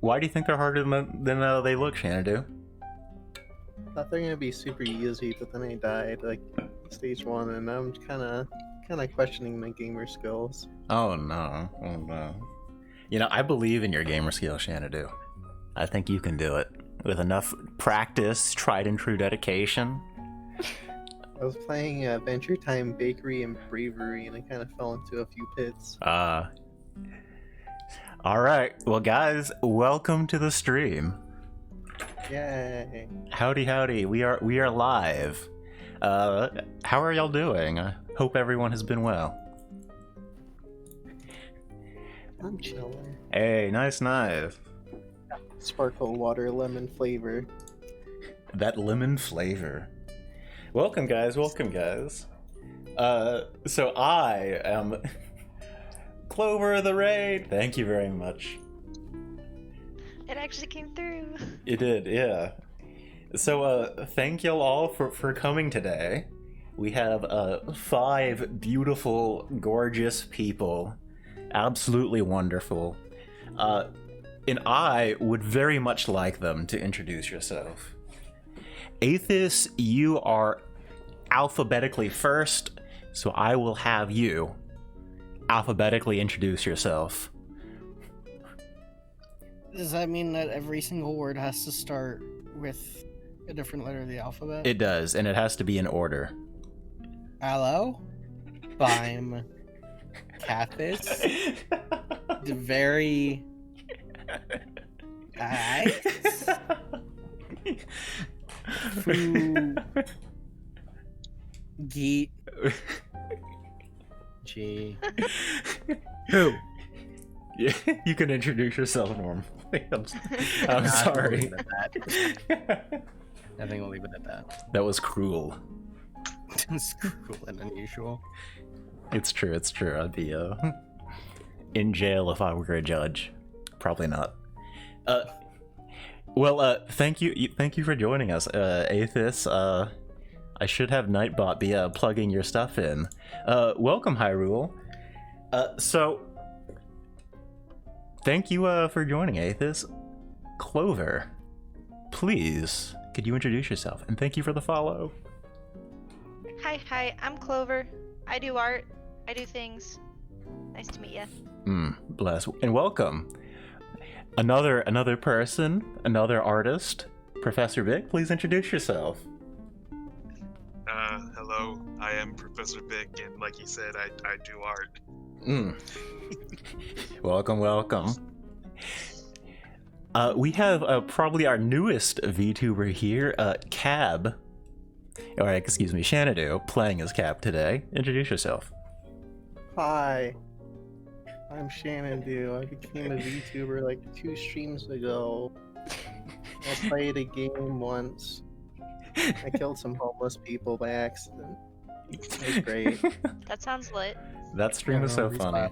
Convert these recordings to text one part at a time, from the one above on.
Why do you think they're harder than they look, Xanadu? I thought they're gonna be super easy, but then I died like stage 1, and I'm kind of questioning my gamer skills. Oh no! Oh no! You know, I believe in your gamer skills, Xanadu. I think you can do it with enough practice, tried and true dedication. I was playing Adventure Time Bakery and Bravery, and I kind of fell into a few pits. All right. Well, guys, welcome to the stream. Yay! Howdy, howdy. We are live. How are y'all doing? I hope everyone has been well. I'm chilling. Hey, nice. Sparkle water lemon flavor. That lemon flavor. Welcome, guys. So I am Clover the Raid. Thank you very much. It actually came through. It did, yeah. So, thank y'all all for coming today. We have 5 beautiful, gorgeous people. Absolutely wonderful. And I would very much like them to introduce yourself. Aethys, you are alphabetically first, so I will have you alphabetically introduce yourself. Does that mean that every single word has to start with a different letter of the alphabet? It does, and it has to be in order. Hello? I'm Cathis. Very... Fu... Geet... G... Who? Yeah, you can introduce yourself, Norm. I'm sorry. I think we'll leave it at that. That was cruel. It's cruel and unusual. It's true. I'd be in jail if I were a judge. Probably not. Thank you for joining us, Aethys. I should have Nightbot be plugging your stuff in. Welcome, Hyrule. Thank you for joining, Aethys. Clover, please, could you introduce yourself? And thank you for the follow. Hi, I'm Clover. I do art. I do things. Nice to meet you. Bless. And welcome. Another person, another artist. Professor Vic, please introduce yourself. Hello, I am Professor Vic, and like he said, I do art. Welcome. We have probably our newest VTuber here, Cab. Or excuse me, Xanadu, playing as Cab today. Introduce yourself. Hi, I'm Xanadu. I became a VTuber like 2 streams ago. I played a game once. I killed some homeless people by accident. It was great. That sounds lit. That stream is so funny.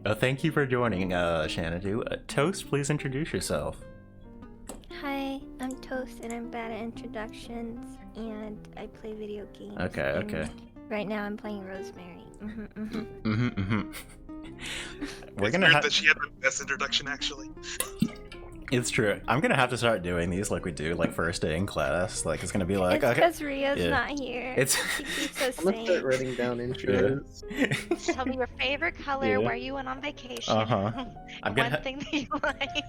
Thank you for joining, Xanadu. Toast, please introduce yourself. Hi, I'm Toast, and I'm bad at introductions, and I play video games. Okay. Right now, I'm playing Rosemary. We're It's gonna weird have. that she had the best introduction, actually. It's true. I'm gonna have to start doing these like we do, like first day in class. Like it's gonna be like, It's okay. because Ria's Yeah. not here. It's. She keeps us I'm gonna start safe. writing down intros. Tell me your favorite color, Yeah. where you went on vacation. I'm gonna. One thing that you like.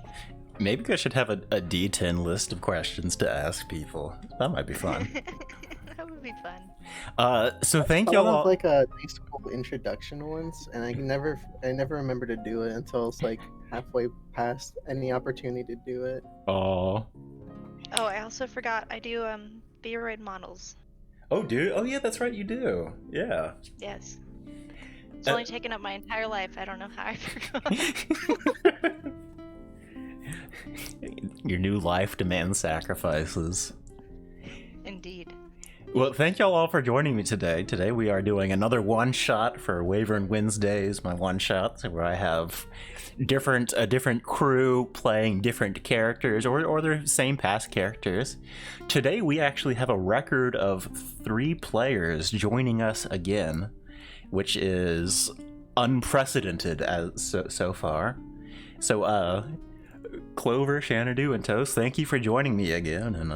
Maybe I should have a D10 list of questions to ask people. That might be fun. That would be fun. So thank I y'all thought all. of like a nice cool introduction once, and I never remember to do it until it's like halfway past any opportunity to do it. Oh. Oh, I also forgot. I do Theoroid models. Oh, dude. Oh, yeah, that's right. You do. Yeah. Yes. It's only taken up my entire life. I don't know how I forgot. Your new life demands sacrifices. Indeed. Well, thank y'all all for joining me today. Today we are doing another one-shot for Wyvern Wednesdays, my one-shots, where I have a different crew playing different characters or their same past characters. Today we actually have a record of 3 players joining us again, which is unprecedented as so far. So, Clover, Xanadu, and Toast, thank you for joining me again, and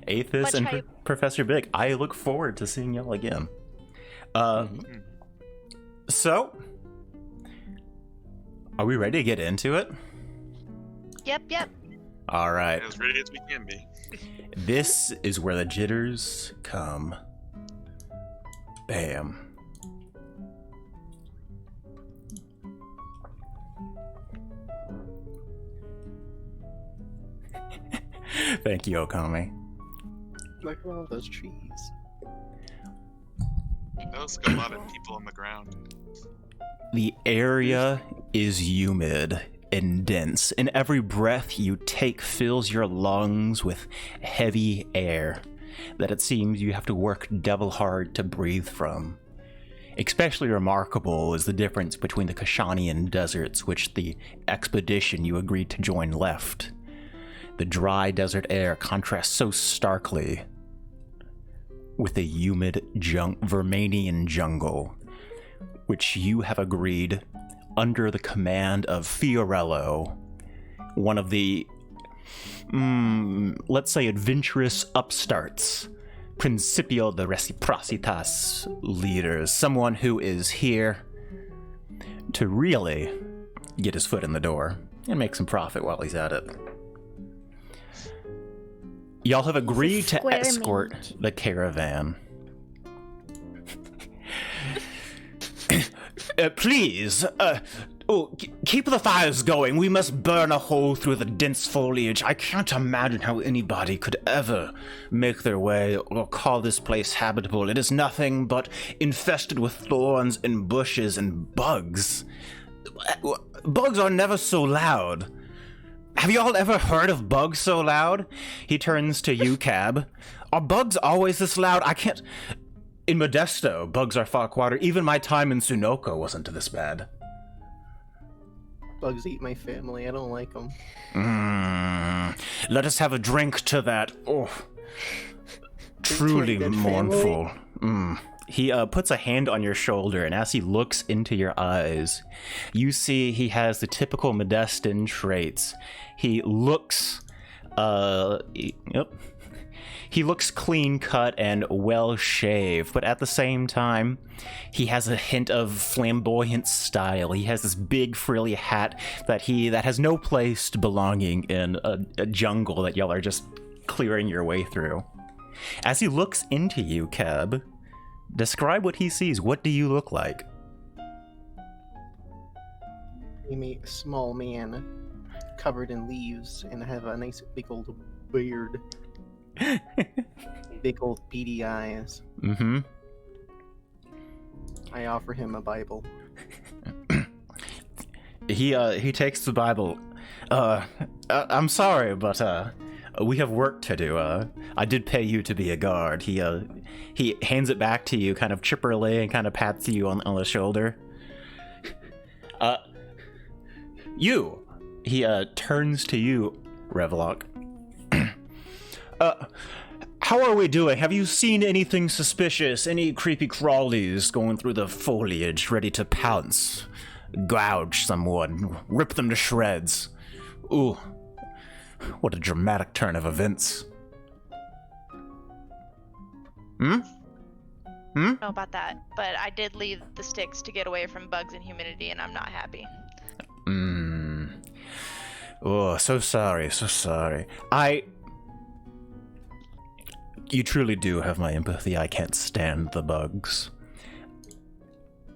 Aethys Much and hype. Professor Big. I look forward to seeing y'all again. So, are we ready to get into it? Yep. All right. As ready as we can be. This is where the jitters come. Bam. Thank you, Okami. Look at all those trees. Those got a lot of people on the ground. The area is humid and dense, and every breath you take fills your lungs with heavy air that it seems you have to work devil hard to breathe from. Especially remarkable is the difference between the Kashanian deserts, which the expedition you agreed to join left. The dry desert air contrasts so starkly with the humid Vermanian jungle, which you have agreed under the command of Fiorello, one of the, let's say, adventurous upstarts, Principio de Reciprocitas leaders, someone who is here to really get his foot in the door and make some profit while he's at it. Y'all have agreed to square escort mage. the caravan. Please, keep the fires going. We must burn a hole through the dense foliage. I can't imagine how anybody could ever make their way or call this place habitable. It is nothing but infested with thorns and bushes and bugs. Bugs are never so loud. Have you all ever heard of bugs so loud? He turns to you, Cab. Are bugs always this loud? I can't... In Modesto, bugs are far quieter. Even my time in Sunoko wasn't this bad. Bugs eat my family. I don't like them. Let us have a drink to that. Oh, truly Dead mournful. He puts a hand on your shoulder, and as he looks into your eyes, you see he has the typical Modestan traits. He looks, He looks clean cut and well shaved, but at the same time, he has a hint of flamboyant style. He has this big frilly hat that has no place to belonging in a jungle that y'all are just clearing your way through. As he looks into you, Keb, describe what he sees. What do you look like? You meet a small man covered in leaves and have a nice big old beard. Big old beady eyes. Mm-hmm. I offer him a Bible. He takes the Bible. I'm sorry, but we have work to do. I did pay you to be a guard. He hands it back to you, kind of chipperly, and kind of pats you on the shoulder. He turns to you, Revlock. How are we doing? Have you seen anything suspicious? Any creepy crawlies going through the foliage, ready to pounce, gouge someone, rip them to shreds? Ooh, what a dramatic turn of events. I don't know about that, but I did leave the sticks to get away from bugs and humidity, and I'm not happy. Oh, so sorry, so sorry. You truly do have my empathy. I can't stand the bugs.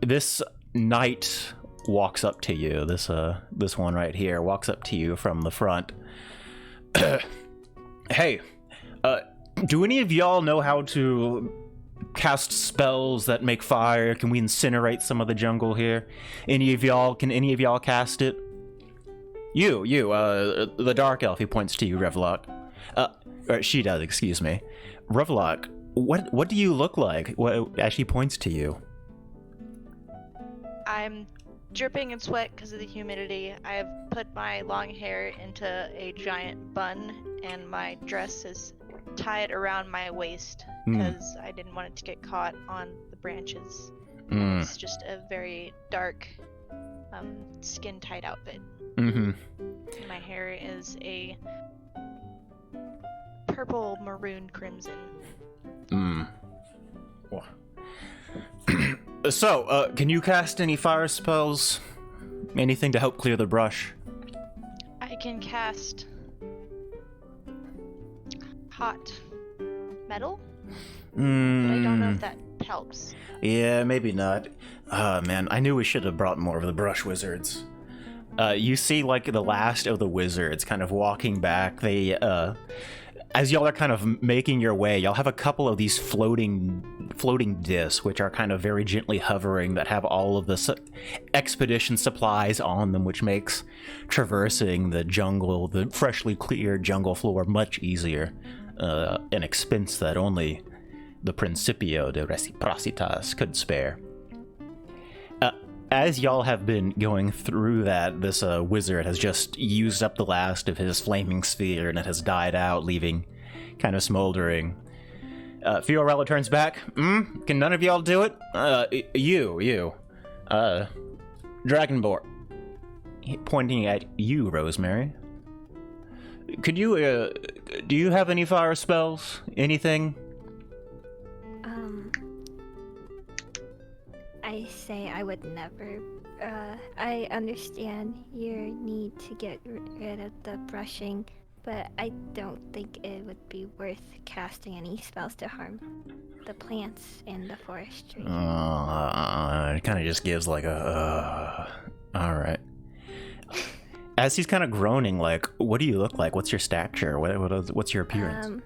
This knight walks up to you. This one right here walks up to you from the front. Hey, do any of y'all know how to cast spells that make fire? Can we incinerate some of the jungle here? Can any of y'all cast it? You, the dark elf, he points to you, Revlock. Or she does, excuse me. Revlock, what do you look like? As she points to you. I'm dripping in sweat because of the humidity. I have put my long hair into a giant bun, and my dress is tied around my waist because I didn't want it to get caught on the branches. It's just a very dark, skin-tight outfit. Mm-hmm. My hair is a purple, maroon, crimson. So, can you cast any fire spells? Anything to help clear the brush? I can cast hot metal, but I don't know if that helps. Yeah, maybe not. Man, I knew we should have brought more of the brush wizards. You see, like, the last of the wizards kind of walking back. They, as y'all are kind of making your way, y'all have a couple of these floating discs, which are kind of very gently hovering, that have all of the expedition supplies on them, which makes traversing the jungle, the freshly cleared jungle floor, much easier. An expense that only the Principio de Reciprocitas could spare. As y'all have been going through that, this wizard has just used up the last of his flaming sphere, and it has died out, leaving kind of smoldering. Fiorella turns back. Can none of y'all do it? You. Dragonborn. Pointing at you, Rosemary. Could you, do you have any fire spells? Anything? I say I would never. I understand your need to get rid of the brushing, but I don't think it would be worth casting any spells to harm the plants and the forestry. It kind of just gives like a. Alright. As he's kind of groaning, like, what do you look like? What's your stature? What's your appearance?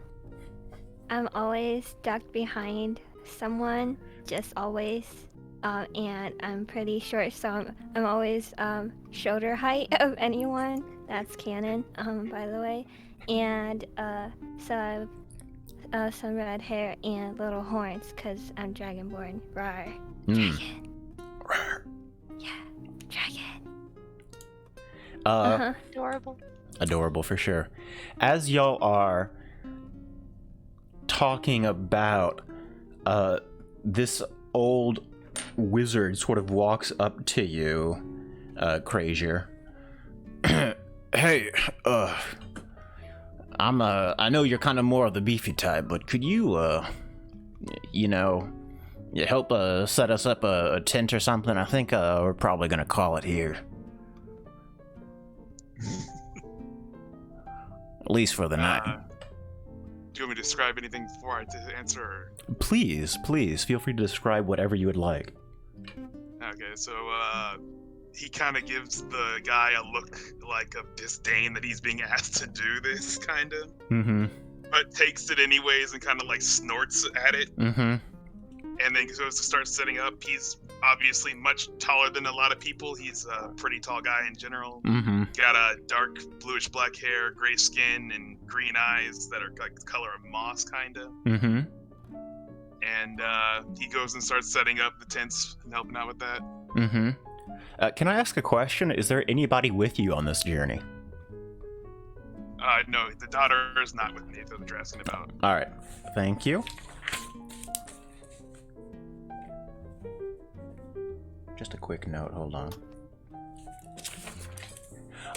I'm always ducked behind someone, just always. And I'm pretty short, so I'm always shoulder height of anyone. That's canon, by the way. And so I have some red hair and little horns, because I'm Dragonborn. Rawr. Dragon. Rawr. Yeah, dragon. Adorable. Adorable for sure. As y'all are talking about this old wizard sort of walks up to you, Crazier. Hey, I know you're kind of more of the beefy type, but could you, help set us up a tent or something? I think we're probably gonna call it here. At least for the night. Do you want me to describe anything before I answer? Or? Please, feel free to describe whatever you would like. Okay, so he kind of gives the guy a look like of disdain that he's being asked to do this, kind of. Mm-hmm. But takes it anyways and kind of like snorts at it. Mm-hmm. And then goes to start setting up. He's obviously much taller than a lot of people. He's a pretty tall guy in general. Mm-hmm. Got a dark bluish black hair, gray skin, and green eyes that are like the color of moss, kind of. Mm-hmm. And he goes and starts setting up the tents and helping out with that. Mm-hmm. Can I ask a question? Is there anybody with you on this journey? No, the daughter is not with me. That's what they're asking about. All right. Thank you. Just a quick note. Hold on.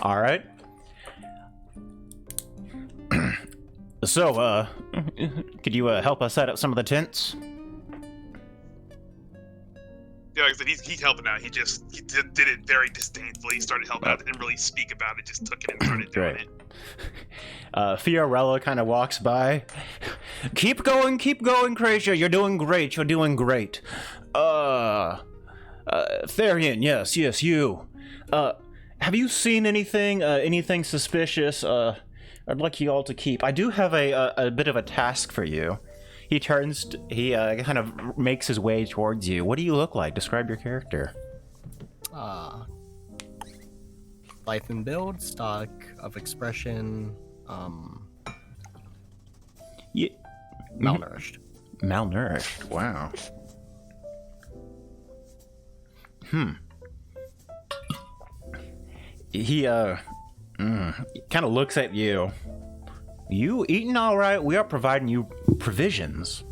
All right. So, could you help us set up some of the tents? Yeah, like I said, he's helping out. He did it very disdainfully. He started helping out. Didn't really speak about it. Just took it and started doing it. Fiorella kind of walks by. Keep going, Crazier. You're doing great. Therian, yes, you. Have you seen anything suspicious? I'd like you all to keep. I do have a bit of a task for you. He kind of makes his way towards you. What do you look like? Describe your character. Life and build, stock of expression, Yeah. malnourished. Malnourished, wow. He kind of looks at you. You eating all right? We are providing you provisions.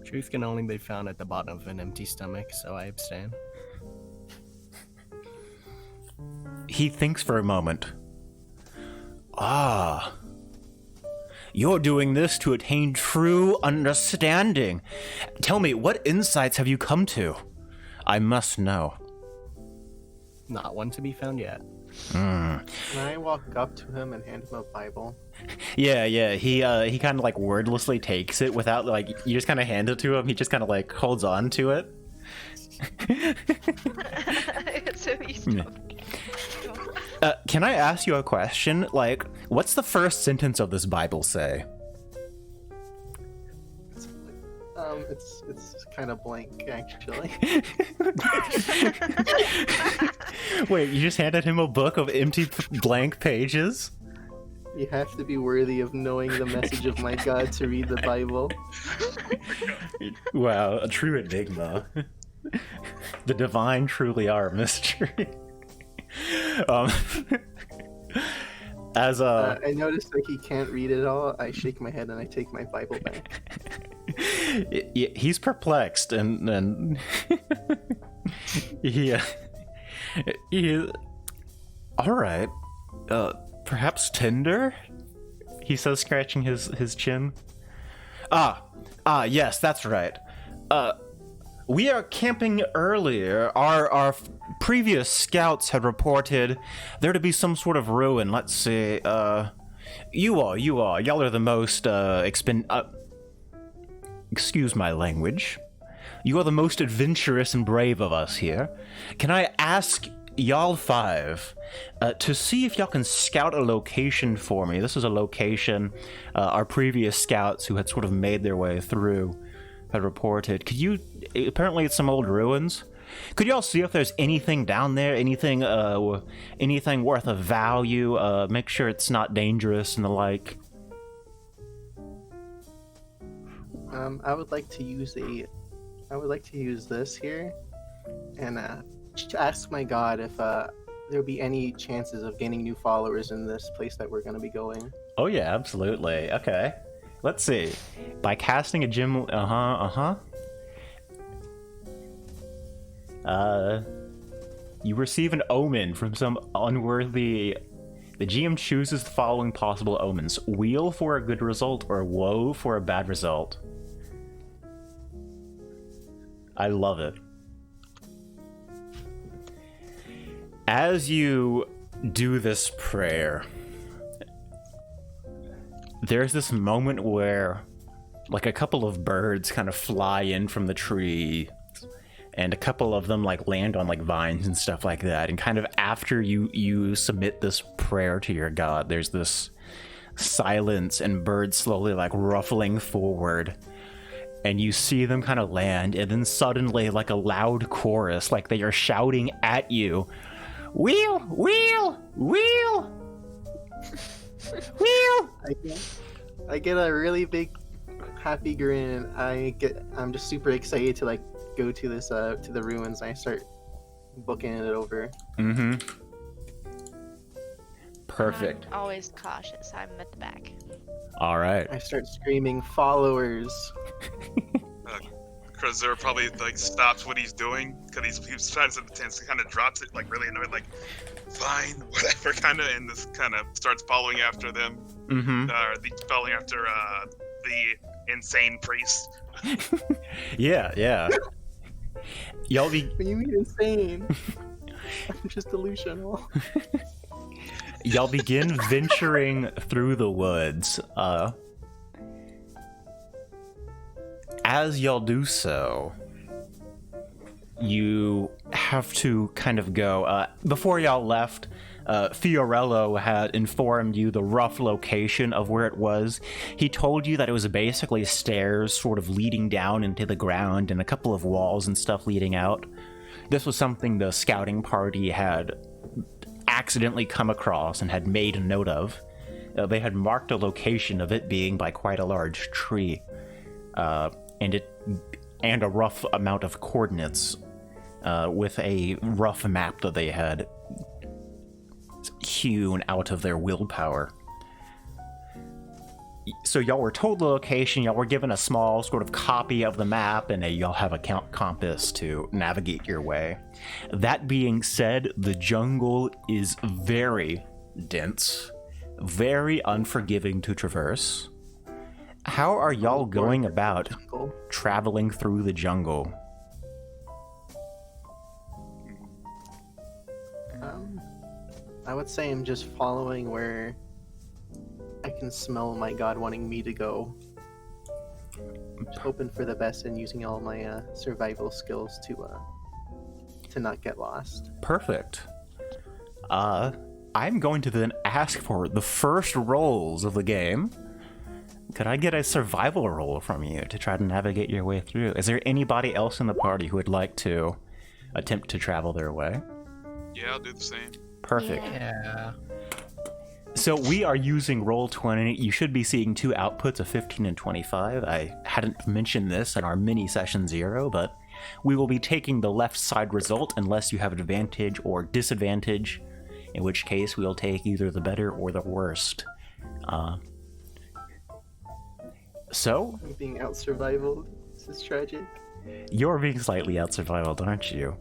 Truth can only be found at the bottom of an empty stomach, so I abstain. He thinks for a moment. Ah. You're doing this to attain true understanding. Tell me, what insights have you come to? I must know. Not one to be found yet. Can I walk up to him and hand him a Bible? Yeah. He kind of like wordlessly takes it without like you just kind of hand it to him. He just kind of like holds on to it. So he's Can I ask you a question? Like, what's the first sentence of this Bible say? It's kind of blank actually. Wait, you just handed him a book of empty blank pages? You have to be worthy of knowing the message of my God to read the Bible. Wow, a true enigma. The divine truly are a mystery. I noticed that he can't read it all. I shake my head and I take my Bible back. He's perplexed and he all right. Perhaps Tinder? He says, scratching his chin. Yes, that's right. We are camping earlier. Our previous scouts had reported there to be some sort of ruin. Let's see. Y'all are the most excuse my language. You are the most adventurous and brave of us here. Can I ask y'all 5 to see if y'all can scout a location for me? This is a location our previous scouts who had sort of made their way through had reported. Could you, apparently it's some old ruins. Could y'all see if there's anything down there, anything worth of value, make sure it's not dangerous and the like? I would like to use this here and ask my God if there'll be any chances of gaining new followers in this place that we're going to be going. Oh yeah, absolutely. Okay. Let's see. By casting a gem... you receive an omen from some unworthy... The GM chooses the following possible omens. Weal for a good result or woe for a bad result. I love it. As you do this prayer, there's this moment where like a couple of birds kind of fly in from the tree and a couple of them like land on like vines and stuff like that, and kind of after you submit this prayer to your God, there's this silence and birds slowly like ruffling forward, and you see them kind of land, and then suddenly like a loud chorus, like they are shouting at you, wheel, wheel, wheel, wheel. I get a really big happy grin. I'm just super excited to like go to this to the ruins, and I start booking it over. Perfect. I'm always cautious. I'm at the back. All right. I start screaming followers. Krazer probably like stops what he's doing because he's trying to tense, kind of drops it like really annoyed, like fine, whatever, kind of, and this kind of starts following after them. Following after the insane priest. Yeah. Y'all be. What do you mean insane? I'm just delusional. Y'all begin venturing through the woods. As y'all do so, you have to kind of go. Before y'all left, Fiorello had informed you the rough location of where it was. He told you that it was basically stairs sort of leading down into the ground and a couple of walls and stuff leading out. This was something the scouting party had accidentally come across and had made a note of. They had marked a location of it being by quite a large tree, and a rough amount of coordinates with a rough map that they had hewn out of their willpower. So y'all were told the location, y'all were given a small sort of copy of the map, and y'all have a compass to navigate your way. That being said, the jungle is very dense, very unforgiving to traverse. How are y'all going about traveling through the jungle? I would say I'm just following where I can smell my god wanting me to go. Just hoping for the best and using all my survival skills to not get lost. Perfect. I'm going to then ask for the first rolls of the game. Could I get a survival roll from you to try to navigate your way through? Is there anybody else in the party who would like to attempt to travel their way? Yeah, I'll do the same. Perfect. Yeah. So we are using Roll20. You should be seeing two outputs of 15 and 25. I hadn't mentioned this in our mini session 0, but we will be taking the left side result unless you have advantage or disadvantage, in which case we'll take either the better or the worst. So I'm being out survival. This is tragic. You're being slightly out survivaled, aren't you?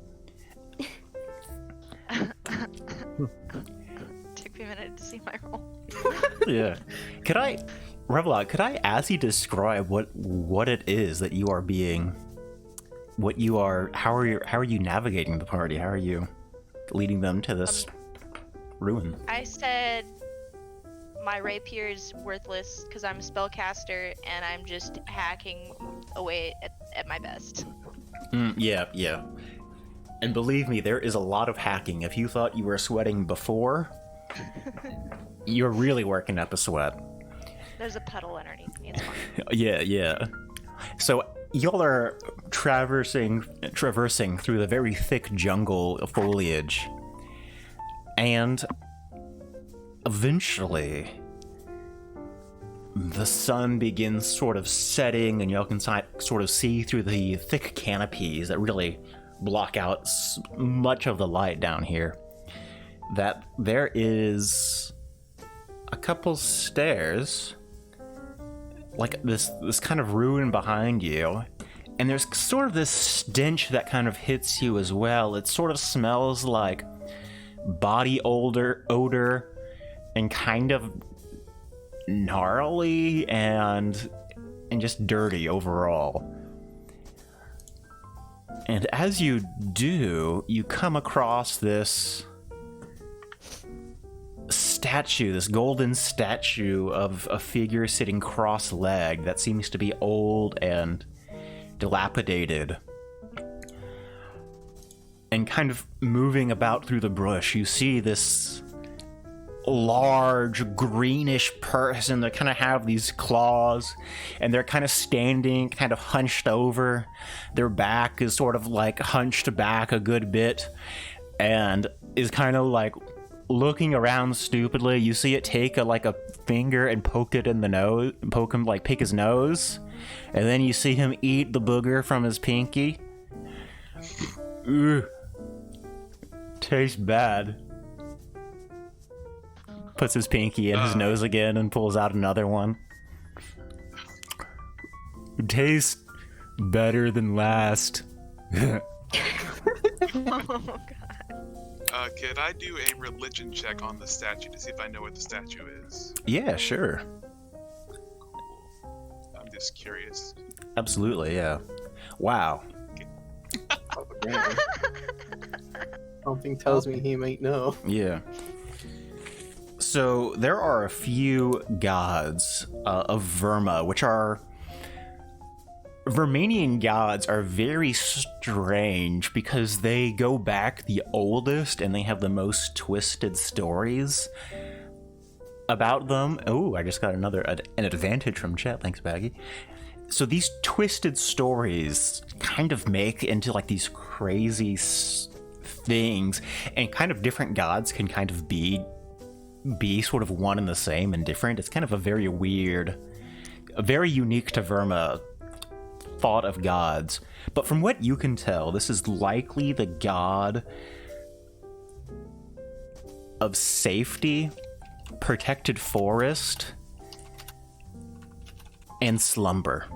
Took me a minute to see my roll. Yeah. Could I, Revelot, could I ask you to describe what it is that you are being, what you are, how are you navigating the party? How are you leading them to this ruin? I said my rapier's worthless because I'm a spellcaster and I'm just hacking away at my best. Yeah. And believe me, there is a lot of hacking. If you thought you were sweating before, you're really working up a sweat. There's a puddle underneath me, it's fine. Yeah. So y'all are traversing through the very thick jungle of foliage. And eventually, the sun begins sort of setting, and y'all can sort of see through the thick canopies that really block out much of the light down here, that there is a couple stairs, like this kind of ruin behind you, and there's sort of this stench that kind of hits you as well. It sort of smells like body odor and kind of gnarly and just dirty overall. And as you do, you come across this statue, this golden statue of a figure sitting cross-legged that seems to be old and dilapidated. And kind of moving about through the brush, you see this large greenish person that kind of have these claws, and they're kind of standing kind of hunched over. Their back is sort of like hunched back a good bit and is kind of like looking around stupidly. You see it take a finger and poke it in the nose, pick his nose, and then you see him eat the booger from his pinky. Ooh, tastes bad. Puts his pinky in his nose again and pulls out another one. Tastes better than last. Oh god. Could I do a religion check on the statue to see if I know what the statue is? Yeah, sure. I'm just curious. Absolutely, yeah. Wow. Something tells me he might know. Yeah. So there are a few gods of Verma, which are... Vermanian gods are very strange because they go back the oldest and they have the most twisted stories about them. Oh, I just got an advantage from chat. Thanks, Baggy. So these twisted stories kind of make into like these crazy things, and kind of different gods can kind of be sort of one and the same and different. It's kind of a very weird, very unique to Verma thought of gods. But from what you can tell, this is likely the god of safety, protected forest, and slumber.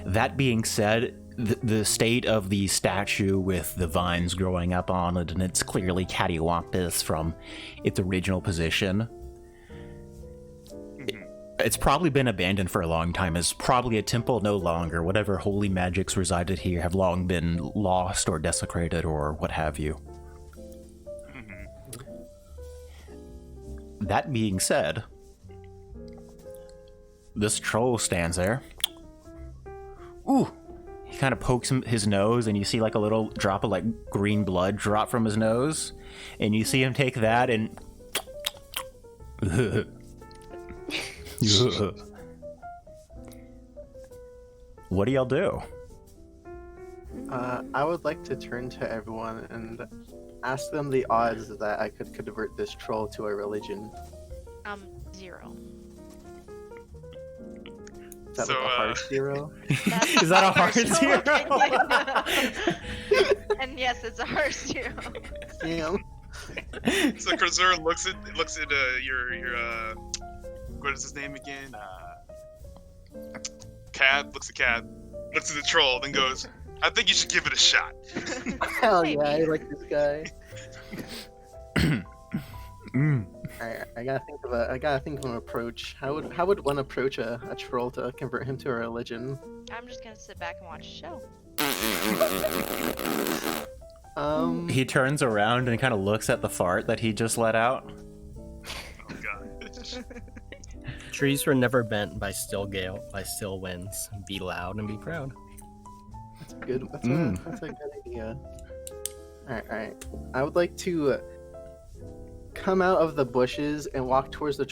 That being said, the state of the statue with the vines growing up on it, and it's clearly cattywampus from its original position. It's probably been abandoned for a long time. It's probably a temple no longer. Whatever holy magics resided here have long been lost or desecrated or what have you. That being said, this troll stands there. Ooh! He kind of pokes his nose, and you see like a little drop of like green blood drop from his nose, and you see him take that and what do y'all do? I would like to turn to everyone and ask them the odds that I could convert this troll to a religion. 0. Is that like a hard 0? Is that a hard 0? And yes, it's a hard 0. Damn. So Krasur looks at your what is his name again? Cab looks at the troll, then goes, "I think you should give it a shot." Hell yeah, I like this guy. Alright, I gotta think of an approach. How would one approach a troll to convert him to a religion? I'm just gonna sit back and watch the show. He turns around and kind of looks at the fart that he just let out. Oh god. Trees were never bent by still winds. Be loud and be proud. That's good. That's a good idea. Alright. I would like to come out of the bushes and walk towards the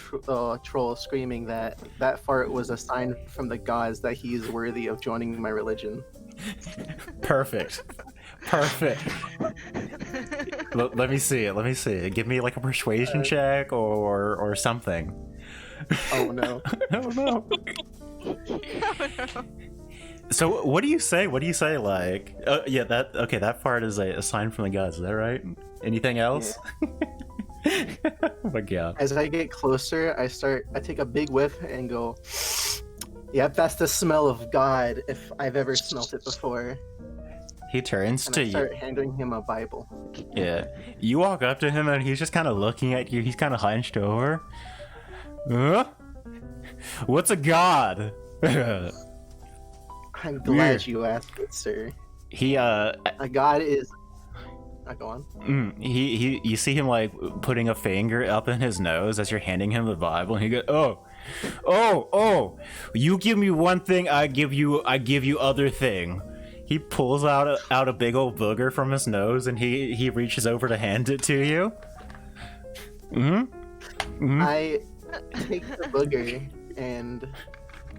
troll, screaming that fart was a sign from the gods that he is worthy of joining my religion. Perfect. Let me see it. Give me like a persuasion check or something. Oh no. Oh no. So what do you say? Like, yeah, that fart is a sign from the gods. Is that right? Anything else? Yeah. Oh my god. As I get closer, I take a big whiff and go, "Yep, that's the smell of God if I've ever smelt it before." He turns and to I you. start handing him a Bible. Yeah. You walk up to him and he's just kind of looking at you. He's kind of hunched over. What's a god? I'm glad you asked it, sir. He A god is. Go on. You see him like putting a finger up in his nose as you're handing him the Bible, and he goes, "Oh! You give me one thing, I give you other thing." He pulls out a big old booger from his nose, and he reaches over to hand it to you. I take the booger and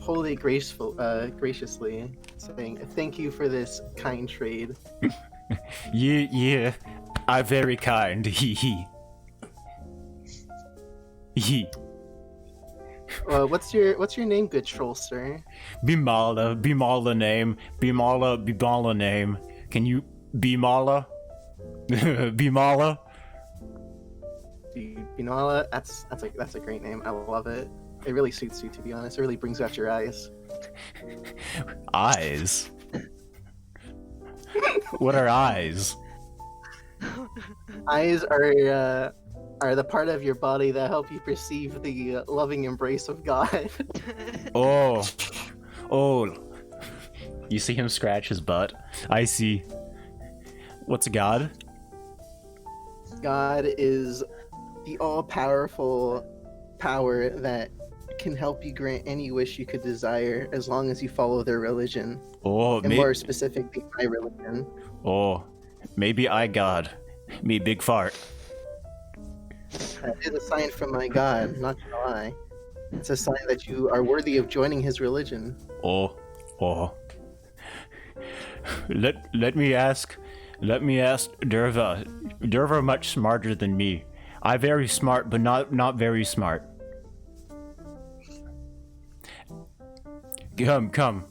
hold it graciously, saying, "Thank you for this kind trade." Yeah, I'm very kind. Hee. What's your name, good troll, sir? Bimala name. Bimala name. Can you Bimala? Bimala? Binala, that's a great name. I love it. It really suits you, to be honest. It really brings out your eyes. Eyes? What are eyes? Eyes are the part of your body that help you perceive the loving embrace of God. Oh. You see him scratch his butt. I see. What's God? God is the all-powerful power that can help you grant any wish you could desire as long as you follow their religion. And more specifically, my religion. Oh, maybe I God. Me big fart. That is a sign from my God, not gonna lie. It's a sign that you are worthy of joining his religion. Oh. Let me ask Derva. Derva much smarter than me. I very smart, but not very smart. Come.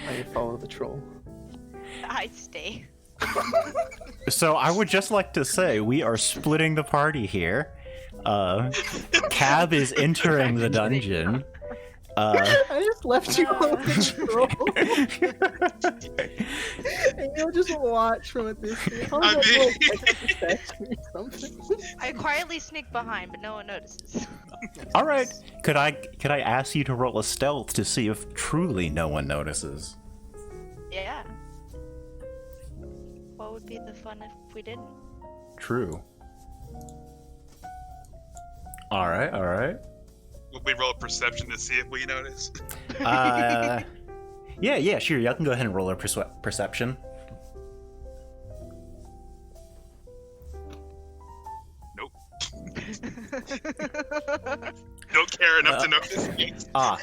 I follow the troll. I stay. So I would just like to say we are splitting the party here. Cab is entering the dungeon. I just left you on control. And you'll just watch from a distance. How I about mean- like text me something? I quietly sneak behind, but no one notices. All right. Could I ask you to roll a stealth to see if truly no one notices? Yeah. What would be the fun if we didn't? True. All right. Will we roll a perception to see if we notice? Yeah, sure. Y'all can go ahead and roll a perception. Nope. Don't care enough to notice. Yeah,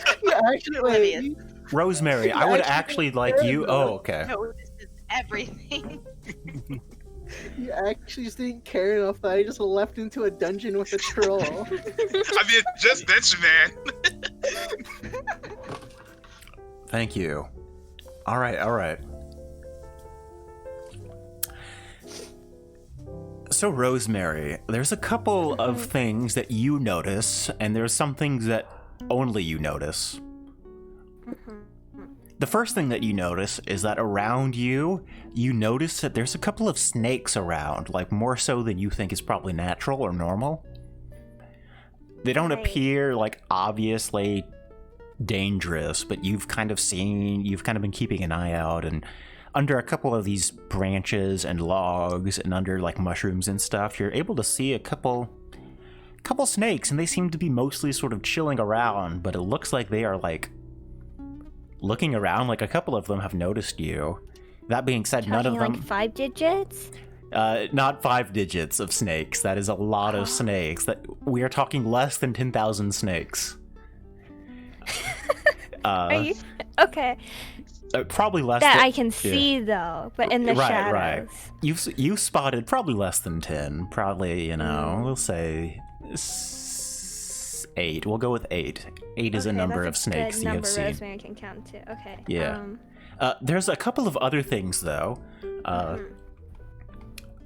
actually, Oblivious. you, Rosemary, I would actually like you. Oh, okay. No, this is everything. you actually just didn't care enough that I just left into a dungeon with a troll. I mean, just mention, man. Thank you. All right. So, Rosemary, there's a couple of things that you notice, and there's some things that only you notice. The first thing that you notice is that around you notice that there's a couple of snakes around, like more so than you think is probably natural or normal. They don't Right. appear like obviously dangerous, but you've kind of been keeping an eye out, and under a couple of these branches and logs and under like mushrooms and stuff, you're able to see a couple snakes, and they seem to be mostly sort of chilling around, but it looks like they are like looking around, like a couple of them have noticed you. That being said, none of Talking them like 5 digits? not 5 digits of snakes. That is a lot of snakes. That we are talking less than 10,000 snakes. Are you okay? Probably less That than, I can see though, but in the shadows. Right. You've spotted probably less than 10. Probably, we'll say 8. We'll go with 8. 8 is a Okay, number that's of snakes good you have number seen. Rosemary can count to. Okay. Yeah. There's a couple of other things though.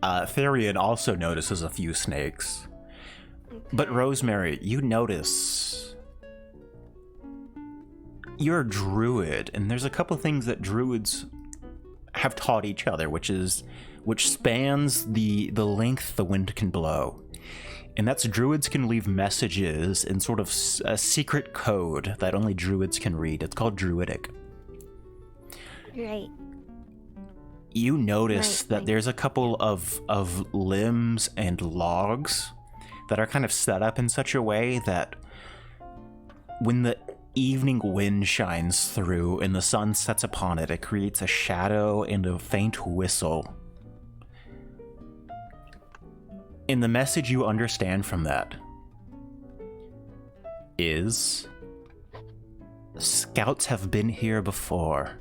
Therian also notices a few snakes. But Rosemary, you notice you're a druid, and there's a couple things that druids have taught each other, which spans the length the wind can blow. And that's druids can leave messages in sort of a secret code that only druids can read. It's called druidic. Right. You notice that Right. there's a couple of limbs and logs that are kind of set up in such a way that when the evening wind shines through and the sun sets upon it, it creates a shadow and a faint whistle. And the message you understand from that is, scouts have been here before.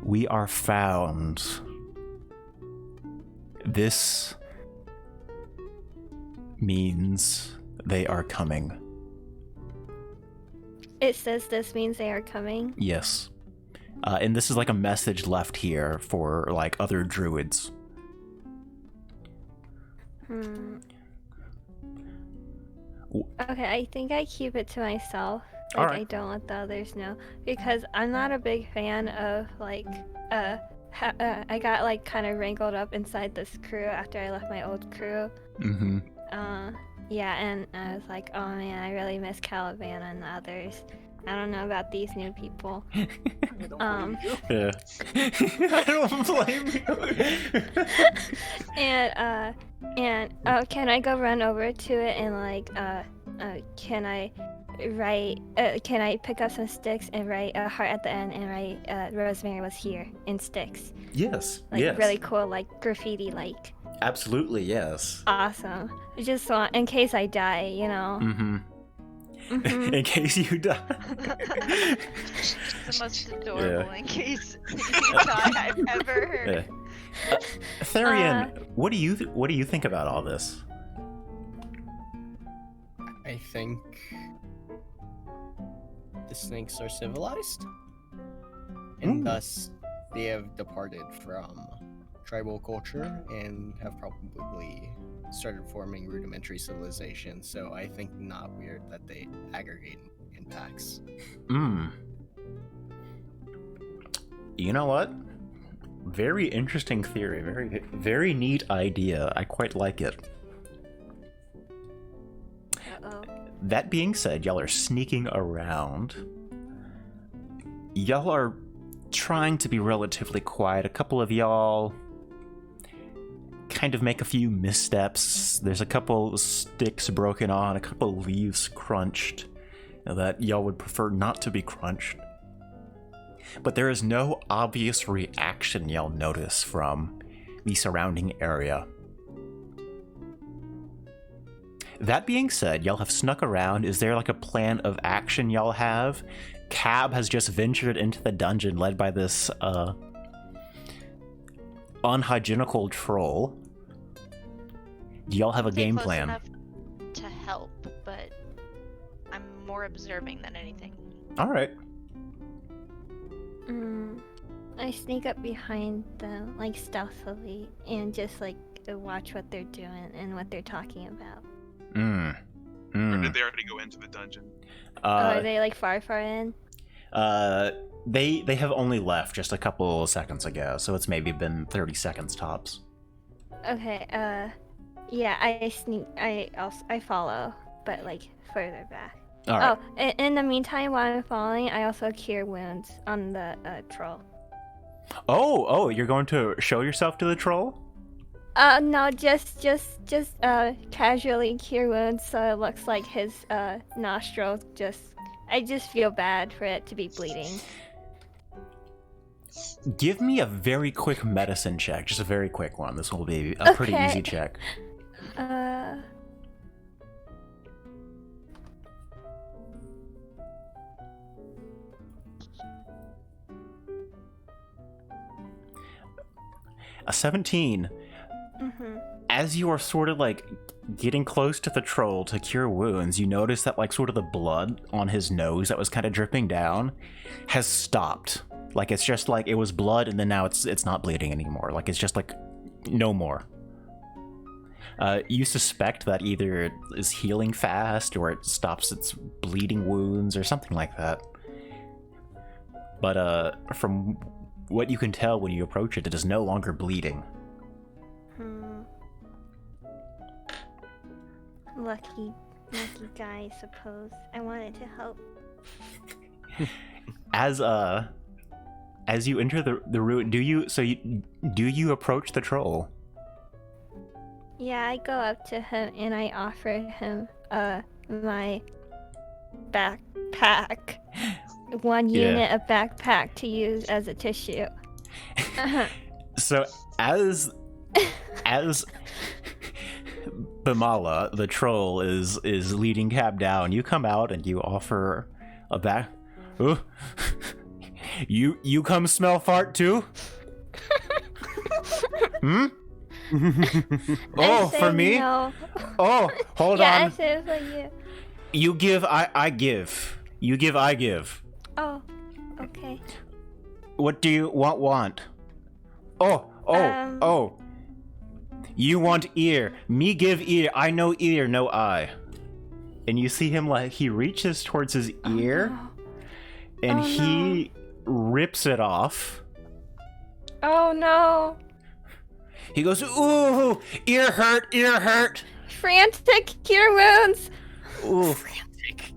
We are found. This means they are coming. It says this means they are coming. Yes. And this is like a message left here for like other druids. Okay, I think I keep it to myself. Like, Alright. I don't let the others know because I'm not a big fan of like I got like kind of wrangled up inside this crew after I left my old crew. Mm-hmm. Yeah, and I was like, oh man, I really miss Caliban and the others. I don't know about these new people. I don't believe you. Yeah. I don't blame you. And can I go run over to it and like can I pick up some sticks and write a heart at the end and write Rosemary was here in sticks, Yes. like yes. really cool, like graffiti, like Absolutely, yes. awesome. Just want in case I die, you know. Mm-hmm. Mhm. In case you die. The most adorable in case you die I've ever heard. Yeah. Therian, what do you think about all this? I think the snakes are civilized, and Ooh. thus they have departed from tribal culture and have probably started forming rudimentary civilization. So I think not weird that they aggregate in packs. You know what? Very interesting theory. Very, very neat idea. I quite like it. Uh-oh. That being said, y'all are sneaking around. Y'all are trying to be relatively quiet. A couple of y'all kind of make a few missteps. There's a couple sticks broken on, a couple leaves crunched that y'all would prefer not to be crunched. But there is no obvious reaction y'all notice from the surrounding area. That being said, y'all have snuck around. Is there like a plan of action y'all have? Cab has just ventured into the dungeon led by this unhygienical troll. Do y'all have a Stay game close plan? enough to help, but I'm more observing than anything. All right. I sneak up behind them, like stealthily, and just like watch what they're doing and what they're talking about. Or did they already go into the dungeon? Are they like far in? They have only left just a couple seconds ago, so it's maybe been 30 seconds tops. Okay, yeah, I follow, but like further back. All right. Oh, in the meantime, while I'm following, I also cure wounds on the troll. Oh, you're going to show yourself to the troll? No, just casually cure wounds, so it looks like his nostrils I just feel bad for it to be bleeding. Give me a very quick medicine check, just a very quick one. This will be a pretty easy check. 17. As you are sort of like getting close to the troll to cure wounds, you notice that like sort of the blood on his nose that was kind of dripping down has stopped. Like it's just like it was blood and then now it's not bleeding anymore. Like it's just like no more. You suspect that either it is healing fast or it stops its bleeding wounds or something like that. But from what you can tell when you approach it, it is no longer bleeding. Lucky guy, I suppose. I wanted to help. As you enter the ruin, do you approach the troll? Yeah, I go up to him and I offer him my backpack. One unit of backpack to use as a tissue. So as Bamala, the troll, is leading Cab down, you come out and you offer a back. Ooh. You come smell fart too? Oh, for me? No. Oh, hold yeah, on. I said for you. You give, I give. You give, I give. Oh, okay. What do you want? Oh. You want ear. Me give ear. I know ear, no eye. And you see him like, he reaches towards his ear. No. And he rips it off. Oh no. He goes, ooh, ear hurt. Frantic cure wounds. Ooh. Frantic.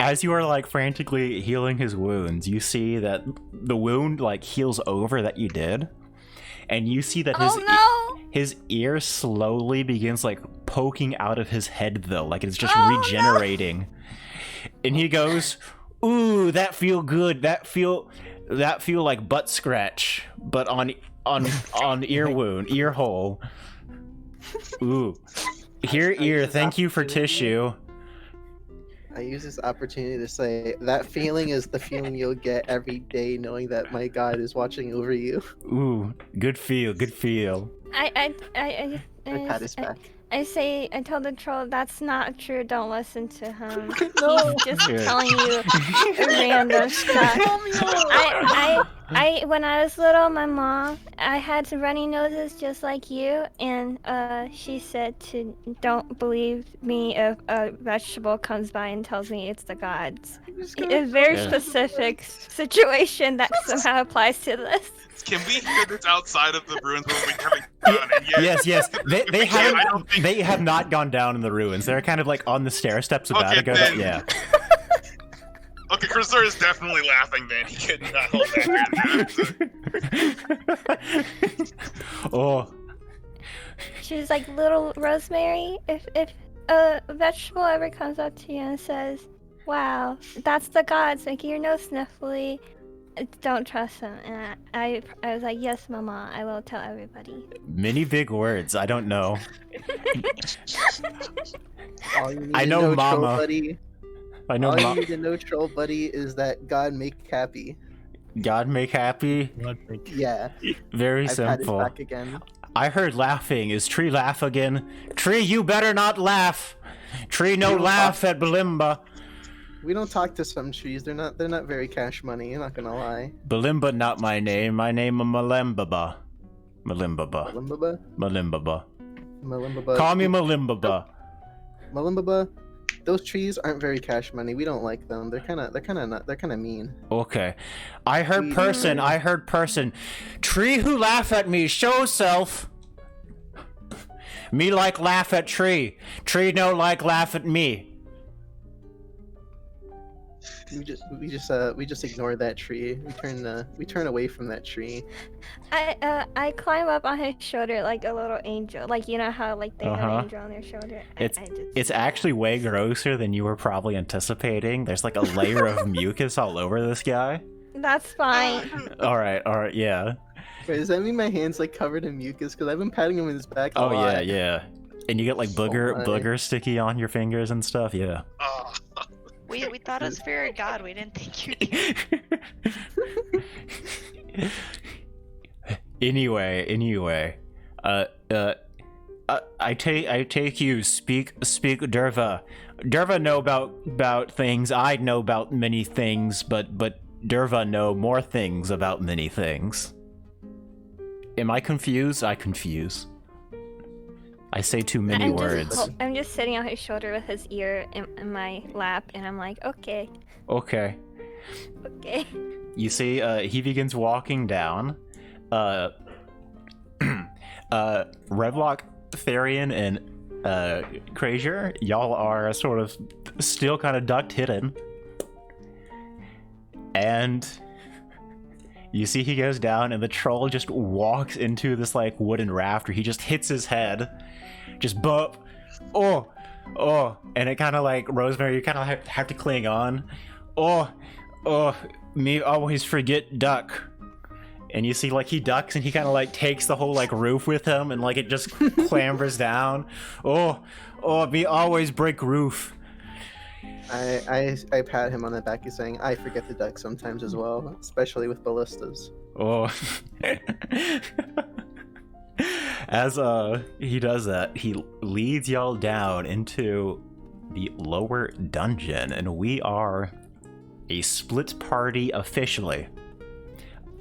As you are like frantically healing his wounds, you see that the wound like heals over that you did. And you see that his ear slowly begins like poking out of his head though, like it's just regenerating. No. And he goes, ooh, that feel good. That feel like butt scratch, but on ear wound, ear hole. Ooh. Here, ear, thank you for tissue. I use this opportunity to say that feeling is the feeling you'll get every day knowing that my God is watching over you. Ooh, good feel. I pat his back. I told the troll that's not true. Don't listen to him. No. He's just telling you random stuff. When I was little, my mom, I had some runny noses just like you, and she said to don't believe me if a vegetable comes by and tells me it's the gods. A very specific situation that somehow applies to this. Can we hear this outside of the ruins where we haven't gone in yet? Yes. They have not gone down in the ruins. They're kind of like on the stair steps about to go down. Yeah. Okay, Cruiser is definitely laughing then. He could not hold that. Oh. She was like, little Rosemary, if a vegetable ever comes up to you and says, wow, that's the gods making your nose sniffly, don't trust them. And I was like, yes, Mama, I will tell everybody. Many big words. I don't know. I know, Mama. Troll buddy. I know. All you need to know, Troll Buddy, is that God make happy. God make happy? Yeah. Very I've simple. Had it back again. I heard laughing. Is Tree laugh again? Tree, you better not laugh. Tree, no laugh at Balimba. We don't talk to some trees. They're not very cash money. I'm not gonna lie. Balimba, not my name. My name is Malimbaba. Malimbaba. Malimbaba. Malimbaba. Malimbaba. Call me Malimbaba. Malimbaba. Those trees aren't very cash money. We don't like them. They're kind of mean. Okay. I heard person. Tree who laugh at me, show self. Me like laugh at tree. Tree no like laugh at me. We just ignore that tree. We turn away from that tree. I climb up on his shoulder like a little angel, like you know how like they have an angel on their shoulder. It's actually way grosser than you were probably anticipating. There's like a layer of mucus all over this guy. That's fine. All right, yeah. Wait, does that mean my hand's like covered in mucus? Because I've been patting him in his back a lot. Yeah. And you get like booger sticky on your fingers and stuff. Yeah. We thought it was fear of God. We didn't think you did. Anyway. I take you. Speak Derva. Derva know about things. I know about many things, but Derva know more things about many things. Am I confused? I confuse. I say too many words. I'm just sitting on his shoulder with his ear in my lap, and I'm like, okay. Okay. You see, he begins walking down. Revlock, Therian, and Krazier, y'all are sort of still kind of ducked hidden. And you see he goes down, and the troll just walks into this like wooden raft where he just hits his head. Just bump. Oh. And it kind of like, Rosemary, you kind of have to cling on. Oh. Me always forget duck. And you see like he ducks and he kind of like takes the whole like roof with him and like it just clambers down. Oh, me always break roof. I pat him on the back. He's saying, I forget the duck sometimes as well, especially with ballistas. Oh. As he does that, he leads y'all down into the lower dungeon, and we are a split party officially.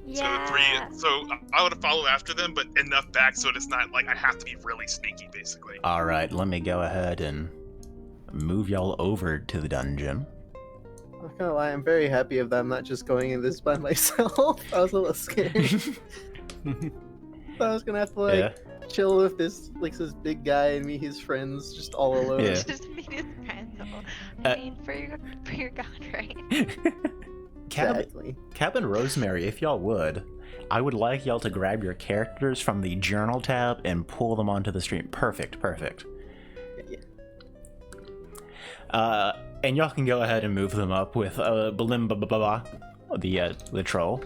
Yeah. So I would follow after them, but enough back so it's not like I have to be really sneaky, basically. All right, let me go ahead and move y'all over to the dungeon. I'm not gonna lie, I'm very happy of that. I'm not just going in this by myself. I was a little scared. I was gonna have to chill with this big guy and meet his friends just all alone. Yeah. Just meet his friends. I mean, for your God, right? Exactly. Cap and Rosemary, if y'all would, I would like y'all to grab your characters from the journal tab and pull them onto the stream. Perfect. Yeah. And y'all can go ahead and move them up with Balimba, the troll.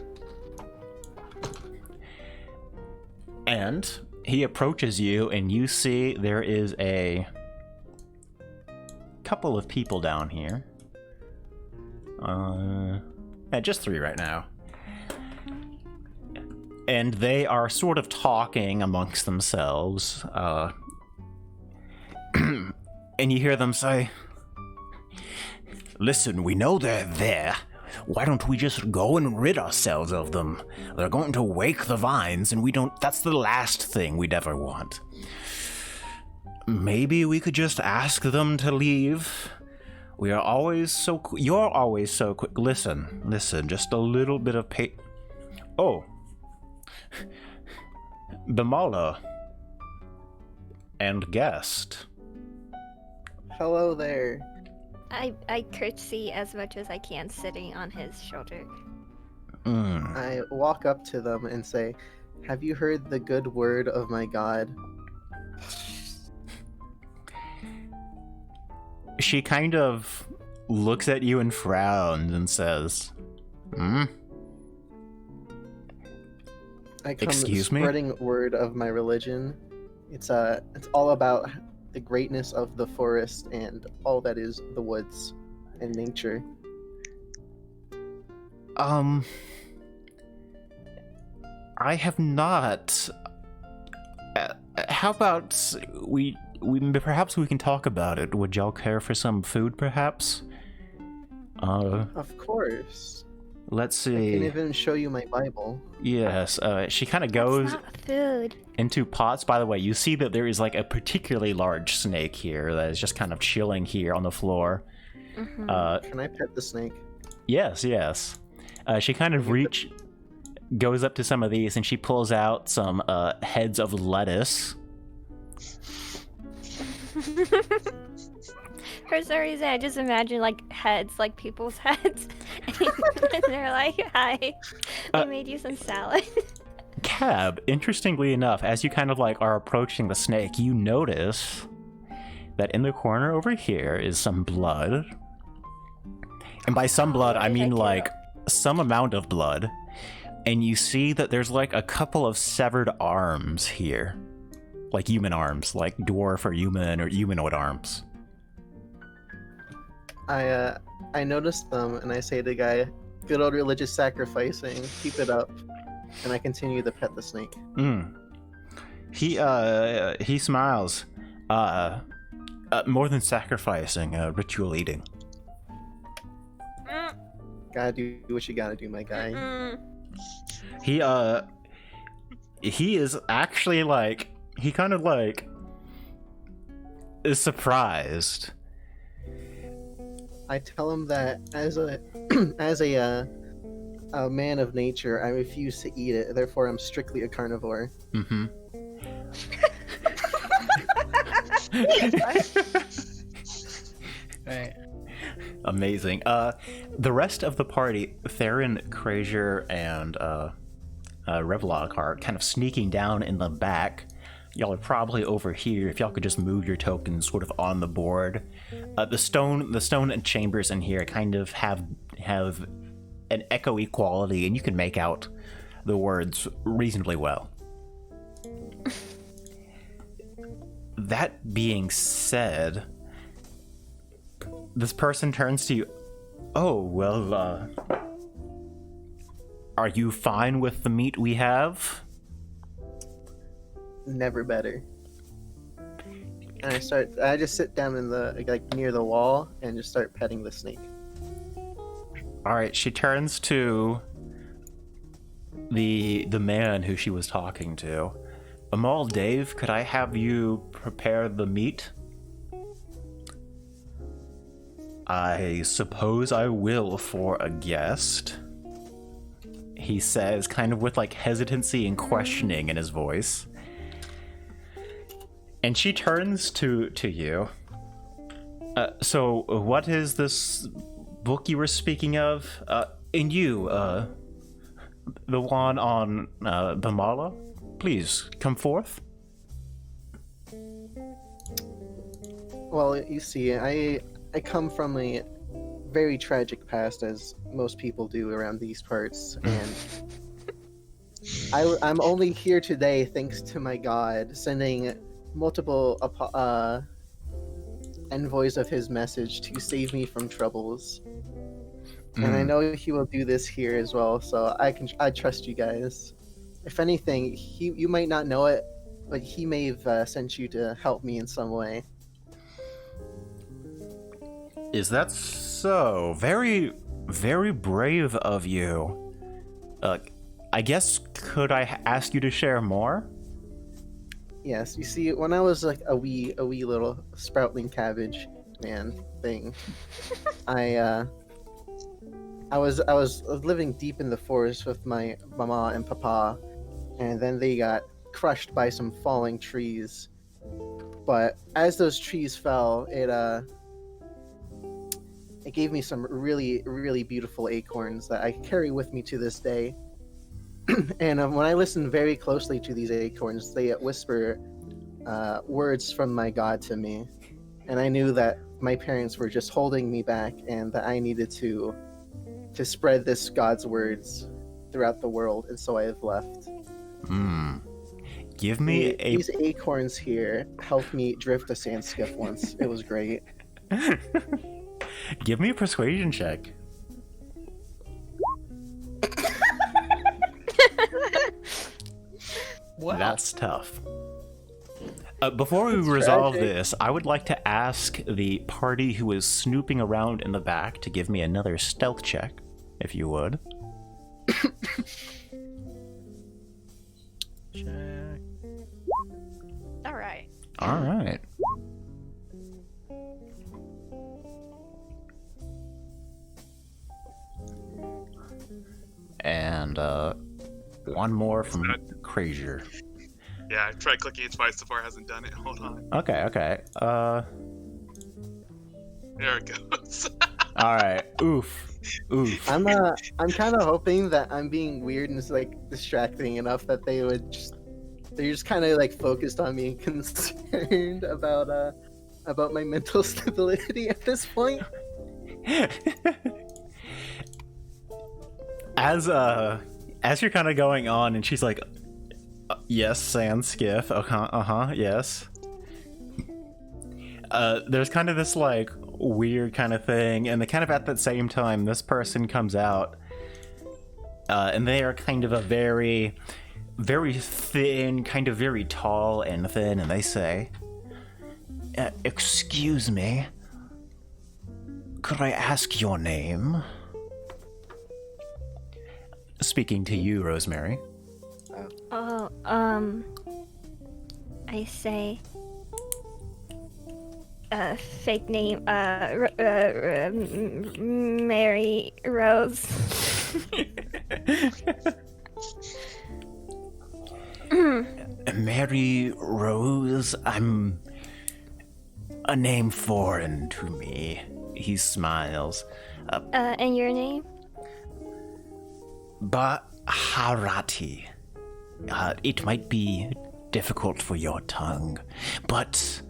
And he approaches you, and you see there is a couple of people down here. Just 3 right now. And they are sort of talking amongst themselves. And you hear them say, "Listen, we know they're there. Why don't we just go and rid ourselves of them? They're going to wake the vines, and that's the last thing we'd ever want. Maybe we could just ask them to leave. You're always so quick. Listen, just a little bit of Oh. Bamala. And guest. Hello there. I curtsy as much as I can, sitting on his shoulder. I walk up to them and say, "Have you heard the good word of my god?" She kind of looks at you and frowns and says, I come Excuse me? spreading word of my religion. It's all about the greatness of the forest and all that is the woods and nature. I have not. How about we perhaps we can talk about it. Would y'all care for some food, perhaps? Of course. Let's I see. can even show you my Bible. Yes, she kind of goes That's not food. into pots. By the way, you see that there is like a particularly large snake here that is just kind of chilling here on the floor. Mm-hmm. Can I pet the snake? Yes. She kind of goes up to some of these and she pulls out some heads of lettuce. For some reason, I just imagine like heads, like people's heads, and they're like, "Hi, we made you some salad." Cab, interestingly enough, as you kind of like are approaching the snake, you notice that in the corner over here is some blood. And by some blood, I mean like some amount of blood. And you see that there's like a couple of severed arms here. Like human arms, like dwarf or human or humanoid arms. I noticed them and I say to the guy, "Good old religious sacrificing, keep it up." And I continue to pet the snake. He smiles. More than sacrificing, ritual eating. Gotta do what you gotta do, my guy. He is actually like, he kind of like is surprised. I tell him that as a man of nature, I refuse to eat it. Therefore, I'm strictly a carnivore. Mm-hmm. Right. Amazing. The rest of the party, Theron, Krazier, and Revlog are kind of sneaking down in the back. Y'all are probably over here. If y'all could just move your tokens sort of on the board. The stone chambers in here kind of have an echoey quality, and you can make out the words reasonably well. That being said, this person turns to you. "Oh, well, are you fine with the meat we have?" Never better. And I just sit down in near the wall and just start petting the snake. Alright, she turns to the man who she was talking to. "Amal, Dave, could I have you prepare the meat?" "I suppose I will for a guest," he says, kind of with like hesitancy and questioning in his voice. And she turns to you. So what is this book you were speaking of? And you, the one on Bamala? Please, come forth." Well, you see, I come from a very tragic past, as most people do around these parts, and I'm only here today thanks to my god sending multiple envoys of his message to save me from troubles. And I know he will do this here as well, so I trust you guys. If anything, you might not know it, but he may have sent you to help me in some way. Is that so? Very, Very brave of you. I guess, could I ask you to share more? Yes, you see, when I was like a wee little sproutling cabbage man thing, I was living deep in the forest with my mama and papa, and then they got crushed by some falling trees. But as those trees fell, it gave me some really beautiful acorns that I carry with me to this day. And when I listen very closely to these acorns, they whisper words from my God to me. And I knew that my parents were just holding me back, and that I needed to spread this God's words throughout the world, and so I have left. Give me These acorns here helped me drift a sand skiff once. It was great. Give me a persuasion check. Wow. That's tough. Before we resolve this, I would like to ask the party who is snooping around in the back to give me another stealth check, if you would. Check. Alright. All right. And one more from Crazier. Yeah, I tried clicking it twice so far, hasn't done it. Hold on. Okay. There it goes. All right. Oof. I'm kind of hoping that I'm being weird and it's like distracting enough that they're just kind of like focused on me and concerned about my mental stability at this point. As you're kind of going on, and she's like, "Yes, sand skiff. Yes." There's kind of this like weird kind of thing, and kind of at that same time, this person comes out, and they are kind of a very, very thin, kind of very tall and thin, and they say, "Excuse me, could I ask your name?" Speaking to you, Rosemary. Oh, I say, fake name, Mary Rose. Mary Rose, I'm a name foreign to me. He smiles. And your name? Baharati. It might be difficult for your tongue, but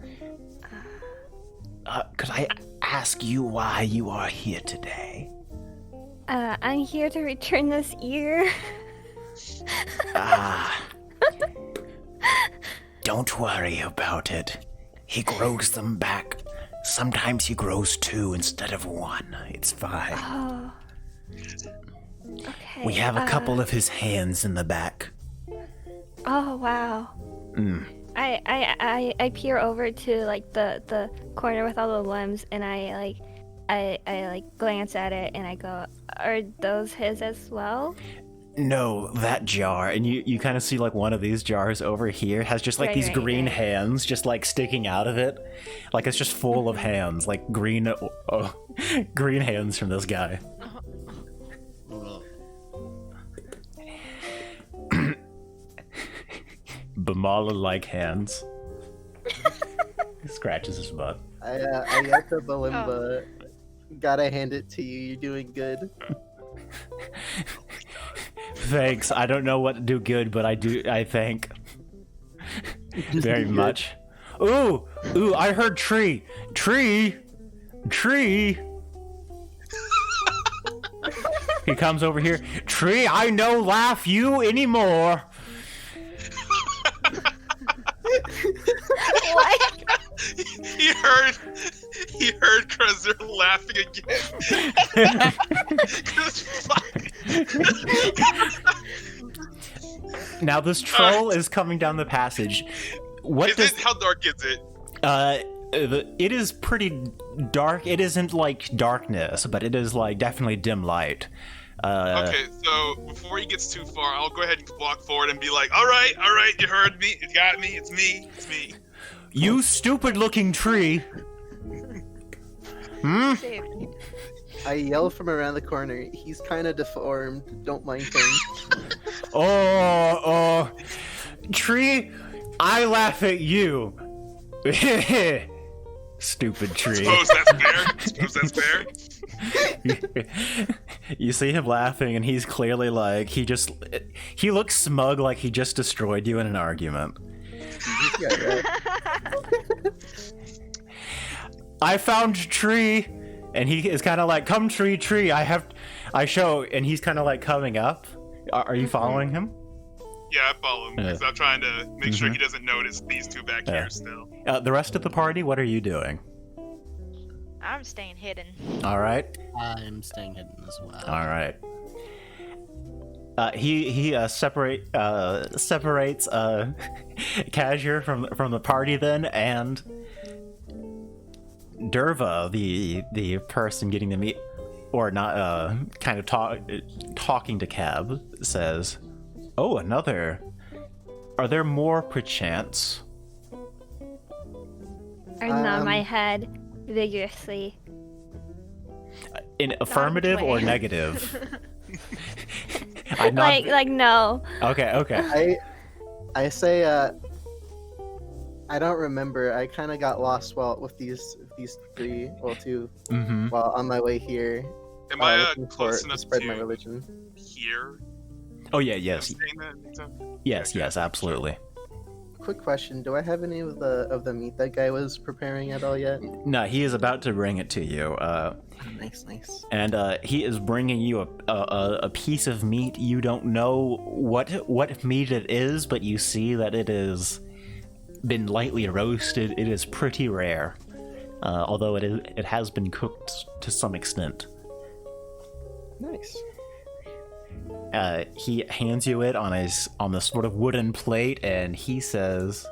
could I ask you why you are here today? I'm here to return this ear. Don't worry about it. He grows them back. Sometimes he grows 2 instead of 1. It's fine. Oh. Okay. We have a couple of his hands in the back. Oh wow. I peer over to like the corner with all the limbs, and I glance at it, and I go, "Are those his as well?" No, that jar, and you kind of see like one of these jars over here has just like these green hands just like sticking out of it, like it's just full of hands, like green hands from this guy. Bamala-like hands. He scratches his butt. Ayaka Balimba, gotta hand it to you. You're doing good. Thanks. I don't know what to do good, but I thank very much. Ooh, I heard tree. He comes over here. Tree, I no laugh you anymore. What? He heard Kruzzer laughing again. Now this troll is coming down the passage. How dark is it? It is pretty dark. It isn't like darkness, but it is like definitely dim light. Okay, so before he gets too far, I'll go ahead and walk forward and be like, all right, you heard me, you got me, it's me. You stupid-looking tree. Dude, I yell from around the corner. He's kind of deformed. Don't mind him. Oh, tree, I laugh at you. Stupid tree. Suppose that's fair. You see him laughing, and he's clearly like, he looks smug, like he just destroyed you in an argument. Yeah, right. I found tree, and he is kind of like, come tree, I show, and he's kind of like coming up. Are you following him? Yeah, I follow him because I'm trying to make sure he doesn't notice these two back here still. The rest of the party, what are you doing? I'm staying hidden. All right. I'm staying hidden as well. All right. He separates Kazir from the party then, and Derva, the person getting to meet, or not, kind of talking to Cab, says, "Oh, another. Are there more perchance?" I nod my head vigorously. In affirmative or way. negative? I nod- like no. Okay. I say, I don't remember. I kind of got lost with these three, two, Mm-hmm. while on my way here. Am I looking close to enough spread to my religion. hear? Oh yeah, yes, Saying that and stuff? yes, absolutely. Quick question: do I have any of the meat that guy was preparing at all yet? No, he is about to bring it to you. Nice. And he is bringing you a piece of meat. You don't know what meat it is, but you see that it has been lightly roasted. It is pretty rare, although it has been cooked to some extent. Nice. He hands you it on the sort of wooden plate, and he says,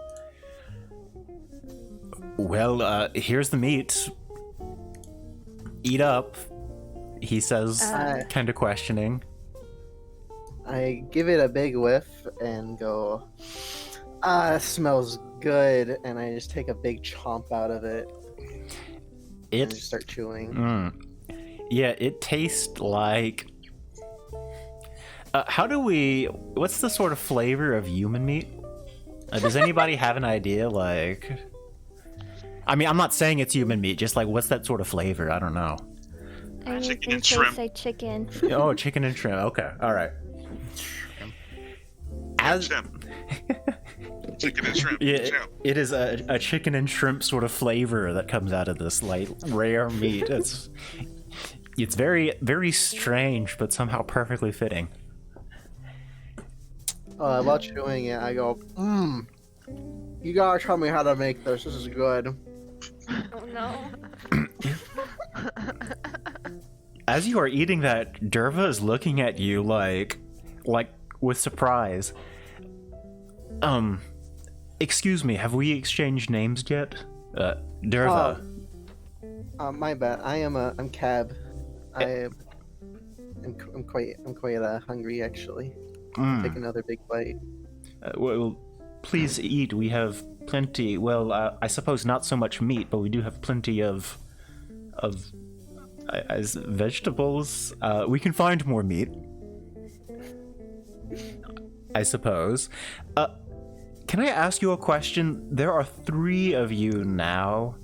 "Well, here's the meat. Eat up," he says, kind of questioning. I give it a big whiff and go, it smells good, and I just take a big chomp out of it. And just start chewing. Yeah, it tastes like... what's the sort of flavor of human meat? Does anybody have an idea, like... I mean, I'm not saying it's human meat, just like, what's that sort of flavor? I don't know. Chicken Anything and shrimp. tastes like chicken. Oh, chicken and shrimp. Okay, all right. Shrimp. Chicken and shrimp. Yeah, Shrimp. it is a chicken and shrimp sort of flavor that comes out of this like rare meat. It's very, very strange, but somehow perfectly fitting. While chewing it, I go, you gotta tell me how to make this. This is good. Oh no. As you are eating that, Derva is looking at you like with surprise. Excuse me, have we exchanged names yet? Derva. My bad. I'm Cab. I'm quite hungry actually. Take another big bite. Well, please eat. We have plenty. Well, I suppose not so much meat, but we do have plenty of as vegetables. We can find more meat, I suppose. Can I ask you a question? There are 3 of you now.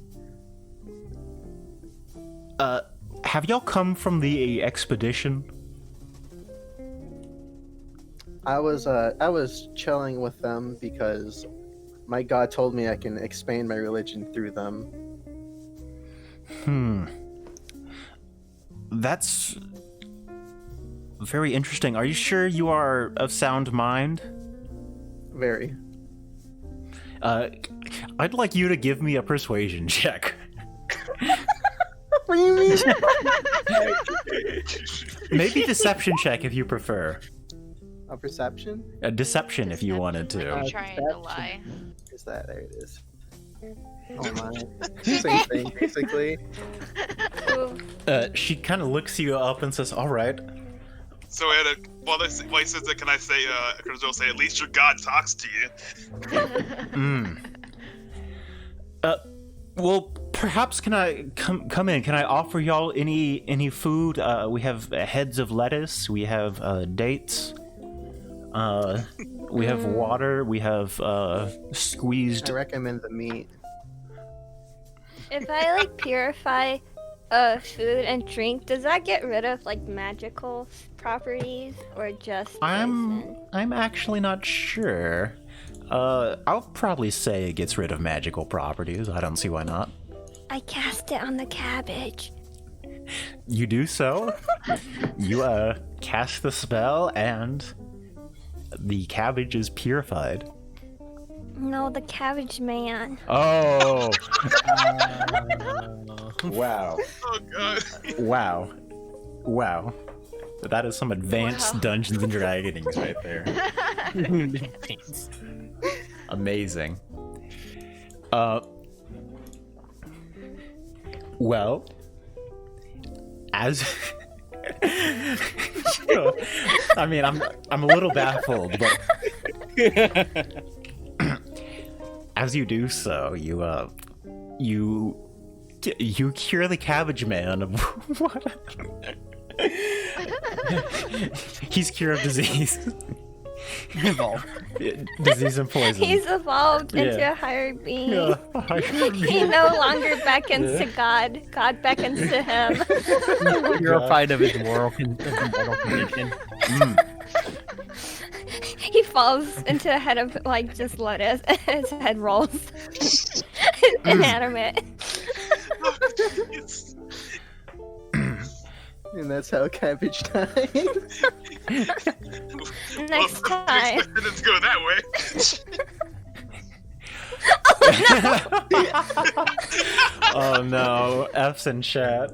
Have y'all come from the expedition? I was chilling with them because my god told me I can expand my religion through them. That's very interesting. Are you sure you are of sound mind? Very. I'd like you to give me a persuasion check. What do you mean? Maybe deception check if you prefer. A perception? A deception if you wanted to. I'm trying to lie. Is that there it is? Oh my. Same thing, basically. Ooh. She kind of looks you up and says, "All right." So while he says that, can I say, I'll say, at least your god talks to you. Well, perhaps can I come in? Can I offer y'all any food? We have heads of lettuce. We have dates. We have water. We have squeezed. I recommend the meat. If I like purify food and drink, does that get rid of like magical properties or just poison? I'm actually not sure. I'll probably say it gets rid of magical properties. I don't see why not. I cast it on the cabbage. You do so. You cast the spell and the cabbage is purified. No, the cabbage man. Oh. Wow. Oh god. Wow. That is some advanced Dungeons and Dragonings right there. Amazing. Well, as I mean, I'm a little baffled, but as you do so, you cure the cabbage man of what? He's cured of disease. Disease and poison. He's evolved into a higher being. Yeah, He no longer beckons to God. God beckons to him. Purified of his mortal condition. He falls into a head of like just lettuce. His head rolls. Inanimate. And that's how cabbage died. Next time. It didn't go that way. Oh no, F's in chat.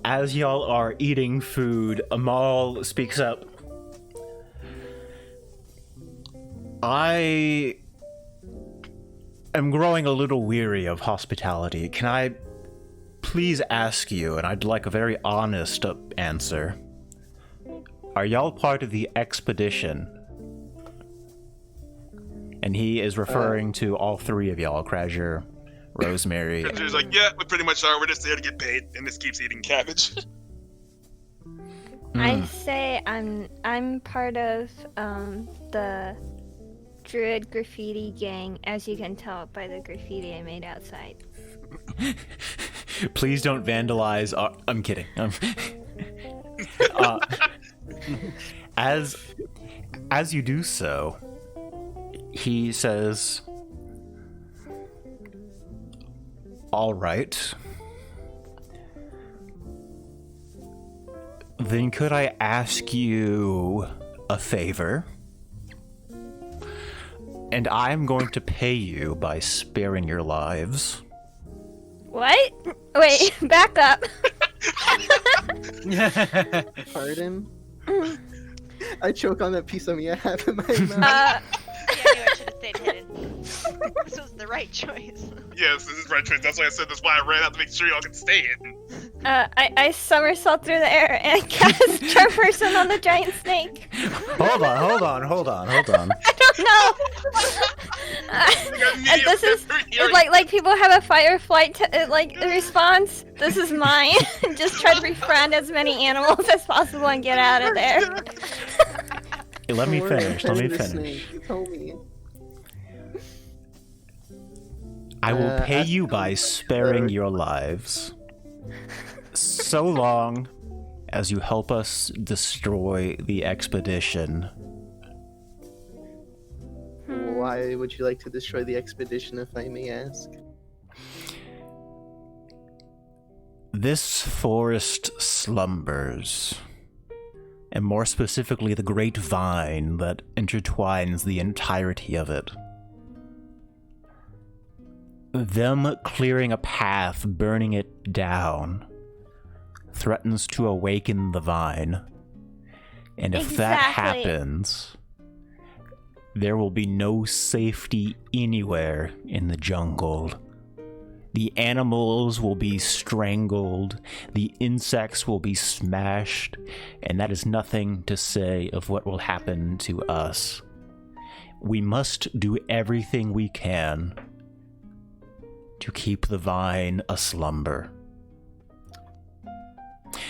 As y'all are eating food, Amal speaks up. I am growing a little weary of hospitality. Can I please ask you, and I'd like a very honest answer, are y'all part of the expedition? And he is referring to all three of y'all, Crasher, Rosemary. Crasher's like, yeah, we pretty much are. We're just there to get paid, and this keeps eating cabbage. I say I'm part of the Druid graffiti gang, as you can tell by the graffiti I made outside. Please don't vandalize. I'm kidding. As you do so, he says, "All right. Then could I ask you a favor? And I'm going to pay you by sparing your lives." What? Wait, back up. Pardon? I choke on that piece of meat I have in my mouth. Yeah, I knew I should have stayed hidden. This was the right choice. Yes, this is the right choice. That's why I said that's why I ran out to make sure y'all can stay hidden. I somersault through the air and cast Charm Person on the giant snake. Hold on. I don't know. And this is like people have a fight or flight response. This is mine. Just try to befriend as many animals as possible and get out of there. Hey, let me finish. You told me. I will pay you by sparing your lives, so long as you help us destroy the expedition. Why would you like to destroy the expedition, if I may ask? This forest slumbers, and more specifically the great vine that intertwines the entirety of it. Them clearing a path, burning it down, threatens to awaken the vine And if that Exactly. happens, there will be no safety anywhere in the jungle. The animals will be strangled, the insects will be smashed, and that is nothing to say of what will happen to us. We must do everything we can to keep the vine aslumber.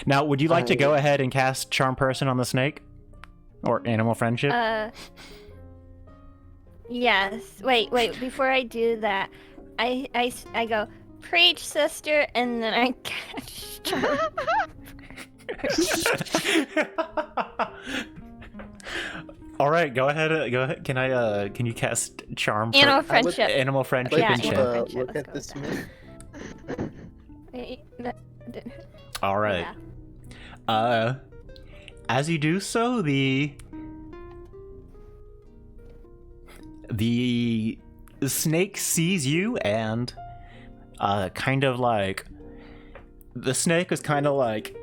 Now, would you like to go ahead and cast Charm Person on the snake? Or Animal Friendship? Yes. Wait. Before I do that, I go, preach, sister, and then I catch Charm. All right, go ahead. Go ahead. Can you cast Charm? Animal Friendship. Animal Friendship. Yeah, and Animal Chat. Friendship. Look Let's at go this with man. Wait, All right. yeah. As you do so, the snake sees you and kind of like the snake is kind of like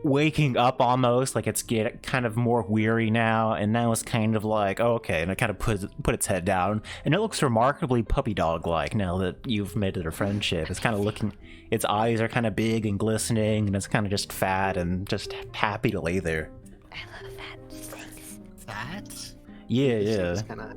waking up almost, like it's getting kind of more weary now, and now it's kind of like, oh, okay, and it kind of put its head down, and it looks remarkably puppy dog like now that you've made it a friendship. It's kind of looking, its eyes are kind of big and glistening, and it's kind of just fat and just happy to lay there. I love that. Snakes. That? Yeah. It's kinda,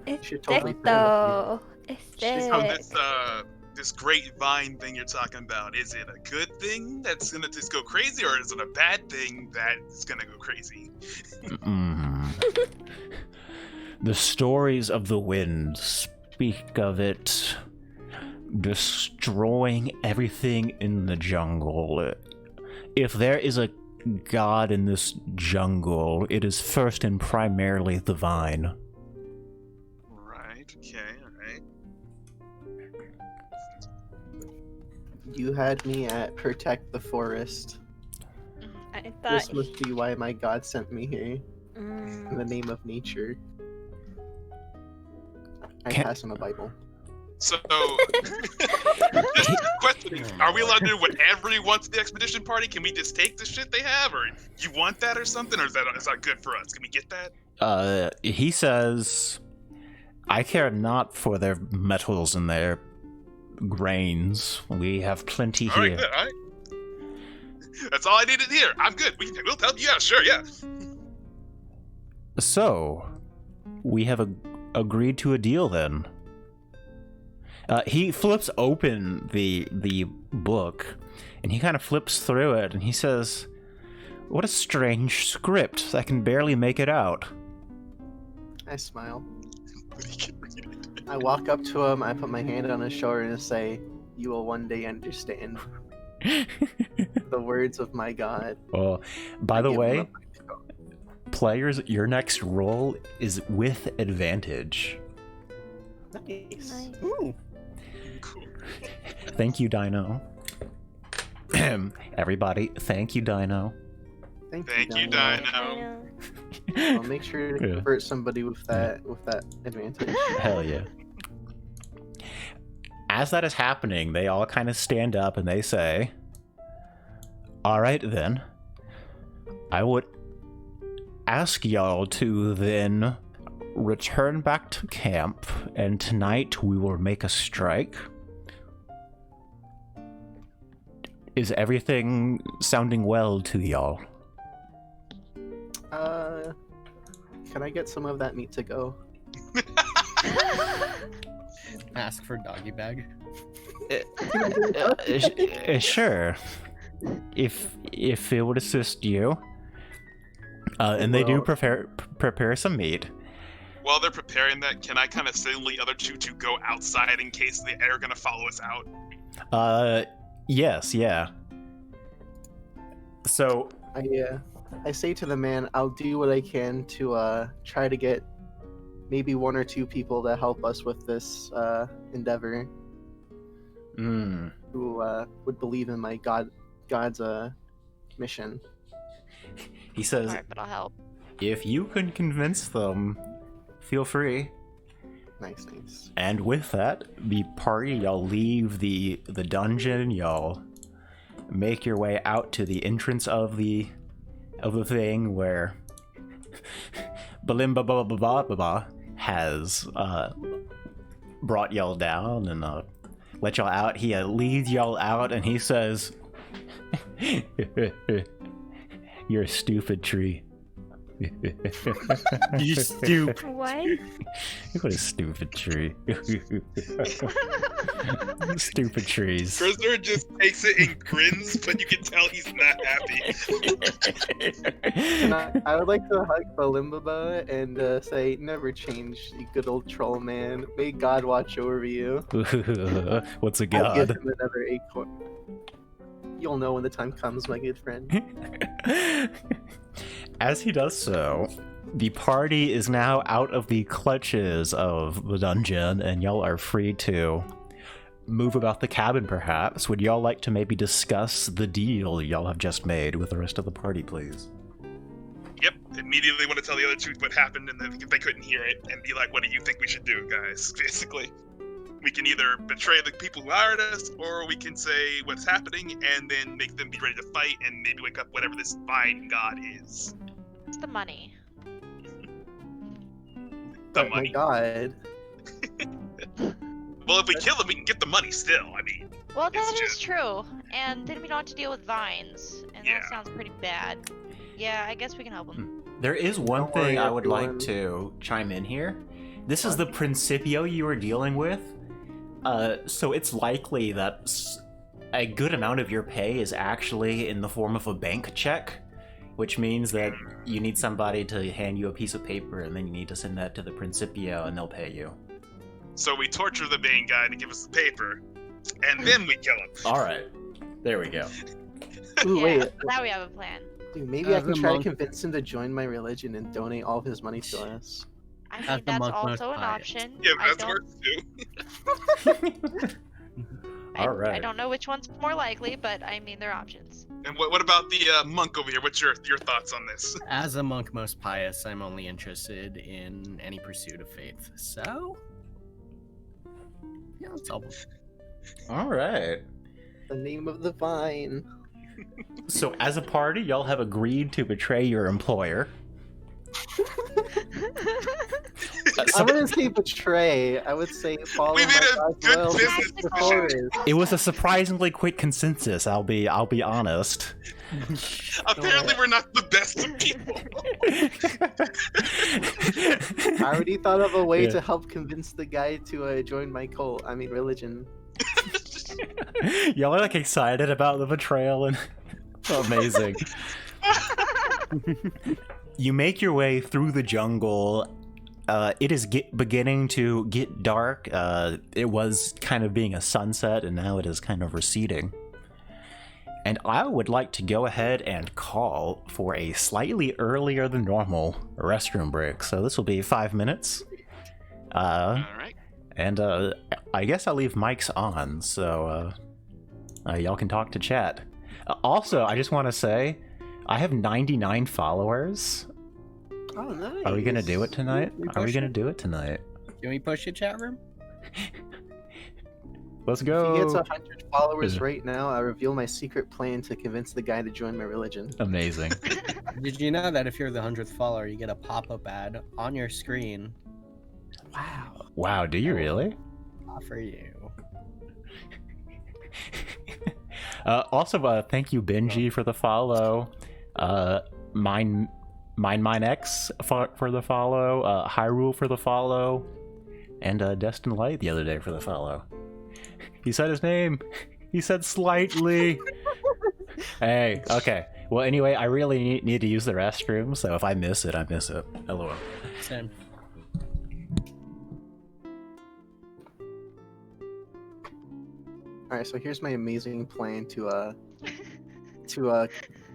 It's should thick totally though. It's thick. So this great vine thing you're talking about, is it a good thing that's gonna just go crazy, or is it a bad thing that's gonna go crazy? The stories of the wind speak of it destroying everything in the jungle. If there is a god in this jungle, it is first and primarily the vine. Right, okay, alright. You had me at protect the forest. I thought. This must be why my god sent me here. In the Mm, name of nature. I Can- pass on a Bible. So, just questioning, are we allowed to do whatever we want to the expedition party? Can we just take the shit they have, or you want that or something, or is that good for us? Can we get that? He says, I care not for their metals and their grains. We have plenty Alright, here. good, alright. That's all I needed to hear. I'm good. We'll help you out, sure, yeah. So, we have agreed to a deal then. He flips open the book, and he kind of flips through it, and he says, "What a strange script. I can barely make it out." I smile. But he can read it. I walk up to him, I put my hand on his shoulder and say, "You will one day understand the words of my God." Well, by I the give him way, a- players, your next roll is with advantage. Nice. Nice. Ooh. Cool. Thank you, Dino. Everybody, thank you, Dino. Thank you, Dino. I Dino. know. I'll make sure to Yeah. convert somebody with that advantage. Hell yeah. As that is happening, they all kind of stand up and they say, "All right, then. I would ask y'all to then return back to camp, and tonight we will make a strike." Is everything sounding well to y'all? Can I get some of that meat to go? Ask for doggy bag. Sure. If it would assist you. And they do Well- prepare some meat. While they're preparing that, can I kind of signal the other two to go outside in case they are going to follow us out? Yes, yeah. So, I say to the man, I'll do what I can to try to get maybe one or two people to help us with this endeavor who would believe in my God's mission. he says, Alright, but I'll help. if you can convince them, feel free. Nice. And with that, the party, y'all leave the dungeon, y'all make your way out to the entrance of the thing where Balimba has brought y'all down and let y'all out. He leads y'all out and he says, "You're a stupid tree." You stupid. What? What a stupid tree. Stupid trees. Prisoner just takes it and grins, but you can tell he's not happy. And I would like to hug Balimbaba and say, never change, you good old troll man. May God watch over you. What's a I'll give god? him another acorn. You'll know when the time comes, my good friend. As he does so, the party is now out of the clutches of the dungeon, and y'all are free to move about the cabin, perhaps. Would y'all like to maybe discuss the deal y'all have just made with the rest of the party, please? Yep, immediately want to tell the other two what happened, and then they couldn't hear it, and be like, what do you think we should do, guys? Basically. We can either betray the people who hired us, or we can say what's happening, and then make them be ready to fight, and maybe wake up whatever this fine god is. It's the money. The Oh my money. God. Well, if we kill him, we can get the money still. I mean, Well, It's that is just- true. And then we don't have to deal with vines, and Yeah. that sounds pretty bad. Yeah, I guess we can help him. There is one Don't thing worry, I would like everyone. to chime in here. This is the Principio you are dealing with. So it's likely that a good amount of your pay is actually in the form of a bank check, which means that you need somebody to hand you a piece of paper and then you need to send that to the Principio and they'll pay you. so we torture the main guy to give us the paper, and then we kill him. Alright, there we go. Ooh, Yeah, wait. now we have a plan. Dude, maybe I As can a try monk- to convince him to join my religion and donate all of his money to us. I As mean, the that's monk most also an pious. option. Yeah, I that's don't, works too. I Alright. don't know which one's more likely, but I mean, they're options. And what about the monk over here? What's your thoughts on this? As a monk most pious, I'm only interested in any pursuit of faith. So, yeah, let's help him. Alright. The name of the vine. So as a party, y'all have agreed to betray your employer. I wouldn't say betray. I would say follow We my made a God's good will business before decision. it. It was a surprisingly quick consensus, I'll be honest. Apparently, we're not the best of people. I already thought of a way Yeah. to help convince the guy to join my cult. I mean, religion. Y'all are like excited about the betrayal and amazing. You make your way through the jungle. It is beginning to get dark. It was kind of being a sunset, and now it is kind of receding. And I would like to go ahead and call for a slightly earlier than normal restroom break. So this will be 5 minutes. All right. And I guess I'll leave mics on, so y'all can talk to chat. Also, I just want to say, I have 99 followers. Oh, nice. Are we gonna do it tonight? We Are we push gonna it? do it tonight? Can we push the chat room? Let's If go. he gets 100 followers Yeah. right now, I reveal my secret plan to convince the guy to join my religion. Amazing. Did you know that if you're the 100th follower, you get a pop-up ad on your screen Wow. Wow, do you really? for you? Also, thank you, Benji, for the follow. Mine X for the follow. Hyrule for the follow. And Destin Light the other day for the follow. He said his name. He said slightly. Hey, okay. Well, anyway, I really need to use the restroom, so if I miss it, I miss it. LOL. Same. Alright, so here's my amazing plan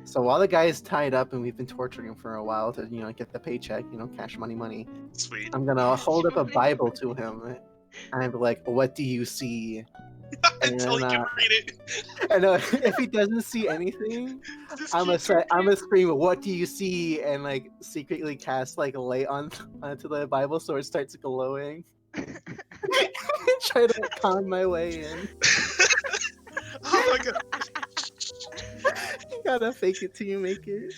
so while the guy is tied up and we've been torturing him for a while to, get the paycheck, cash money, Sweet. I'm gonna hold up a Bible to him and I'm like, what do you see? Until you And, can read it. And if he doesn't see anything, Just I'm keep gonna scream, what do you see? And like secretly cast like a light onto the Bible so it starts glowing. Try to con my way in. Oh my god. gotta fake it till you make it.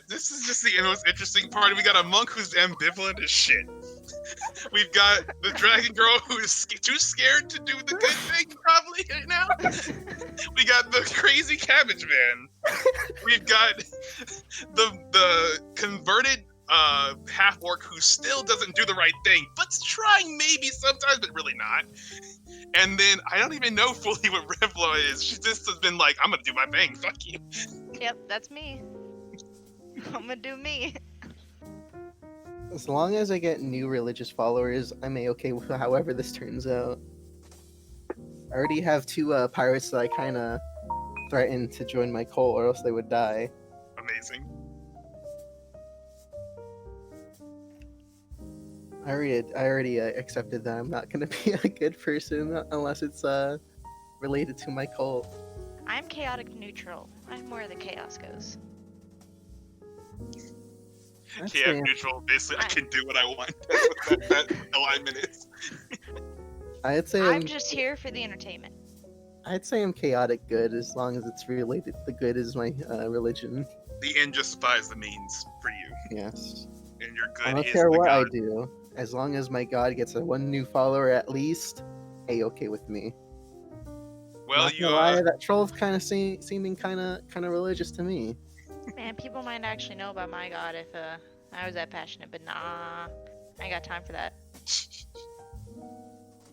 This is just the most interesting part. We got a monk who's ambivalent as shit. We've got the dragon girl who is too scared to do the good thing, probably right now. We got the crazy cabbage man. We've got the converted half orc who still doesn't do the right thing, but's trying maybe sometimes, but really not. And then I don't even know fully what Revlo is. She just has been like, I'm gonna do my thing. Fuck you. Yep, that's me. I'm gonna do me. As long as I get new religious followers, I'm a-okay with however this turns out. I already have 2 pirates that I kind of threatened to join my cult, or else they would die. Amazing. I already accepted that I'm not gonna be a good person unless it's related to my cult. I'm chaotic neutral. I'm where the chaos goes. Chaotic neutral. Basically, I can do what I want. that alignment is. I'd say I'm just here for the entertainment. I'd say I'm chaotic good as long as it's related. The good is my religion. The end justifies the means for you. Yes. And your good I don't is care the what god. I do, as long as my god gets one new follower at least. A-okay with me. Well, Not you gonna lie, that troll's kind of seeming kind of religious to me. Man, people might actually know about my god if I was that passionate, but nah, I ain't got time for that.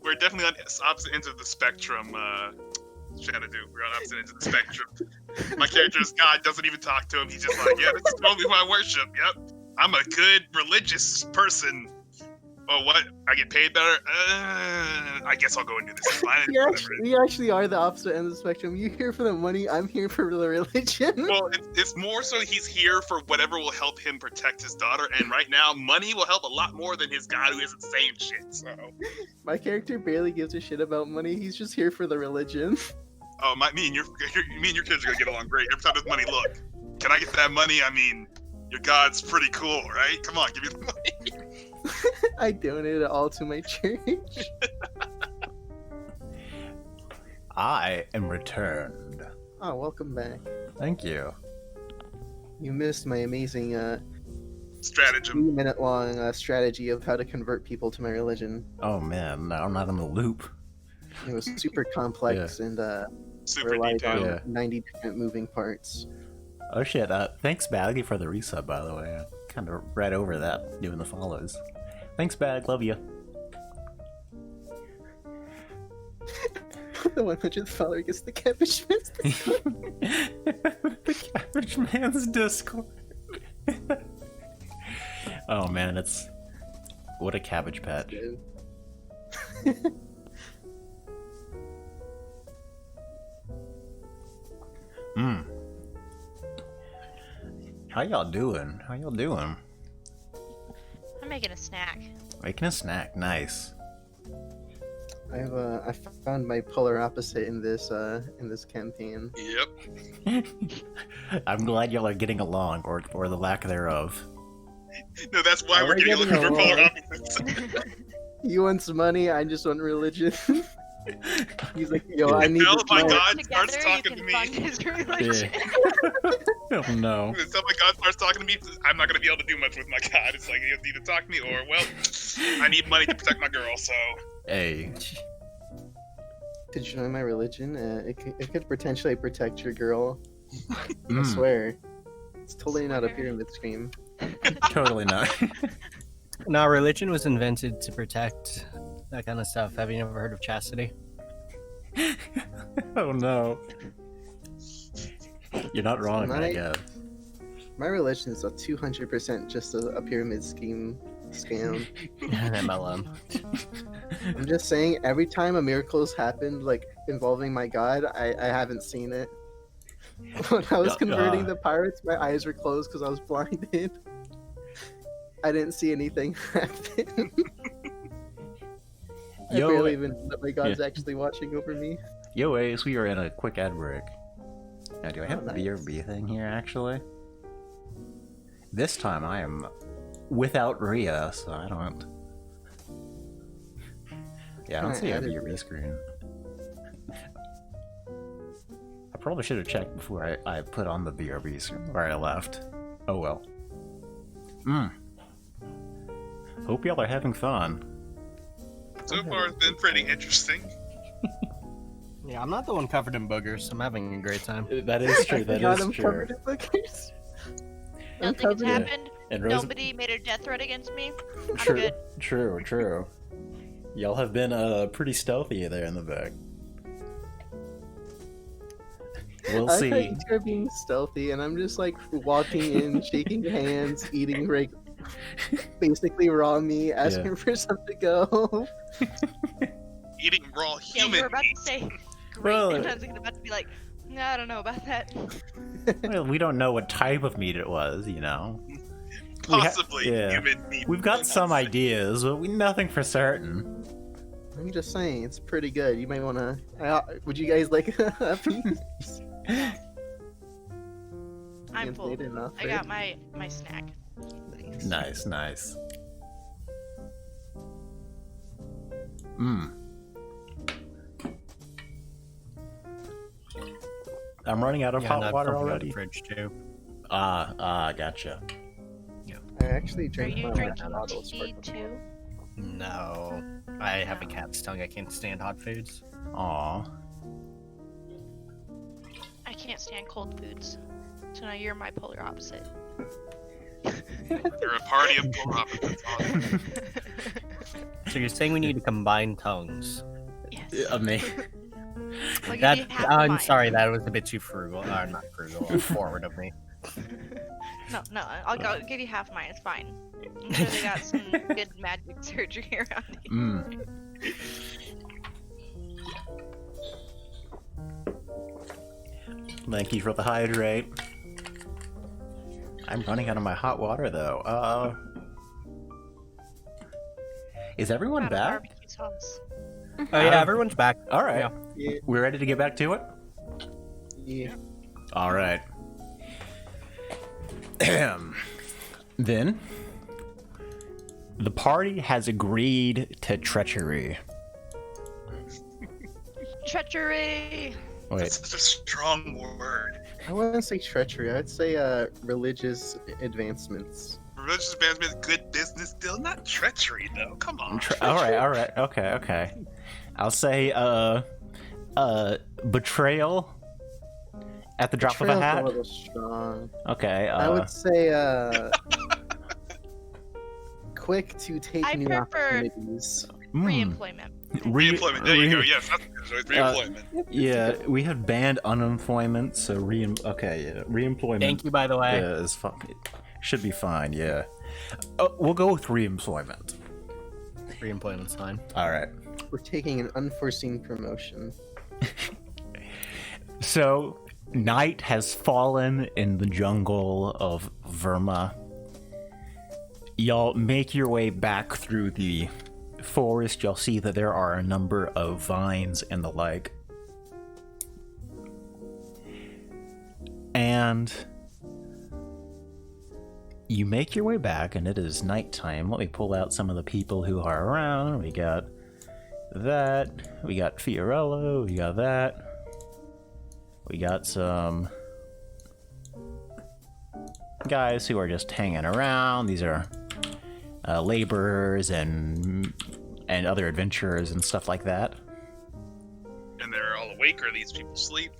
We're definitely on opposite ends of the spectrum. Xanadu, we're on opposite ends of the spectrum. My character's god doesn't even talk to him. He's just like, yeah, this is totally who I worship. Yep, I'm a good religious person. Oh, what? I get paid better? I guess I'll go and do this. Fine. We actually are the opposite end of the spectrum. You here for the money, I'm here for the religion. Well, it's more so he's here for whatever will help him protect his daughter, and right now, money will help a lot more than his god who isn't saying shit, so... My character barely gives a shit about money, he's just here for the religion. Oh, me and your kids are gonna get along great. Every time there's money, look, can I get that money? I mean, your god's pretty cool, right? Come on, give me the money. I donated it all to my church. I am returned. Oh, welcome back. Thank you. You missed my amazing stratagem. 3-minute-long strategy of how to convert people to my religion. Oh man, now I'm not in the loop. It was super complex and super relied detailed. on 90 different moving parts. Oh shit, thanks Baggy for the resub, by the way. I kind of read over that, doing the follows. Thanks Bag, love you. The 100th follower gets the cabbage man's Discord. The cabbage man's Discord. Oh man, it's... What a cabbage patch. How y'all doing? I'm making a snack. Making a snack, nice. I found my polar opposite in this campaign. Yep. I'm glad y'all are getting along, or the lack thereof. No, that's why we're getting along. We're polar opposites. He wants money, I just want religion. He's like, yo, I need Until this my money. god Together, starts you talking can to me. fund his religion. Oh no. Until my god starts talking to me, I'm not gonna be able to do much with my god. It's like you have to either talk to me or, well, I need money to protect my girl, so... Hey. To join my religion, it could potentially protect your girl. I swear. It's totally not a pyramid scheme. Totally not. No, religion was invented to protect that kind of stuff. Have you never heard of chastity? Oh no. You're not wrong, I guess. My religion is a 200% just a pyramid scheme scam. MLM. I'm just saying, every time a miracle has happened, like, involving my god, I haven't seen it. When I was converting the pirates, my eyes were closed because I was blinded. I didn't see anything happen. I barely even know that my god's actually watching over me. Yo, Ace, we are in a quick ad break. Now, do I have a nice. BRB thing here, actually? This time I am without Rhea, so I don't... Yeah, I don't see a BRB screen. probably should have checked before I put on the BRBs where I left. Oh well. Hope y'all are having fun. So far, it's been pretty interesting. Yeah, I'm not the one covered in boogers. I'm having a great time. That is true. That is I'm true. covered in boogers. I'm Nothing has covered in- happened. And Rose, Nobody made a death threat against me. I'm true, good. true. Y'all have been pretty stealthy there in the back. We'll I see. thought you two are being stealthy, and I'm just like walking in, shaking hands, eating like basically raw meat, asking for some to go. Eating raw Yeah, human you were about meat. to say great, Well, and I was about to be like, no, I don't know about that. Well, we don't know what type of meat it was, you know. We ha- Possibly yeah. human meat. We've got some ideas, but nothing for certain. I'm just saying, it's pretty good. You might want to. Would you guys like a piece? I'm Can't full. say it enough, I got my snack. Nice. Nice. I'm running out of Yeah, hot and I've water something in already. the fridge too. Gotcha. I actually Are drank you my drinking bottle of tea sparkling. too? No, I have a cat's tongue. I can't stand hot foods. Aw. I can't stand cold foods. So now you're my polar opposite. You're a party of polar opposites. Awesome. So you're saying we need to combine tongues? Yes. I mean, I'll give That you half of I'm mine. sorry, that was a bit too frugal. Not frugal. Forward of me. No, I'll give you half mine. It's fine. I'm sure they got some good magic surgery around here. Thank you for the hydrate. I'm running out of my hot water though. Is everyone Got a back? barbecue sauce. Oh yeah, everyone's back. All right. Yeah. Yeah. We're ready to get back to it? Yeah. All right. Then, the party has agreed to treachery. Treachery. Wait, That's such a strong word. I wouldn't say treachery. I'd say religious advancements. Religious advancement is good business deal, not treachery though. Come on. all right. Okay. I'll say, betrayal at the drop of a Betrayal's hat. a little strong. Okay. I would say quick to take I new prefer- opportunities. Reemployment. Reemployment. There you go. Yes, that's good choice. Reemployment. Yeah, we have banned unemployment, so reemployment. Thank you, by the way. Is fine. Should be fine. Yeah. We'll go with reemployment. Reemployment's fine. All right. We're taking an unforeseen promotion. So, night has fallen in the jungle of Verma. Y'all make your way back through the forest. You'll see that there are a number of vines and the like. And you make your way back, and it is nighttime. Let me pull out some of the people who are around. We got that. We got Fiorello. We got that. We got some guys who are just hanging around. These are laborers and other adventurers and stuff like that. And they're all awake, or these people sleep?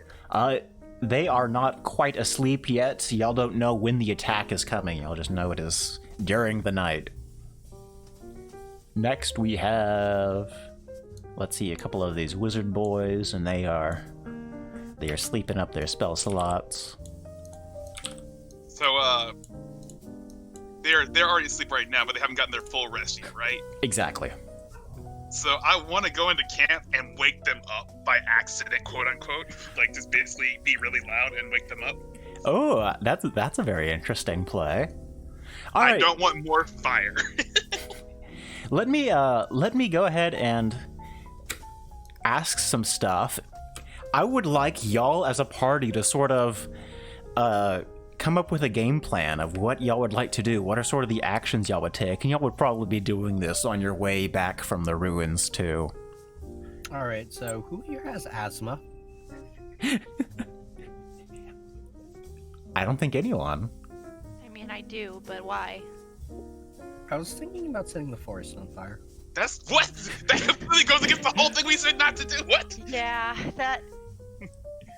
They are not quite asleep yet. So y'all don't know when the attack is coming. Y'all just know it is during the night. Next we have, let's see, a couple of these wizard boys, and they are sleeping up their spell slots. So, they're already asleep right now, but they haven't gotten their full rest yet, right? Exactly. So I want to go into camp and wake them up by accident, quote unquote. Like just basically be really loud and wake them up. Oh, that's a very interesting play. All I right, don't want more fire. let me go ahead and ask some stuff. I would like y'all as a party to sort of come up with a game plan of what y'all would like to do. What are sort of the actions y'all would take? And y'all would probably be doing this on your way back from the ruins too. All right. So who here has asthma? I don't think anyone. I mean, I do, but why? I was thinking about setting the forest on fire. That's what? That completely goes against the whole thing we said not to do. What? Yeah, that.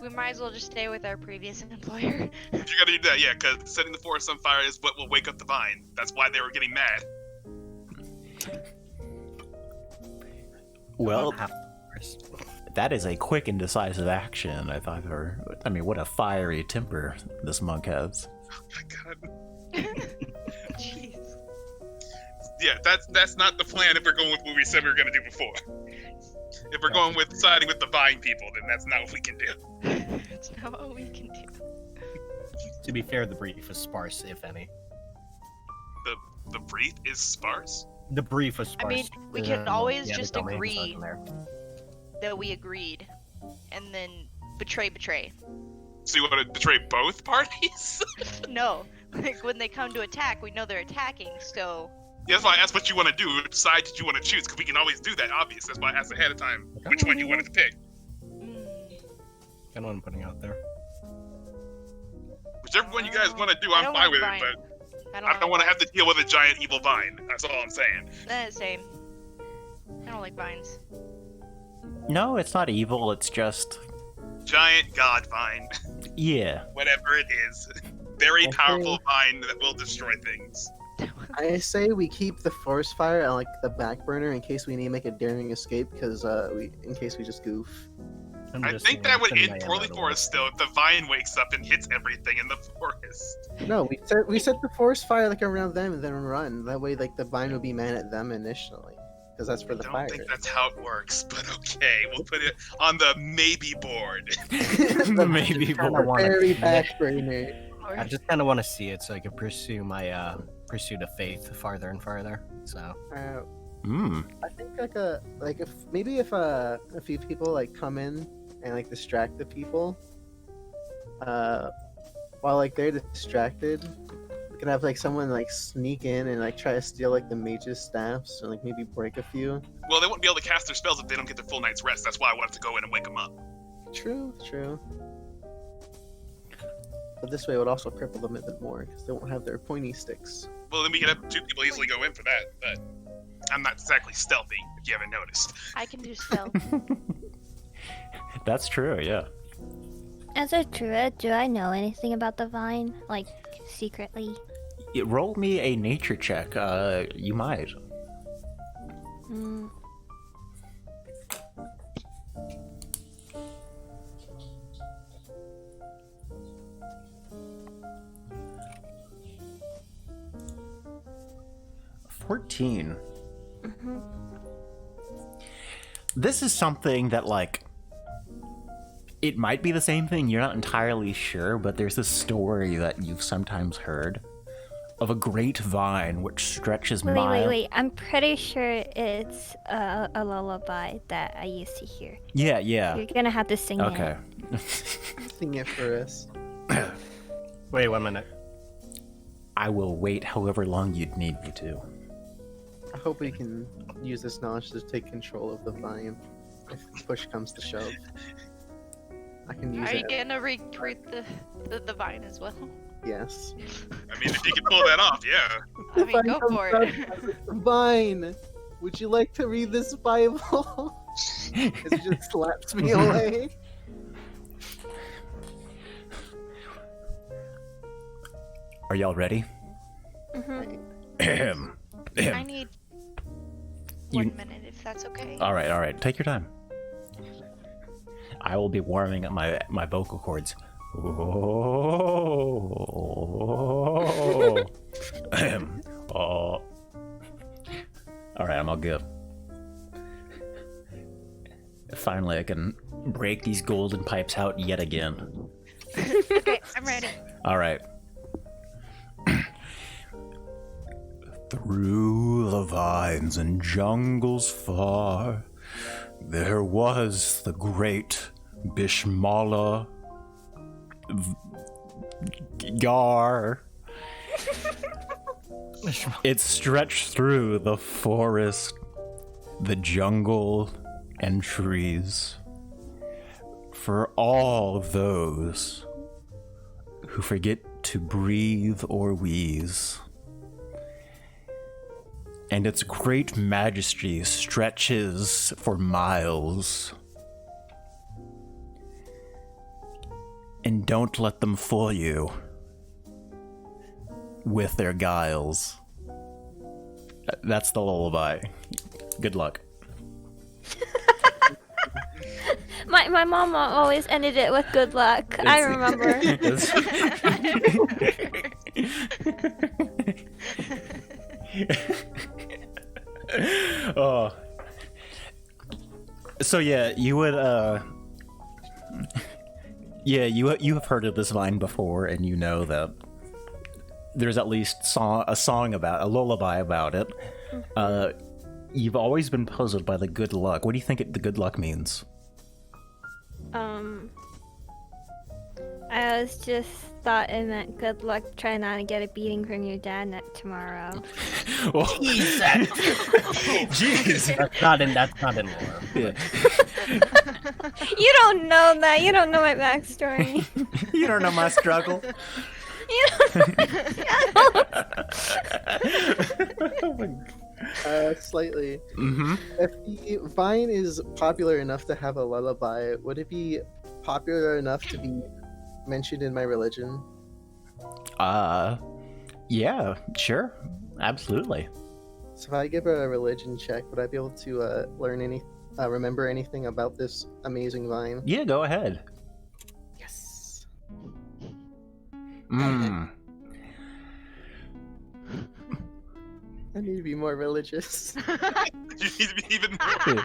We might as well just stay with our previous employer. You gotta do that, yeah, because setting the forest on fire is what will wake up the vine. That's why they were getting mad. Well, Half the forest. that is a quick and decisive action, if I've ever. I mean, what a fiery temper this monk has. Oh my god. Jeez. Yeah, that's not the plan if we're going with what we said we were gonna do before. If we're going with siding with the vine people, then that's not what we can do. It's not what we can do. To be fair, the brief was sparse, if any. The brief is sparse? The brief was I sparse. mean, we can always the just domain was agree in there. that we agreed, and then betray. So you want to betray both parties? No, like when they come to attack, we know they're attacking, so. Yeah, that's why I asked what you want to do. Which side did you want to choose? Because we can always do that, obvious. That's why I asked ahead of time which one you wanted to pick. Kind of what I'm putting out there. Whichever one you guys want to do, I I'm don't fine like with vine. it, but I don't want to have to deal with a giant evil vine. That's all I'm saying. Same. I don't like vines. No, it's not evil. It's just. Giant god vine. Yeah. Whatever it is. Very Okay. powerful vine that will destroy things. I say we keep the forest fire on like the back burner in case we need to make a daring escape, because in case we just goof. I think that would end poorly for us still if the vine wakes up and hits everything in the forest. No, we set the forest fire like around them and then run. That way, like the vine would be mad at them initially, because that's for the I fire. don't think that's how it works, but okay, we'll put it on the maybe board. Maybe kinda more. want- Very back burner. I just kind of want to see it so I can pursue my pursuit of faith farther and farther. So I think if a few people like come in and like distract the people, while like they're distracted, we can have like someone like sneak in and like try to steal like the mage's staffs and like maybe break a few. Well, they won't be able to cast their spells if they don't get their full night's rest. That's why I wanted to go in and wake them up. True. But this way it would also cripple them a bit more because they won't have their pointy sticks. Well, then we can have two people easily go in for that, but I'm not exactly stealthy, if you haven't noticed. I can do stealth. That's true, yeah. As a druid, do I know anything about the vine? Like, secretly? Roll me a nature check. You might. Hmm. $14. Mm-hmm. This is something that, like, it might be the same thing, you're not entirely sure, but there's this story that you've sometimes heard of a great vine which stretches miles. Wait. I'm pretty sure it's a lullaby that I used to hear. Yeah. You're gonna have to sing Okay. it. Sing it for us. wait 1 minute. I will wait however long you'd need me to. I hope we can use this knowledge to take control of the vine if push comes to shove. I can use Are you it. gonna recruit the vine as well? Yes. I mean, if you can pull that off, yeah. I mean, go for it. Vine, would you like to read this Bible? It just slaps me away. Are y'all ready? Mm-hmm. I need You- 1 minute if that's okay. All right. Take your time. I will be warming up my vocal cords. Oh. Oh. All right, I'm all good. Finally, I can break these golden pipes out yet again. Okay, I'm ready. All right. Through the vines and jungles far, there was the great Bishmala Gar. It stretched through the forest, the jungle, and trees. For all those who forget to breathe or wheeze. And its great majesty stretches for miles. And don't let them fool you with their guiles. That's the lullaby. Good luck. My mom always ended it with good luck. I remember. Oh. So yeah, you would yeah, you have heard of this vine before, and you know that there's at least a lullaby about it. You've always been puzzled by the good luck. What do you think the good luck means? I always just thought it meant good luck trying not to get a beating from your dad tomorrow. Jeez. That's not in lore. Yeah. You don't know that. You don't know my backstory. You don't know my struggle. Slightly. Mm-hmm. If the vine is popular enough to have a lullaby, would it be popular enough to be mentioned in my religion? Yeah, sure. Absolutely. So if I give a religion check, would I be able to remember anything about this amazing vine? Yeah, go ahead. Yes. I need to be more religious. You need to be even more.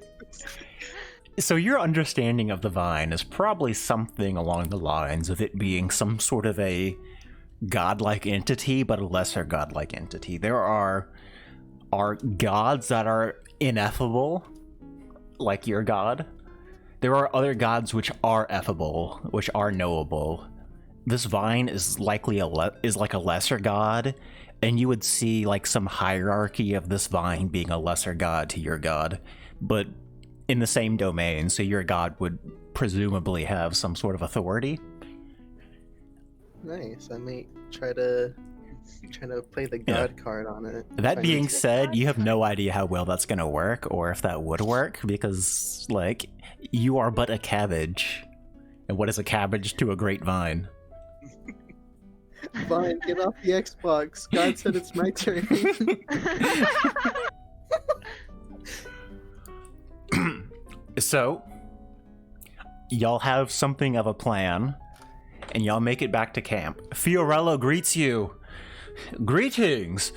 So your understanding of the vine is probably something along the lines of it being some sort of a godlike entity, but a lesser godlike entity. There are gods that are ineffable, like your god. There are other gods which are effable, which are knowable. This vine is likely like a lesser god, and you would see like some hierarchy of this vine being a lesser god to your god, but in the same domain, so your god would presumably have some sort of authority. Nice. I might try to play the god card on it. That being said, you have no idea how well that's gonna work, or if that would work, because like you are but a cabbage, and what is a cabbage to a great vine? Vine, get off the Xbox. God said it's my turn. So, y'all have something of a plan, and y'all make it back to camp. Fiorello greets you. Greetings!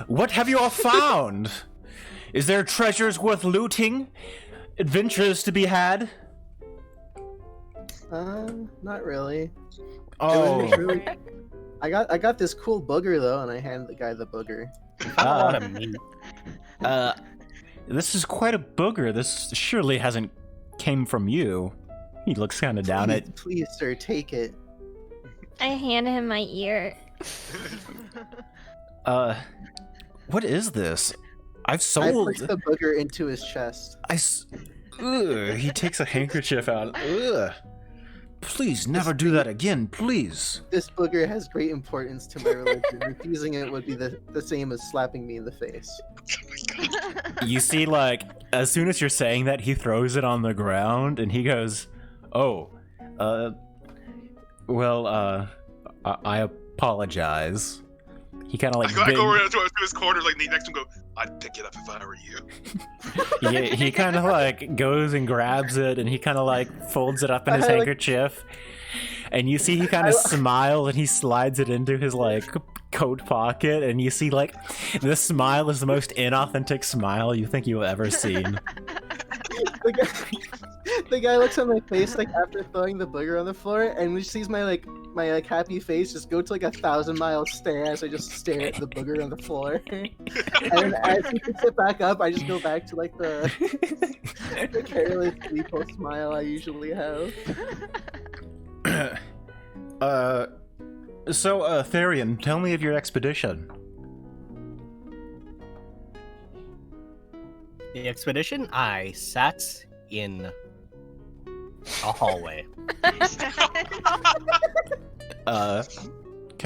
What have you all found? Is there treasures worth looting? Adventures to be had? Not really. Oh. It was really... I got this cool booger though, and I handed the guy the booger. This is quite a booger. This surely hasn't came from you. He looks kind of down at... Please, sir, take it. I hand him my ear. What is this? I've I sold... pushed the booger into his chest. Ugh, he takes a handkerchief out. Ugh. Please, never do that again, please. This booger has great importance to my religion. Refusing it would be the same as slapping me in the face. You see, like, as soon as you're saying that, he throws it on the ground, and he goes, "Oh, I apologize." He kind of like... I go over to his corner, like, next to him, go, I'd pick it up if I were you. he kind of like goes and grabs it, and he kind of like folds it up in his handkerchief, and you see he kind of smiles, and he slides it into his like coat pocket, and you see like this smile is the most inauthentic smile you think you've ever seen. The guy looks at my face like after throwing the booger on the floor, and he sees my happy face just go to like 1,000-mile stare as I just stare at the booger on the floor. And as he picks it back up, I just go back to like the careless, gleeful smile I usually have. So, Therian, tell me of your expedition. The expedition? I sat in a hallway. Care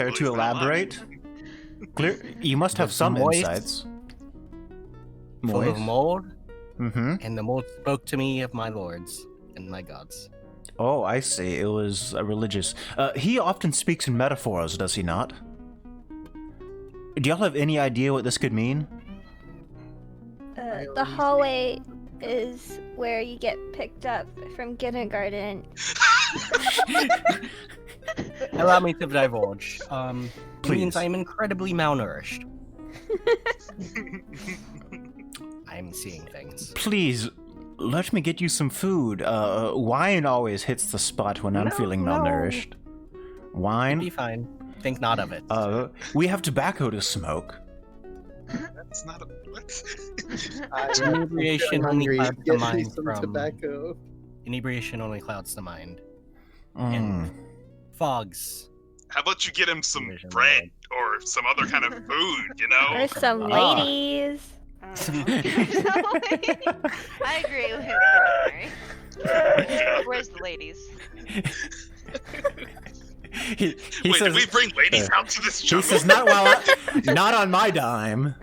Well, to he's not elaborate? Clear. You must have some Moist. insights. Full of mold, Mm-hmm. and the mold spoke to me of my lords and my gods. Oh, I see. It was religious. He often speaks in metaphors, does he not? Do y'all have any idea what this could mean? The hallway is where you get picked up from kindergarten. Allow me to divulge. It Please. means I'm incredibly malnourished. I'm seeing things. Please, let me get you some food. Wine always hits the spot when I'm No, feeling no. malnourished. Be Wine? fine. Think not of it. We have tobacco to smoke. That's not a what? Inebriation only hungry. clouds the Get me mind some from. tobacco. Inebriation only clouds the mind. Mm. Fogs. How about you get him some Vision bread or some other kind of food, you know? There's some Ah. ladies. I agree with Rosemary. Where's the ladies? He Wait, says, did we bring ladies out to this he jungle? says, not not on my dime.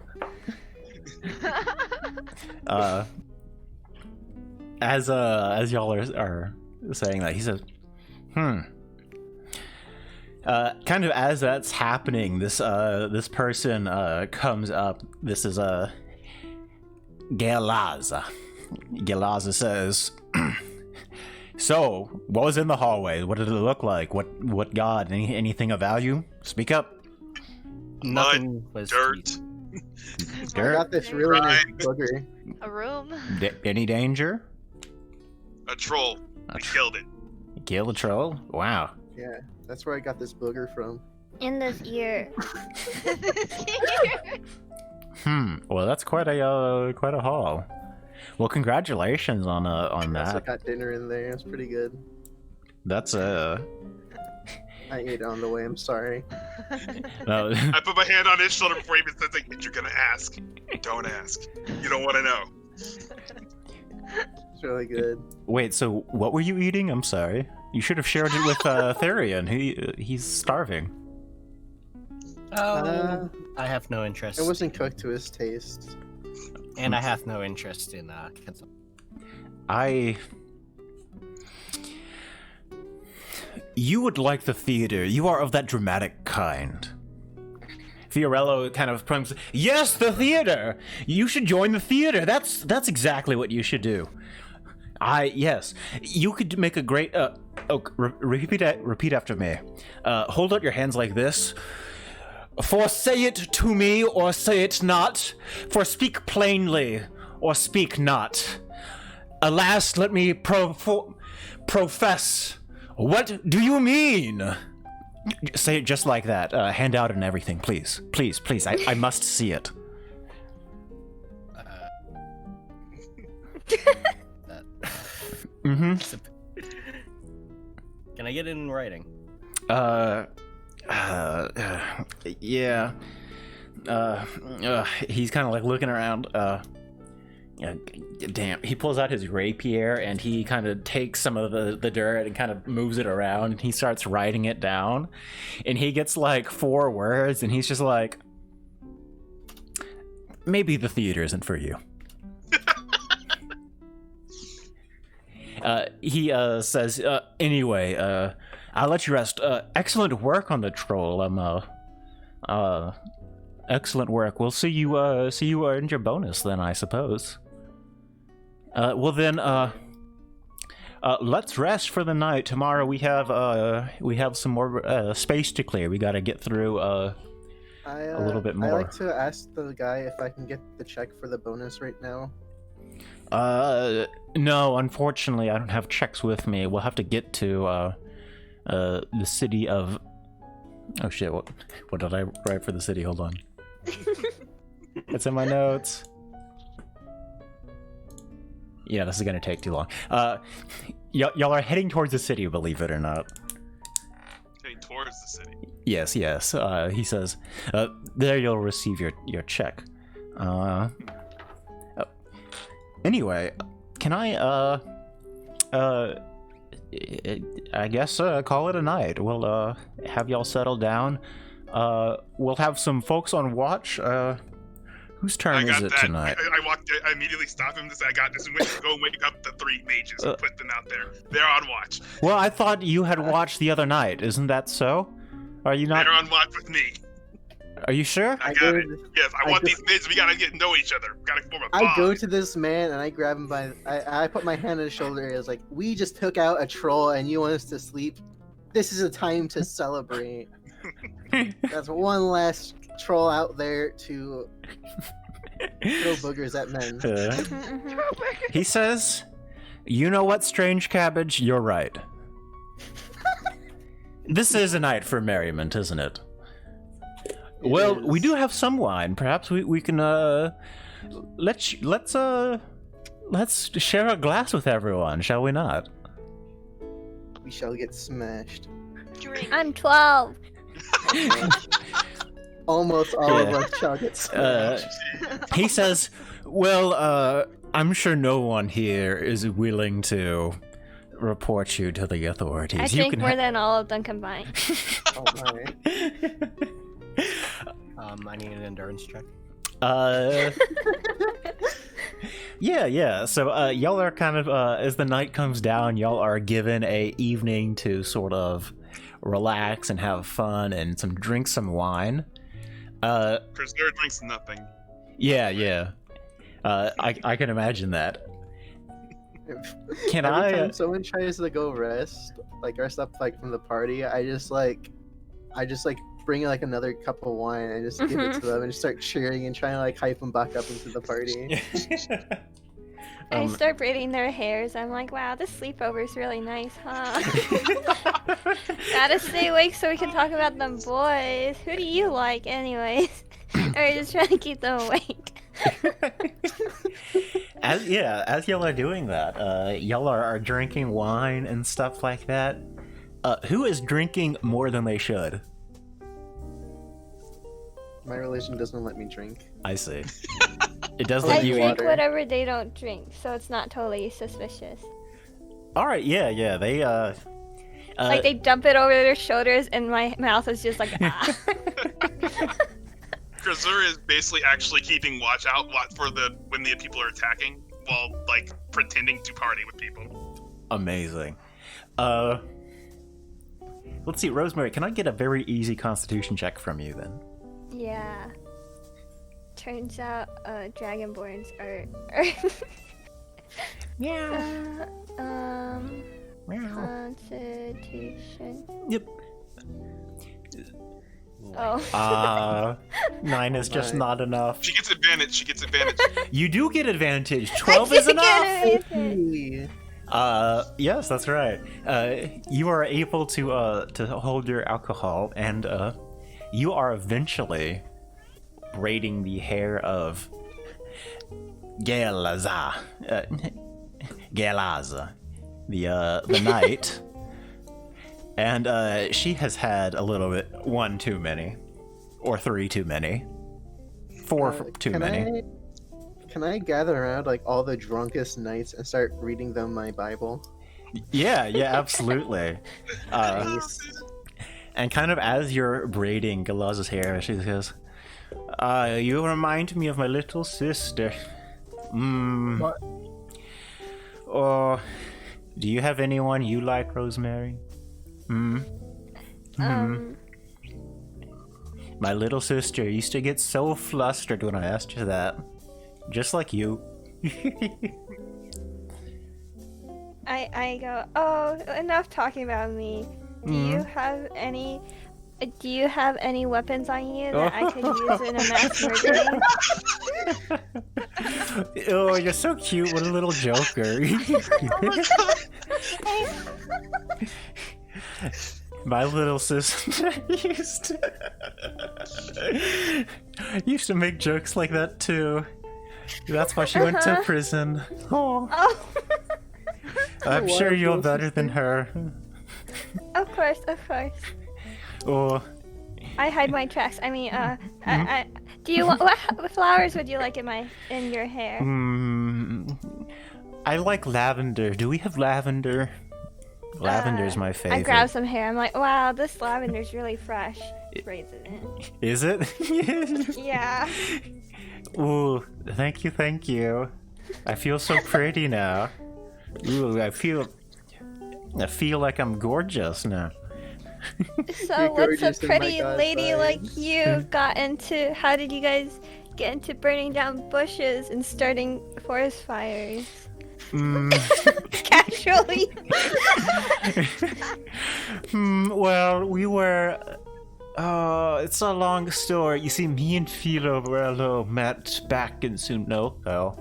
As y'all are saying that, he says, kind of as that's happening, this person comes up. This is Gelaza. Gelaza says, "So, what was in the hallway? What did it look like? What god? Anything of value? Speak up." Nothing was dirt. I Dirt? got this really nice Right. booger. A room? Any danger? A troll. We killed it. Kill a troll? Wow. Yeah, that's where I got this booger from. In this ear. Well, that's quite a haul. Well, congratulations on I also that. got dinner in there. It's pretty good. That's I ate it on the way. I'm sorry. no, I put my hand on his shoulder before he even says, like, you're gonna ask. Don't ask. You don't want to know. It's really good. Wait. So, what were you eating? I'm sorry. You should have shared it with Therian. He's starving. Oh, I have no interest. It wasn't cooked to his taste. And I have no interest in You would like the theater. You are of that dramatic kind. Fiorello kind of prompts, "Yes, the theater! You should join the theater. That's exactly what you should do." Yes. You could make a great, repeat after me. Hold out your hands like this. "For say it to me, or say it not. For speak plainly, or speak not. Alas, let me profess. What do you mean?" Say it just like that. Hand out and everything, please. Please, please. I must see it. Mm-hmm. Can I get it in writing? Yeah. He's kind of like looking around. Damn. He pulls out his rapier and he kind of takes some of the dirt and kind of moves it around and he starts writing it down. And he gets like 4 words and he's just like, "Maybe the theater isn't for you." He says, "Anyway, I'll let you rest. Excellent work on the troll. Excellent work. We'll see you earned your bonus then, I suppose. Well then, let's rest for the night. Tomorrow we have some more space to clear. We gotta get through a little bit more. I like to ask the guy if I can get the check for the bonus right now. No, unfortunately, I don't have checks with me. We'll have to get to the city of. Oh shit! What did I write for the city? Hold on. It's in my notes. Yeah, this is gonna take too long. Y'all are heading towards the city, believe it or not. Heading towards the city. Yes. He says, there you'll receive your check. Anyway, can I I guess call it a night. We'll have y'all settle down. We'll have some folks on watch. Whose turn is it tonight? I immediately stop him to say, I got this, and go wake up the 3 mages and put them out there. They're on watch. Well, I thought you had watched the other night. Isn't that so? Are you not? They're on watch with me. Are you sure? I got it. Yes, I want these mages. We gotta get to know each other. We gotta form a bond. I go to this man and I grab him by. I put my hand on his shoulder. And I was like, "We just took out a troll, and you want us to sleep? This is a time to celebrate." That's one last troll out there to throw boogers at men. He says, "You know what, Strange Cabbage? You're right. This is a night for merriment, isn't it?" Well, we do have some wine. Perhaps we can let's share a glass with everyone, shall we not? We shall get smashed. Drink. I'm 12. Almost all of us shall get smashed. He says, "Well, I'm sure no one here is willing to report you to the authorities. I drink more than all of them combined. Oh my. I need an endurance check. Yeah. So, y'all are kind of, as the night comes down, y'all are given a evening to sort of relax and have fun and drink some wine. Preserve drinks nothing. Yeah. I can imagine that. Can Every time someone tries to go rest up from the party, I just bring like another cup of wine and just give it to them and just start cheering and trying to like hype them back up into the party. I start braiding their hairs. I'm like, wow, this sleepover is really nice, huh? Gotta stay awake so we can talk about them boys. Who do you like, anyways? Or just trying to keep them awake. As y'all are doing that, y'all are drinking wine and stuff like that. Who is drinking more than they should? My religion doesn't let me drink. I see. It does let I you drink eat. whatever they don't drink, so it's not totally suspicious. Alright, yeah. They, like, they dump it over their shoulders, and my mouth is just like, ah. Grazur is basically actually keeping watch for when the people are attacking, while, like, pretending to party with people. Amazing. Let's see, Rosemary, can I get a very easy constitution check from you, then? Yeah. Turns out, Dragonborns are... Yeah. Constitution. Yep. Oh. 9 is just not enough. She gets advantage. You do get advantage. 12 is enough. Yes, that's right. You are able to hold your alcohol, and you are eventually braiding the hair of Galaza, the knight, and she has had a little bit 1 too many, or 3 too many, 4 too many. Can I gather around like all the drunkest knights and start reading them my Bible? Yeah, absolutely. And kind of as you're braiding Galaza's hair, she says, "You remind me of my little sister. What? Or do you have anyone you like, Rosemary? My little sister used to get so flustered when I asked her that. Just like you." I go, oh, enough talking about me. Do you have any weapons on you that I could use in a mass murdering? Oh, you're so cute. What a little joker. My little sister used to make jokes like that too. That's why she went to prison. Oh. I'm sure you're better than her. Of course. Oh. I hide my tracks. I mean, do you want what flowers would you like in your hair? I like lavender. Do we have lavender? Lavender's my favorite. I grab some hair. I'm like, wow, this lavender's really fresh. Braids it in. Is it? Yeah. Ooh, thank you. I feel so pretty now. Ooh, I feel like I'm gorgeous now. So You're what's a gorgeous in my pretty God's lady eyes. like you got into? How did you guys get into burning down bushes and starting forest fires? Casually. Well, we were. It's a long story. You see, me and Fiorello met back in Sunoco,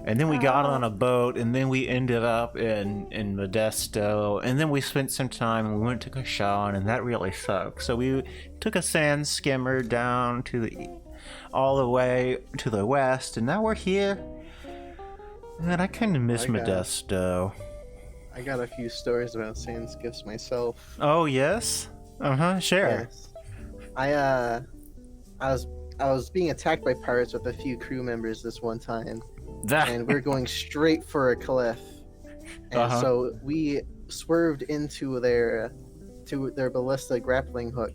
and then we got on a boat, and then we ended up in Modesto, and then we spent some time, and we went to Kashan, and that really sucked. So we took a sand skimmer down to all the way to the west, and now we're here. Man, I kind of miss Modesto. I got a few stories about sand skiffs myself. Oh yes. Sure. Yes. I was being attacked by pirates with a few crew members this one time, and we're going straight for a cliff, and so we swerved into their ballista grappling hook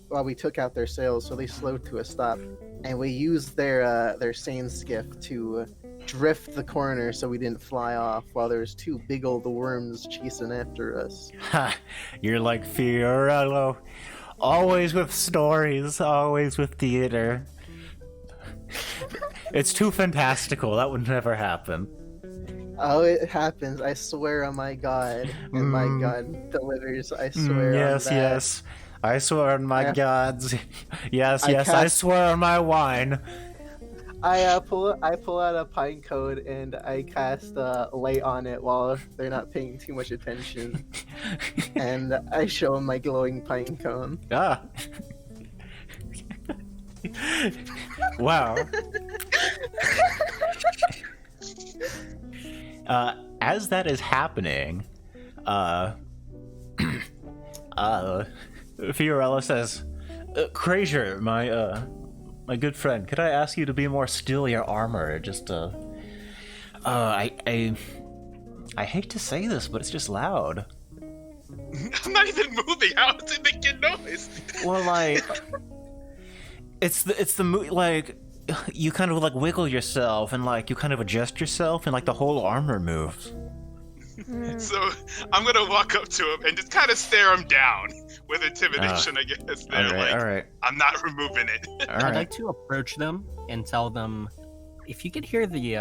while we took out their sails, so they slowed to a stop, and we used their sand skiff to drift the corner so we didn't fly off while there's two big old worms chasing after us. Ha! You're like Fiorello. Always with stories, always with theater. It's too fantastical. That would never happen. Oh, it happens. I swear on my God. And my God delivers. I swear yes, on that. yes. I swear on my gods. Yes, I swear on my wine. I pull out a pine cone and I cast light on it while they're not paying too much attention, and I show them my glowing pine cone. Ah. Wow. As that is happening, Fiorello says, Krazier, my good friend, could I ask you to be more still your armor? Just, I hate to say this, but it's just loud. I'm not even moving. How is it making noise? Well, like, it's the like, you kind of like wiggle yourself and like you kind of adjust yourself and like the whole armor moves. So I'm gonna walk up to him and just kind of stare him down with intimidation, I guess. There, all right. I'm not removing it. I'd like to approach them and tell them, if you could hear the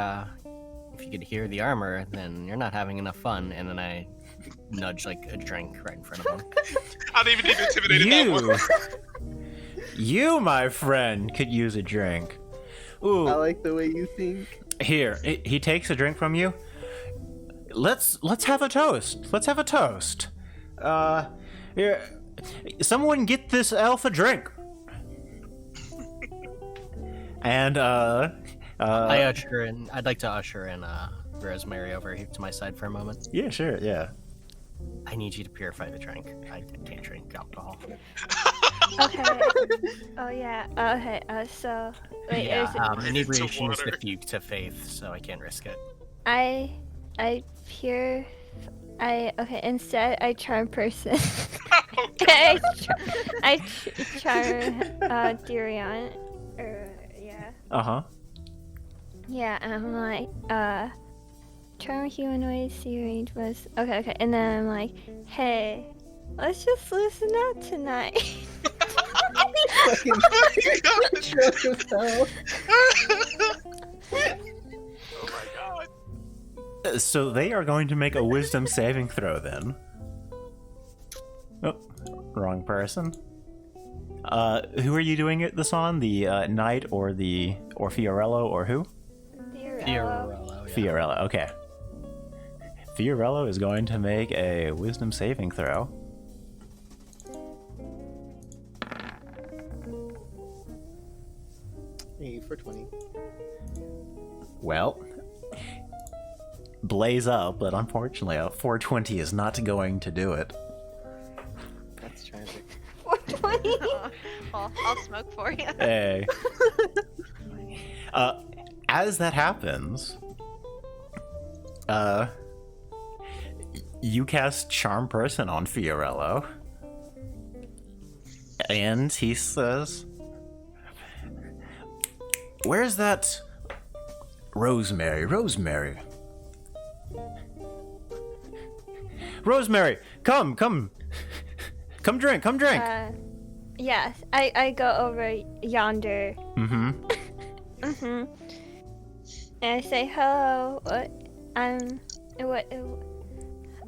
armor, then you're not having enough fun. And then I nudge like a drink right in front of them. I don't even need to intimidate him that much. You, my friend, could use a drink. Ooh. I like the way you think. Here, he takes a drink from you. Let's have a toast. Let's have a toast. Here, someone get this elf a drink. And I usher in. I'd like to usher in Rosemary over here to my side for a moment. Yeah, sure, yeah. I need you to purify the drink. I can't drink alcohol. Okay. Oh yeah. Okay. So wait. Inebriation is the fugue to faith, so I can't risk it. Instead I charm person. Oh, God. I charm Dirion. Yeah. Uh-huh. Yeah, and I'm like, charm humanoid, see range was okay, and then I'm like, hey, let's just listen out tonight. Fucking drunk as hell. Oh my God. So they are going to make a wisdom saving throw then. Oh, wrong person. Who are you doing this on? The knight or Fiorello or who? Fiorello. Yeah. Fiorello, okay. Fiorello is going to make a wisdom saving throw. Hey, for 20. Well, blaze up, but unfortunately a 420 is not going to do it. That's tragic. 420. Well, I'll smoke for you. Hey. As that happens, you cast Charm Person on Fiorello. And he says, "Where's that Rosemary? Rosemary, come drink, come drink." Yes, I go over yonder. Mm-hmm. Mm-hmm. And I say, "Hello,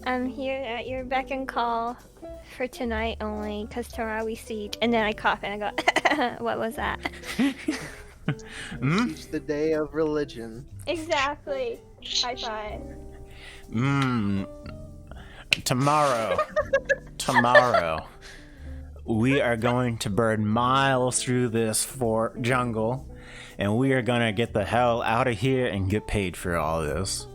I'm here at your beck and call for tonight only, because tomorrow we siege." And then I cough and I go, "What was that?" It's the day of religion. Exactly. High five. Tomorrow, we are going to burn miles through this jungle, and we are gonna get the hell out of here and get paid for all this.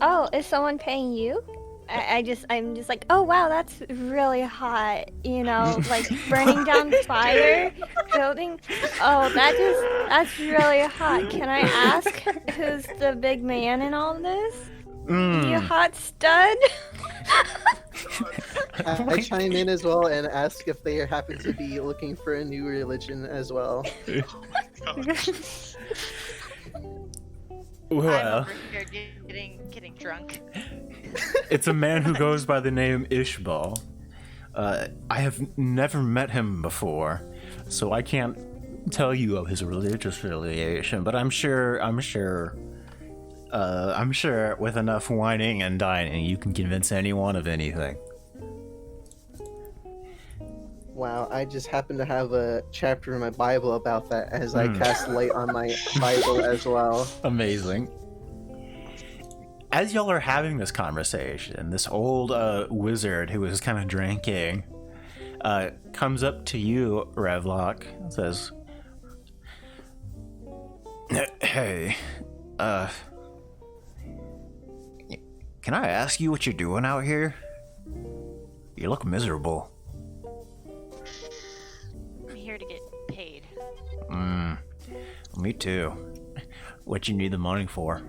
Oh, is someone paying you? I'm just like, oh wow, that's really hot, like burning down fire, building. Oh, that's really hot. Can I ask who's the big man in all this? You hot stud? I chime in as well and ask if they happen to be looking for a new religion as well. Well, I'm over here getting drunk. it's a man who goes by the name Ishbal. I have never met him before, so I can't tell you of his religious affiliation, but I'm sure with enough whining and dining, you can convince anyone of anything. Wow, I just happen to have a chapter in my Bible about that as I cast light on my Bible as well. Amazing. As y'all are having this conversation, this old wizard who is kind of drinking comes up to you, Revlock, and says, "Hey, can I ask you what you're doing out here? You look miserable." I'm here to get paid. Me too. What you need the money for?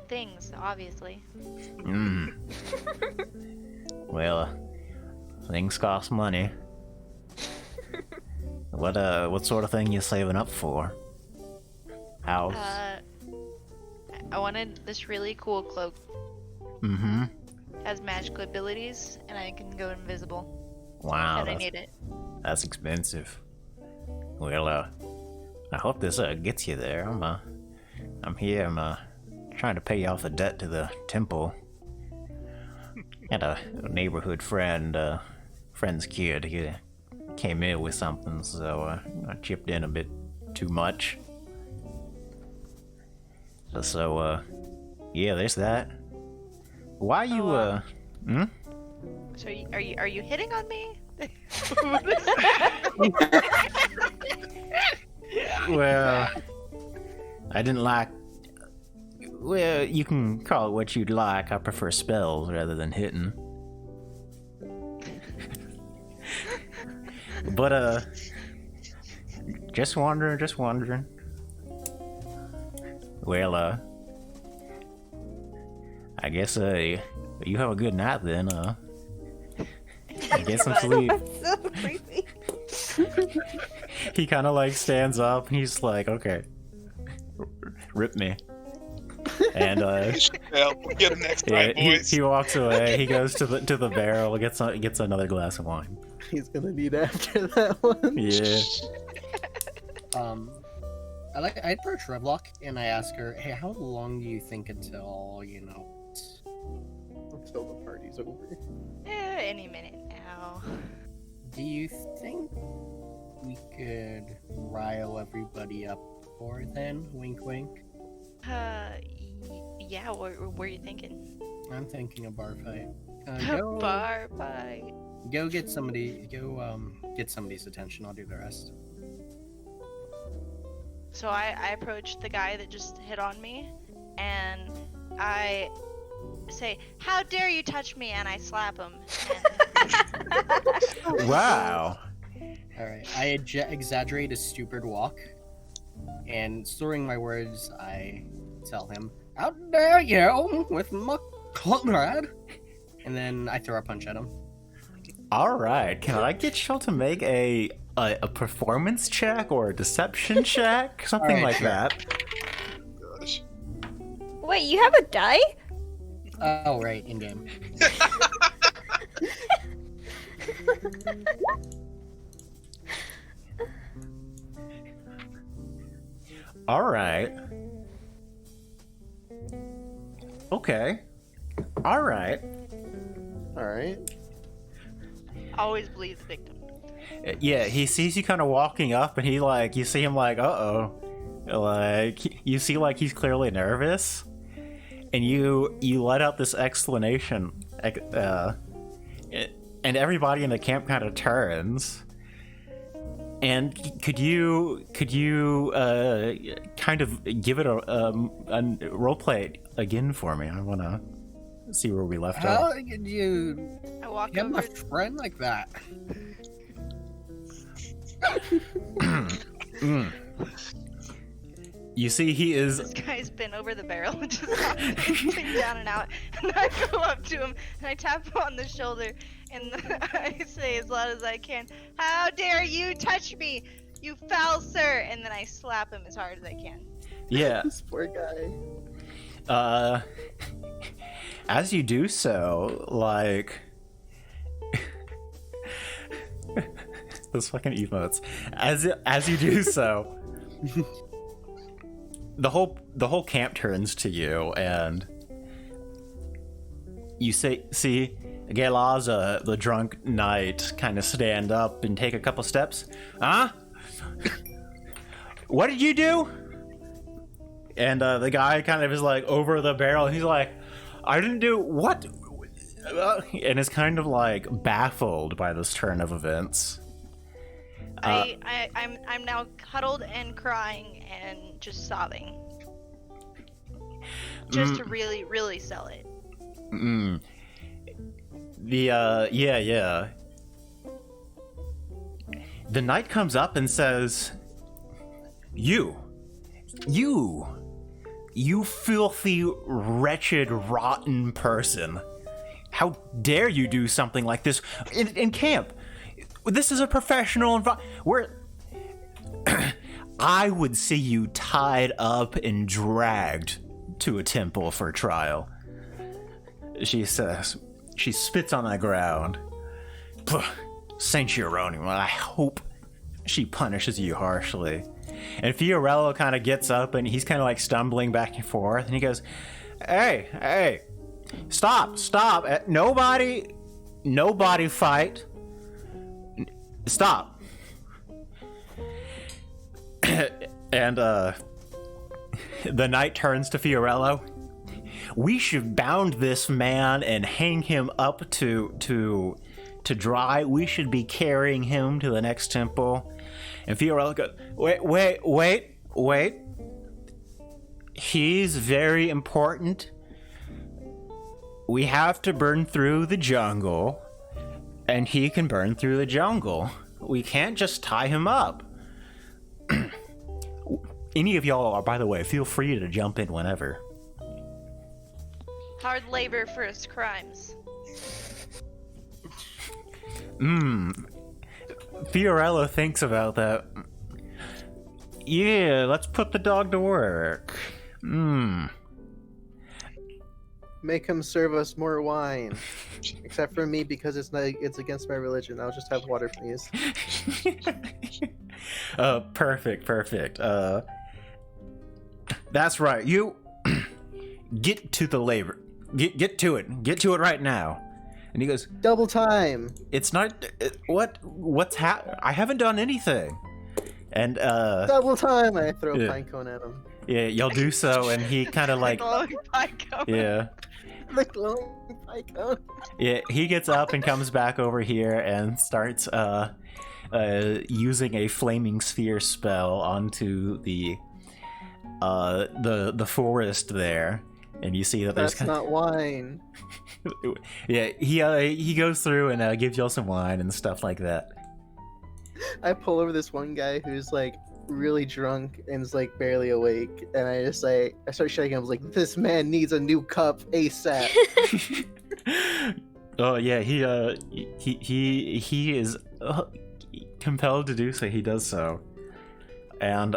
Things, obviously. Well, things cost money. What sort of thing you saving up for? House? I wanted this really cool cloak. Has magical abilities, and I can go invisible. Wow, And I need it. That's expensive. Well, I hope this gets you there. I'm here. I'm trying to pay off a debt to the temple. Had a neighborhood friend's kid. He came in with something, so I chipped in a bit too much. So yeah, there's that. Why you So are you hitting on me? Well, I didn't like. Well, you can call it what you'd like. I prefer spells rather than hitting. But just wondering. Well, I guess you have a good night then. Get some sleep. That's so creepy. He kind of like stands up and he's like, "Okay, rip me." And Yeah, we'll get him next time, boys. he walks away. He goes to the barrel, gets another glass of wine. He's gonna need after that one. Yeah. I approach Revlock and I ask her, "Hey, how long do you think until Until the party's over. Any minute now. Do you think we could rile everybody up before then? Wink, wink." Yeah. What are you thinking? I'm thinking a bar fight. Bar fight. Go get somebody. Get somebody's attention. I'll do the rest. So I approach the guy that just hit on me, and I say, "How dare you touch me?" and I slap him. Wow. All right. I exaggerate a stupid walk, and slurring my words, I tell him, How dare you with my comrade? And then I throw a punch at him. All right, can I get y'all to make a performance check or a deception check, something All right, like sure. that? Gosh. Wait, you have a die? Oh, right, in game. All right. Okay. All right. All right. Always believe the victim. Yeah, he sees you kind of walking up, and you see him like, uh-oh. Like, you see like he's clearly nervous, and you let out this exclamation, and everybody in the camp kind of turns. And could you kind of give it a role play again for me? I want to see where we left How off. could you I walk get my over. friend like that? You see, he is. This guy's been over the barrel and just hopping down and out. And I go up to him and I tap him on the shoulder and I say as loud as I can, "How dare you touch me, you foul sir!" And then I slap him as hard as I can. Yeah. This poor guy. As you do so, like. Those fucking emotes. As you do so, the whole camp turns to you, and you see Galaza, the drunk knight, kind of stand up and take a couple steps. Huh? What did you do? And the guy kind of is like over the barrel. He's like, I didn't do what? And is kind of like baffled by this turn of events. I'm now cuddled and crying and just sobbing. Just to really, really sell it. Yeah. The knight comes up and says, You filthy, wretched, rotten person. How dare you do something like this in camp? This is a professional environment. I would see you tied up and dragged to a temple for trial. She says, she spits on the ground. Saint Geronimo, I hope she punishes you harshly. And Fiorello kind of gets up and he's kind of like stumbling back and forth. And he goes, Hey, stop. Nobody fight. Stop. And the knight turns to Fiorello. We should bound this man and hang him up to dry. We should be carrying him to the next temple. And Fiorello goes, wait. He's very important. We have to burn through the jungle, and he can burn through the jungle. We can't just tie him up. Any of y'all are, by the way, feel free to jump in whenever. Hard labor for his crimes. Fiorello thinks about that. Yeah, let's put the dog to work. Make him serve us more wine. Except for me, because it's against my religion. I'll just have water, please. Perfect. That's right. You get to the labor. Get to it. Get to it right now. And he goes, Double time. It's not. What's I haven't done anything. And Double time. I throw yeah. a pine cone at him. Yeah, you'll do so, and he kind of like, Glowing pine cone. yeah. The glowing pine cone. Yeah, he gets up and comes back over here and starts using a flaming sphere spell onto the forest there, and you see that there's That's not wine. yeah, he goes through and gives y'all some wine and stuff like that. I pull over this one guy who's like really drunk and is like barely awake, and I start shaking. I was like, "This man needs a new cup ASAP." Oh yeah, he is compelled to do so. He does so, and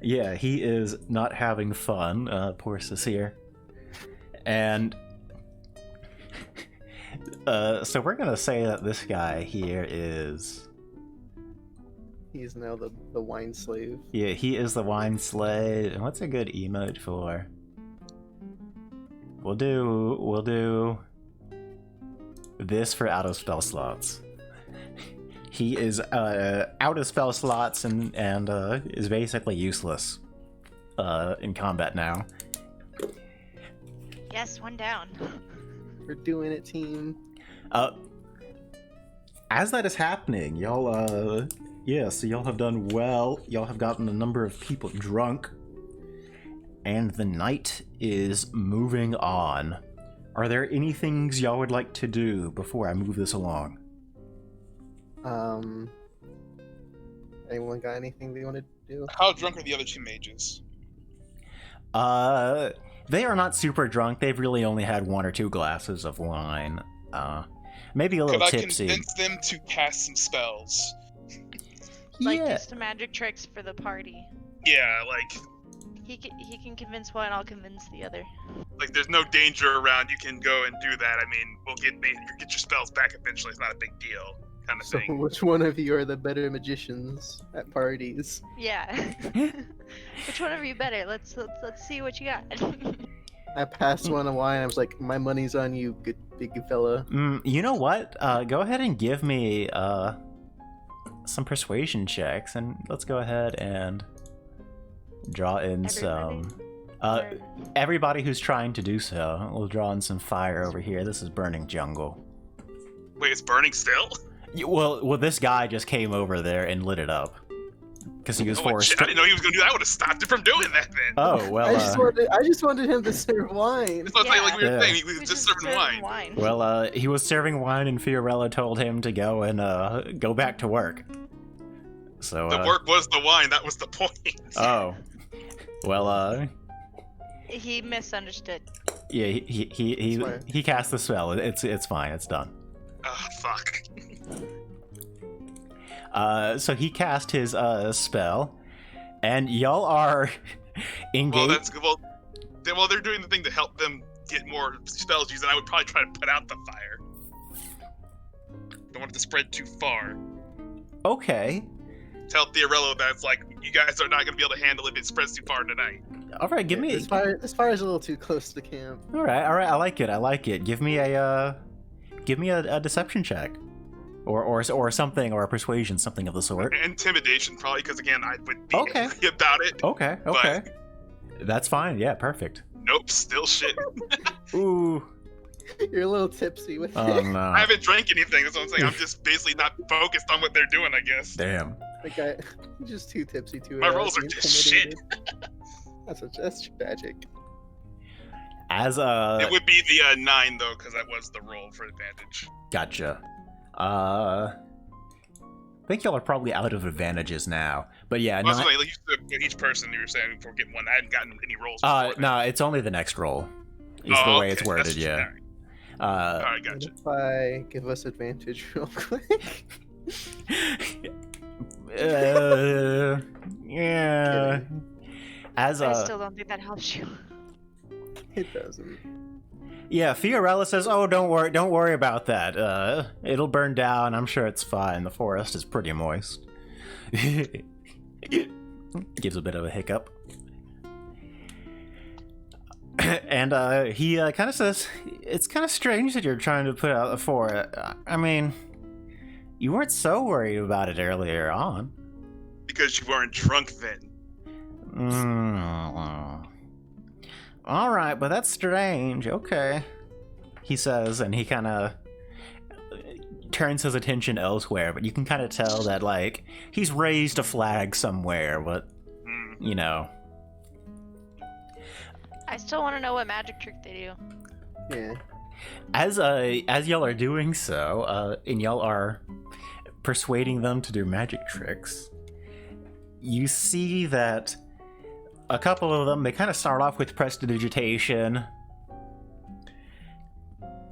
yeah, he is not having fun. Poor Cecile. And so we're gonna say that this guy here is. He's now the wine slave. Yeah, he is the wine slave. And what's a good emote for? We'll do this for out of spell slots. He is out of spell slots and is basically useless in combat now. Yes, one down. We're doing it, team. As that is happening, y'all so y'all have done well. Y'all have gotten a number of people drunk, and the night is moving on. Are there any things y'all would like to do before I move this along? Anyone got anything they want to do? How drunk are the other two mages? They are not super drunk. They've really only had 1 or 2 glasses of wine. Maybe a little Could I tipsy. convince them to cast some spells? Like Yeah. just magic tricks for the party. Yeah, like He can convince one, I'll convince the other. there's no danger around. You can go and do that. I mean, we'll get your spells back eventually. It's not a big deal, kind of So, thing. which one of you are the better magicians at parties? Yeah. Which one of you better? Let's see what you got. I passed one of wine. I was like, "My money's on you, good big fella." You know what? Go ahead and give me some persuasion checks, and let's go ahead and draw in some. Everybody who's trying to do so, we'll draw in some fire over here. This is burning jungle. Wait, it's burning still? Well, this guy just came over there and lit it up because he was forced. Shit, I didn't know he was gonna do that. I would have stopped it from doing that then. Oh well. I just wanted him to serve wine. That's what I'm saying, like we were Yeah. saying, he was just serving wine. Well, he was serving wine, and Fiorella told him to go and go back to work. So The work was the wine. That was the point. Oh, well, He misunderstood. yeah, he cast the spell. It's fine. It's done. Oh, fuck. So he cast his spell, and y'all are engaged. Well, that's good. Well, they're doing the thing to help them get more spells used, and I would probably try to put out the fire. Don't want it to spread too far. Okay. Tell Theorello that it's like, you guys are not going to be able to handle it if it spreads too far tonight. All right, give me. This fire is a little too close to camp. All right. I like it. Give me a deception check, or something, or a persuasion, something of the sort. Intimidation, probably, because again, I would be Okay. angry about it. Okay. But- That's fine. Yeah, perfect. Nope, still shit. Ooh. You're a little tipsy with Oh it. no. I haven't drank anything, that's what I'm saying. I'm just basically not focused on what they're doing, I guess. Damn. Like I'm just too tipsy to. My rolls are be just shit. intimidated. That's tragic. As It would be the 9, though, because that was the roll for advantage. Gotcha. I think y'all are probably out of advantages now. But yeah, Well, no. like, each person you were saying before getting one, I hadn't gotten any rolls before. No, it's only the next roll. Is Oh, the way okay, it's worded, that's- yeah. Alright, gotcha. If I give us advantage real quick. Yeah. As I still don't think that helps you. It doesn't. yeah, Fiorella says, "Oh, don't worry about that. It'll burn down. I'm sure it's fine. The forest is pretty moist." Gives a bit of a hiccup. And he kind of says, "It's kind of strange that you're trying to put out the fort. I mean, you weren't so worried about it earlier on." Because you weren't drunk then. All right, but that's strange. Okay, he says, and he kind of turns his attention elsewhere. But you can kind of tell that, like, he's raised a flag somewhere. But you know. I still want to know what magic trick they do. Yeah. As y'all are doing so, and y'all are persuading them to do magic tricks, you see that a couple of them, they kind of start off with prestidigitation.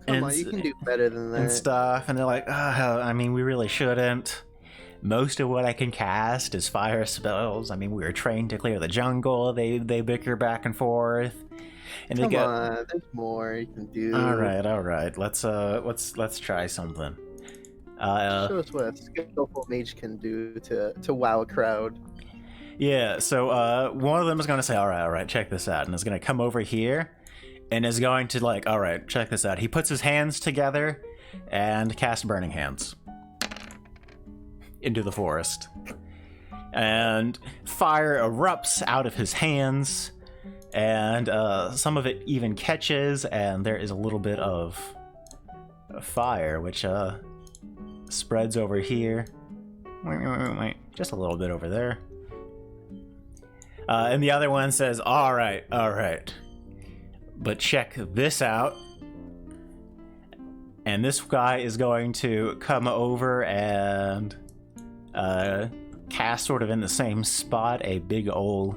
Come on, you can do better than that. And stuff, and they're like, I mean, we really shouldn't. Most of what I can cast is fire spells. I mean, we were trained to clear the jungle. They bicker back and forth. And Come on, there's more you can do. All right. Let's try something. Show us what a skillful mage can do to wow a crowd. Yeah. So one of them is gonna say, all right, check this out, and is gonna come over here, and is going to like, all right, check this out. He puts his hands together and casts Burning Hands into the forest, and fire erupts out of his hands. And some of it even catches, and there is a little bit of fire, which spreads over here. Wait, just a little bit over there. And the other one says, all right. But check this out. And this guy is going to come over and cast sort of in the same spot a big old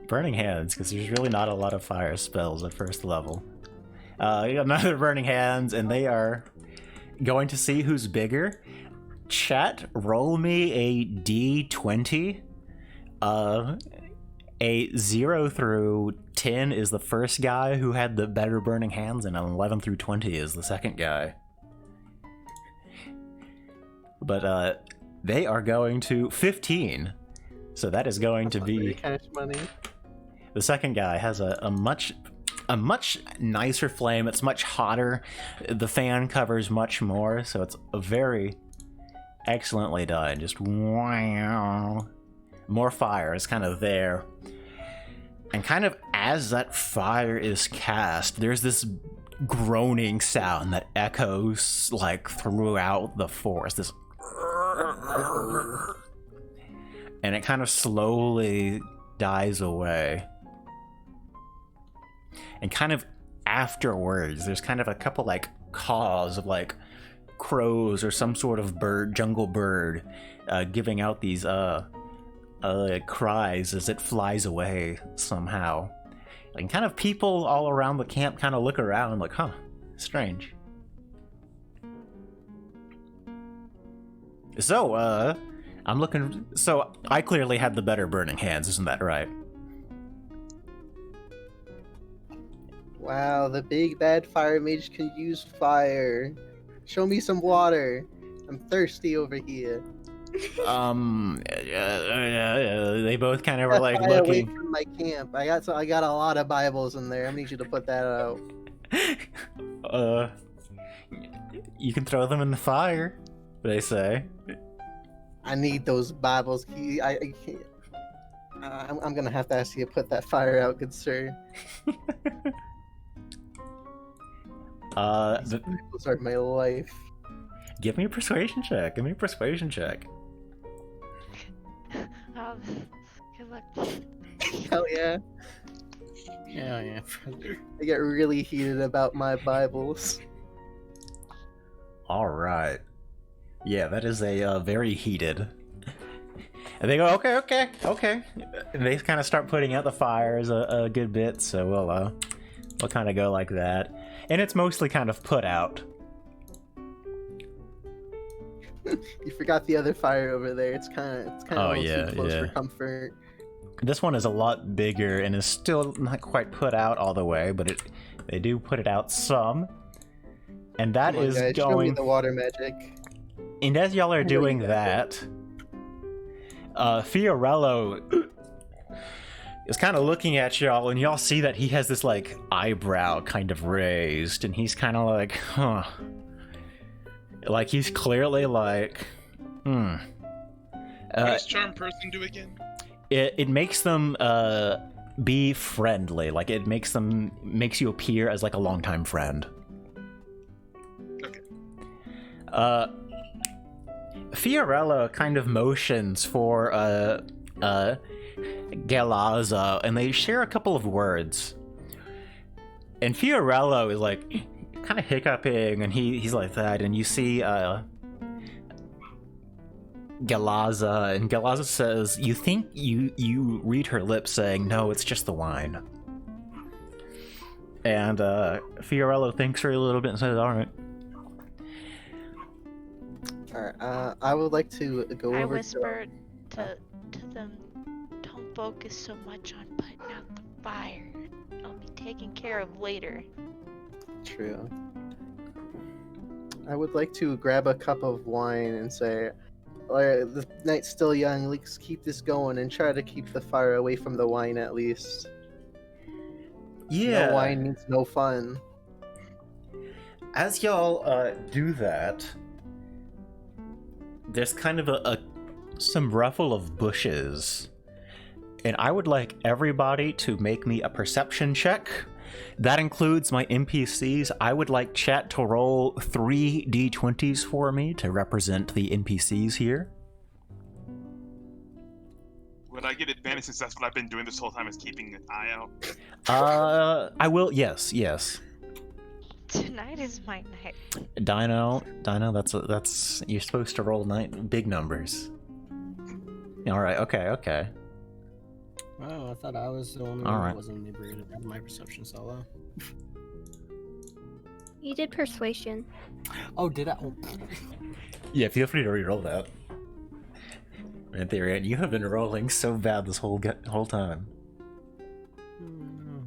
Burning Hands, because there's really not a lot of fire spells at first level. You got another Burning Hands, and they are going to see who's bigger. Chat, roll me a d20. A 0 through 10 is the first guy who had the better Burning Hands, and an 11 through 20 is the second guy. But they are going to 15. So that is going to be cash money. The second guy has a much nicer flame. It's much hotter. The fan covers much more, so it's a very excellently done. Just wow. More fire is kind of there. And kind of as that fire is cast, there's this groaning sound that echoes like throughout the forest. This and it kind of slowly dies away. And kind of afterwards, there's kind of a couple like caws of like crows or some sort of bird, jungle bird, giving out these cries as it flies away somehow. And kind of people all around the camp kind of look around like, huh, strange. So, I'm looking. So I clearly had the better Burning Hands, isn't that right? Wow, the big bad fire mage can use fire. Show me some water. I'm thirsty over here. They both kind of were like Away looking. from my camp. I got a lot of Bibles in there. I need you to put that out. You can throw them in the fire, they say. I need those Bibles. I can't. I'm gonna have to ask you to put that fire out, good sir. These Bibles are my life. Give me a persuasion check. Good luck. Hell yeah. Yeah. I get really heated about my Bibles. All right. Yeah, that is a very heated. And they go, okay. And they kind of start putting out the fires a good bit, so we'll kind of go like that. And it's mostly kind of put out. You forgot the other fire over there. It's kind of too close for comfort. This one is a lot bigger and is still not quite put out all the way, but they do put it out some. And that is guys, going. Show me the water magic. And as y'all are doing that, Fiorello is kind of looking at y'all, and y'all see that he has this like eyebrow kind of raised, and he's kind of like, huh. Like he's clearly like, What does charm person do again? It makes them be friendly. Like it makes you appear as like a longtime friend. Okay. Fiorella kind of motions for Galaza, and they share a couple of words. And Fiorello is like kind of hiccuping, and he's like that, and you see Galaza, and Galaza says, you think you read her lips saying, no, it's just the wine. And Fiorello thinks her a little bit and says, alright. Alright, I would like to go I over whispered to them, don't focus so much on putting out the fire. I'll be taken care of later. True. I would like to grab a cup of wine and say, alright, the night's still young, let's keep this going and try to keep the fire away from the wine at least. Yeah. No wine means no fun. As y'all do that, there's kind of some ruffle of bushes. And I would like everybody to make me a perception check. That includes my NPCs. I would like chat to roll 3 d20s for me to represent the NPCs here. Would I get advantage since that's what I've been doing this whole time, is keeping an eye out? I will, yes. Tonight is my night. Dino, that's you're supposed to roll big numbers. Alright, okay. Oh, I thought I was the only one that wasn't inebriated out of my perception solo. You did persuasion. Oh, did I? Oh. Yeah, feel free to re-roll that. Right there, and you have been rolling so bad this whole time.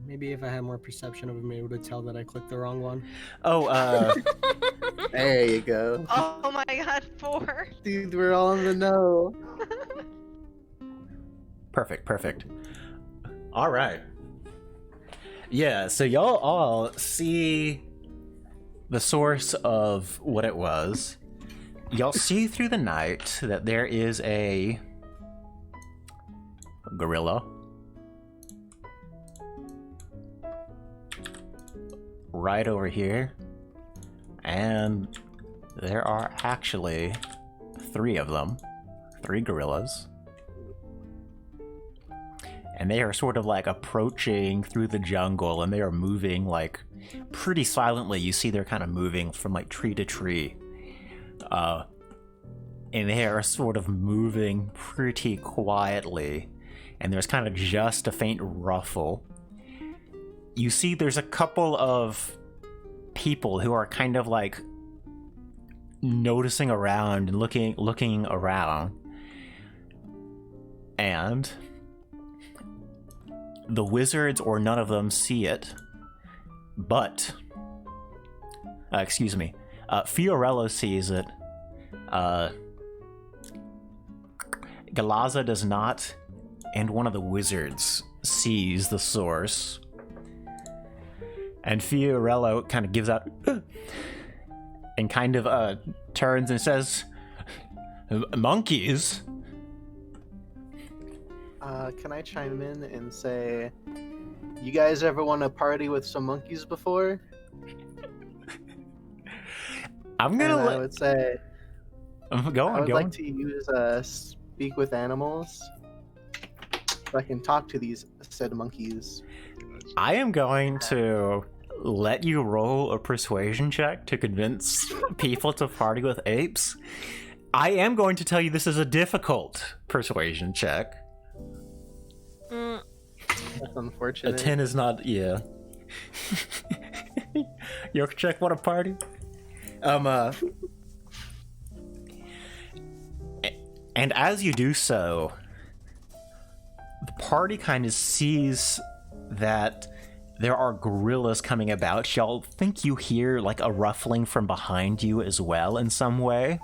Maybe if I had more perception, I would be able to tell that I clicked the wrong one. Oh, There you go. Oh my god, 4. Dude, we're all in the know. Perfect. All right. Yeah, so y'all all see the source of what it was. Y'all see through the night that there is a gorilla right over here, and there are actually 3 of them, 3 gorillas. And they are sort of like approaching through the jungle, and they are moving like pretty silently. You see they're kind of moving from like tree to tree. And they are sort of moving pretty quietly. And there's kind of just a faint ruffle. You see there's a couple of people who are kind of like noticing around and looking around. And the wizards or none of them see it, but Fiorello sees it. Galaza does not, and one of the wizards sees the source. And Fiorello kind of gives out and kind of turns and says, "Monkeys." Can I chime in and say, you guys ever want to party with some monkeys before? I'm gonna I would say, go I would on. like to use speak with animals, so I can talk to these said monkeys. I am going to let you roll a persuasion check to convince people to party with apes. I am going to tell you this is a difficult persuasion check. That's unfortunate. A 10 is not, yeah. Your check, what a party. And as you do so, the party kind of sees that there are gorillas coming about. Y'all think you hear like a ruffling from behind you as well in some way.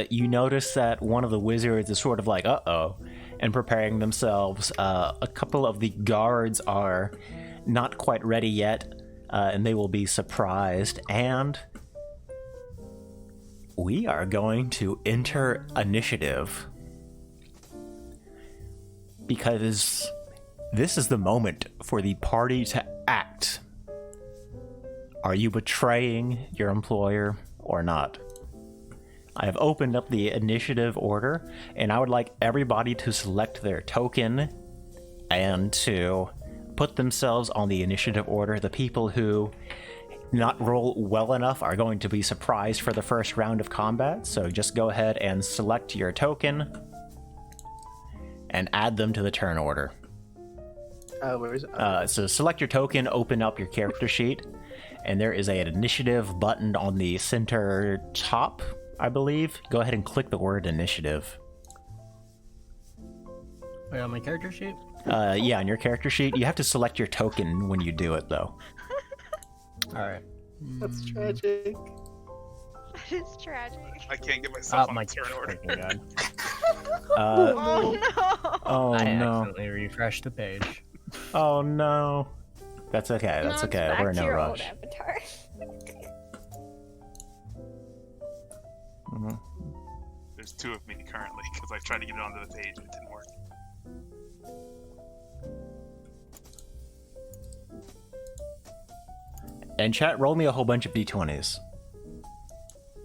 You notice that one of the wizards is sort of like, uh-oh, and preparing themselves. A couple of the guards are not quite ready yet, and they will be surprised. And we are going to enter initiative, because this is the moment for the party to act. Are you betraying your employer or not? I have opened up the initiative order, and I would like everybody to select their token and to put themselves on the initiative order. The people who not roll well enough are going to be surprised for the first round of combat, so just go ahead and select your token and add them to the turn order. Where is it? So select your token, open up your character sheet, and there is an initiative button on the center top, I believe. Go ahead and click the word initiative. Wait, on my character sheet? Yeah, on your character sheet. You have to select your token when you do it, though. Alright. That's tragic. That is tragic. I can't get myself on my the turn order. freaking God. Oh no! Oh I no. accidentally refreshed the page. Oh no. That's okay, that's No, it's okay. back We're in to no your old rush. avatar. Mhm. There's 2 of me currently because I tried to get it onto the page and it didn't work. And chat, roll me a whole bunch of d20s.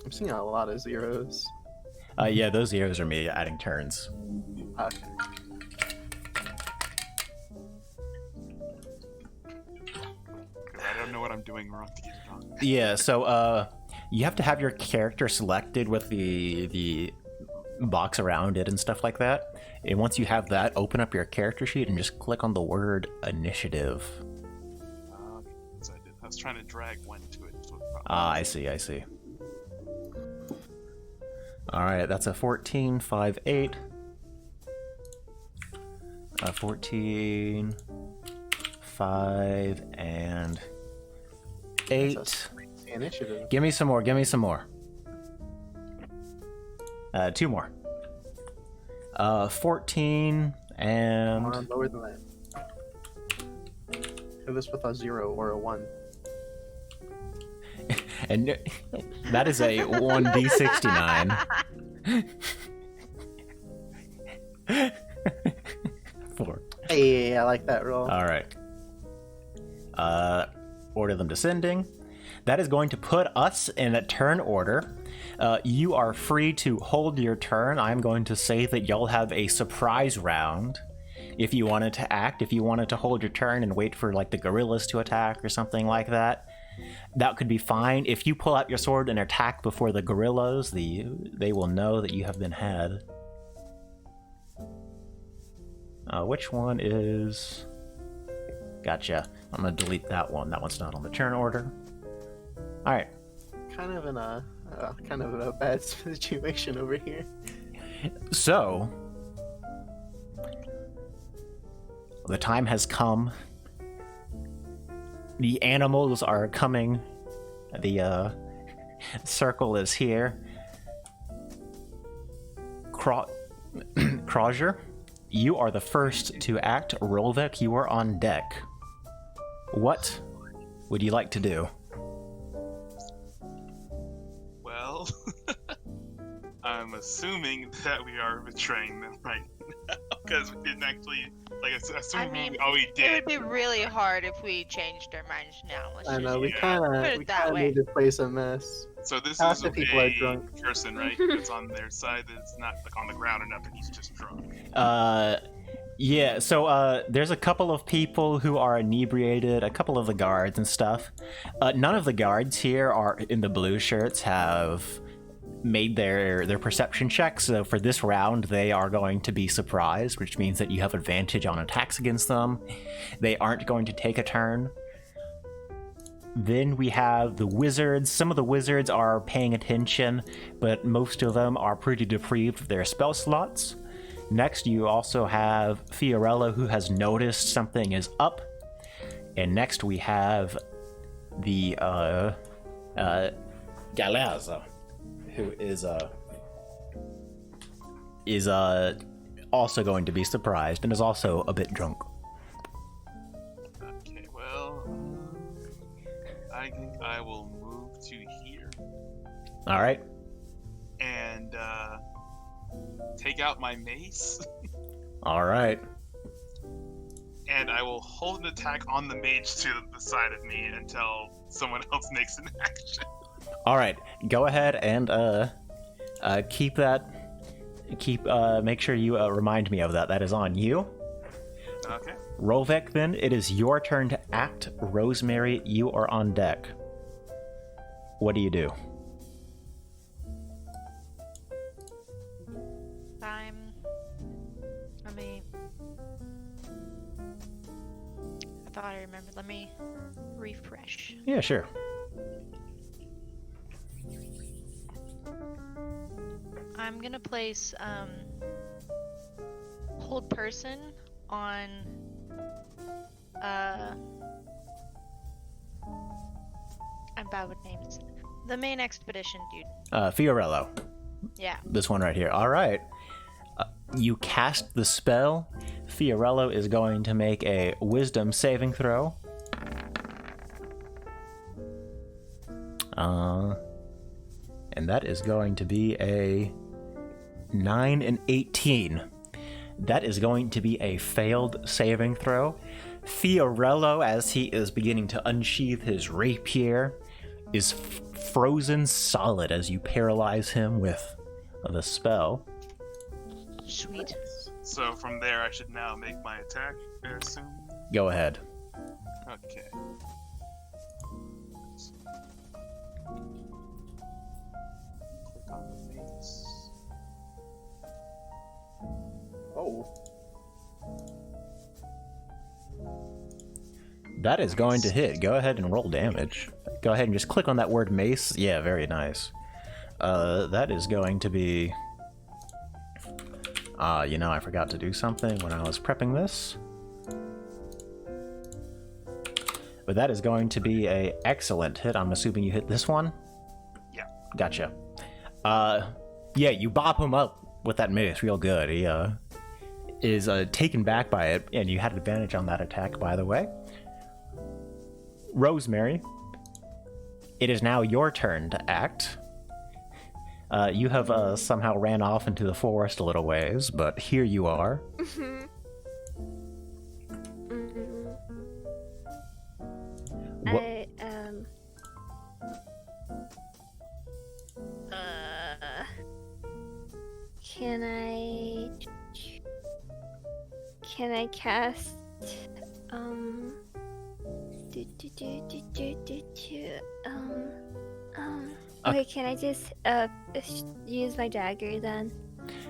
I'm seeing a lot of zeros. Yeah, those zeros are me adding turns. Okay. I don't know what I'm doing wrong to get it on. Yeah, so you have to have your character selected with the box around it and stuff like that. And once you have that, open up your character sheet and just click on the word initiative. So I was trying to drag one to it. So Ah, I see. Alright, that's a 14, 5, 8. 14, 5, and 8. That's a initiative. Give me some more. 2 more. 14 and Come on, lower than that. Do this with a 0 or a 1. and that is a 1d69. 4. Hey, I like that roll. All right. Order them descending. That is going to put us in a turn order. You are free to hold your turn. I'm going to say that y'all have a surprise round. If you wanted to act, if you wanted to hold your turn and wait for like the gorillas to attack or something like that, that could be fine. If you pull out your sword and attack before the gorillas, they will know that you have been had. Which one is... Gotcha. I'm gonna delete that one. That one's not on the turn order. Alright. Kind of in a bad situation over here. So... the time has come. The animals are coming. The circle is here. Krauser, you are the first to act. Rolvik, you are on deck. What would you like to do? Well, I'm assuming that we are betraying them right now because we didn't actually, like, assuming we it did. would be really hard if we changed our minds now. Let's I just know, we Yeah. kind Put of it that way. made this place a mess. So this Half is the people are a drunk. person, right? That's on their side. That's not like on the ground or nothing. He's just drunk. Yeah, so there's a couple of people who are inebriated, a couple of the guards and stuff. None of the guards here are in the blue shirts have made their perception checks, so for this round they are going to be surprised, which means that you have advantage on attacks against them. They aren't going to take a turn. Then we have the wizards. Some of the wizards are paying attention, but most of them are pretty deprived of their spell slots. Next, you also have Fiorella, who has noticed something is up. And next we have the Galazza, who is also going to be surprised and is also a bit drunk. Okay, well, I think I will move to here All right. and take out my mace, All right. and I will hold an attack on the mage to the side of me until someone else makes an action. All right. Go ahead and keep that. Make sure you remind me of that. That is on you. Okay. Rolvik, then it is your turn to act. Rosemary, you are on deck. what do you do? I thought I remembered. Let me refresh. Yeah, sure. I'm gonna place hold person on I'm bad with names. The main expedition dude. Fiorello. Yeah. This one right here. All right. You cast the spell. Fiorello is going to make a wisdom saving throw. And that is going to be a 9 and 18. That is going to be a failed saving throw. Fiorello, as he is beginning to unsheath his rapier, is frozen solid as you paralyze him with the spell. Sweet. So from there, I should now make my attack, I assume? Go ahead. Okay. Click on the face. Oh. That is going to hit. Go ahead and roll damage. Go ahead and just click on that word mace. Yeah, very nice. That is going to be... I forgot to do something when I was prepping this. But that is going to be a excellent hit. I'm assuming you hit this one? Yeah. Gotcha. Yeah, you bop him up with that mace real good. He, is taken back by it, and you had advantage on that attack, by the way. Rosemary, it is now your turn to act. You have somehow ran off into the forest a little ways, but here you are. What? Can I cast okay, can I just use my dagger then?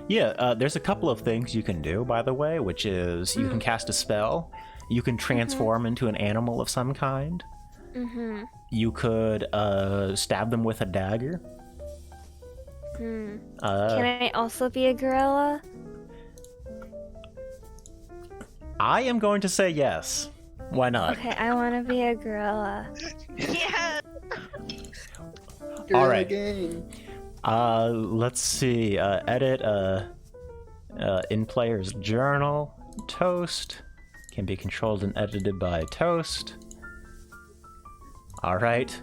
Yeah, there's a couple of things you can do, by the way, which is you can cast a spell, you can transform into an animal of some kind, you could stab them with a dagger. Can I also be a gorilla? I am going to say yes. Why not? Okay, I want to be a gorilla. Yeah. All right. Game. Let's see. Edit in player's journal. Toast can be controlled and edited by Toast. All right.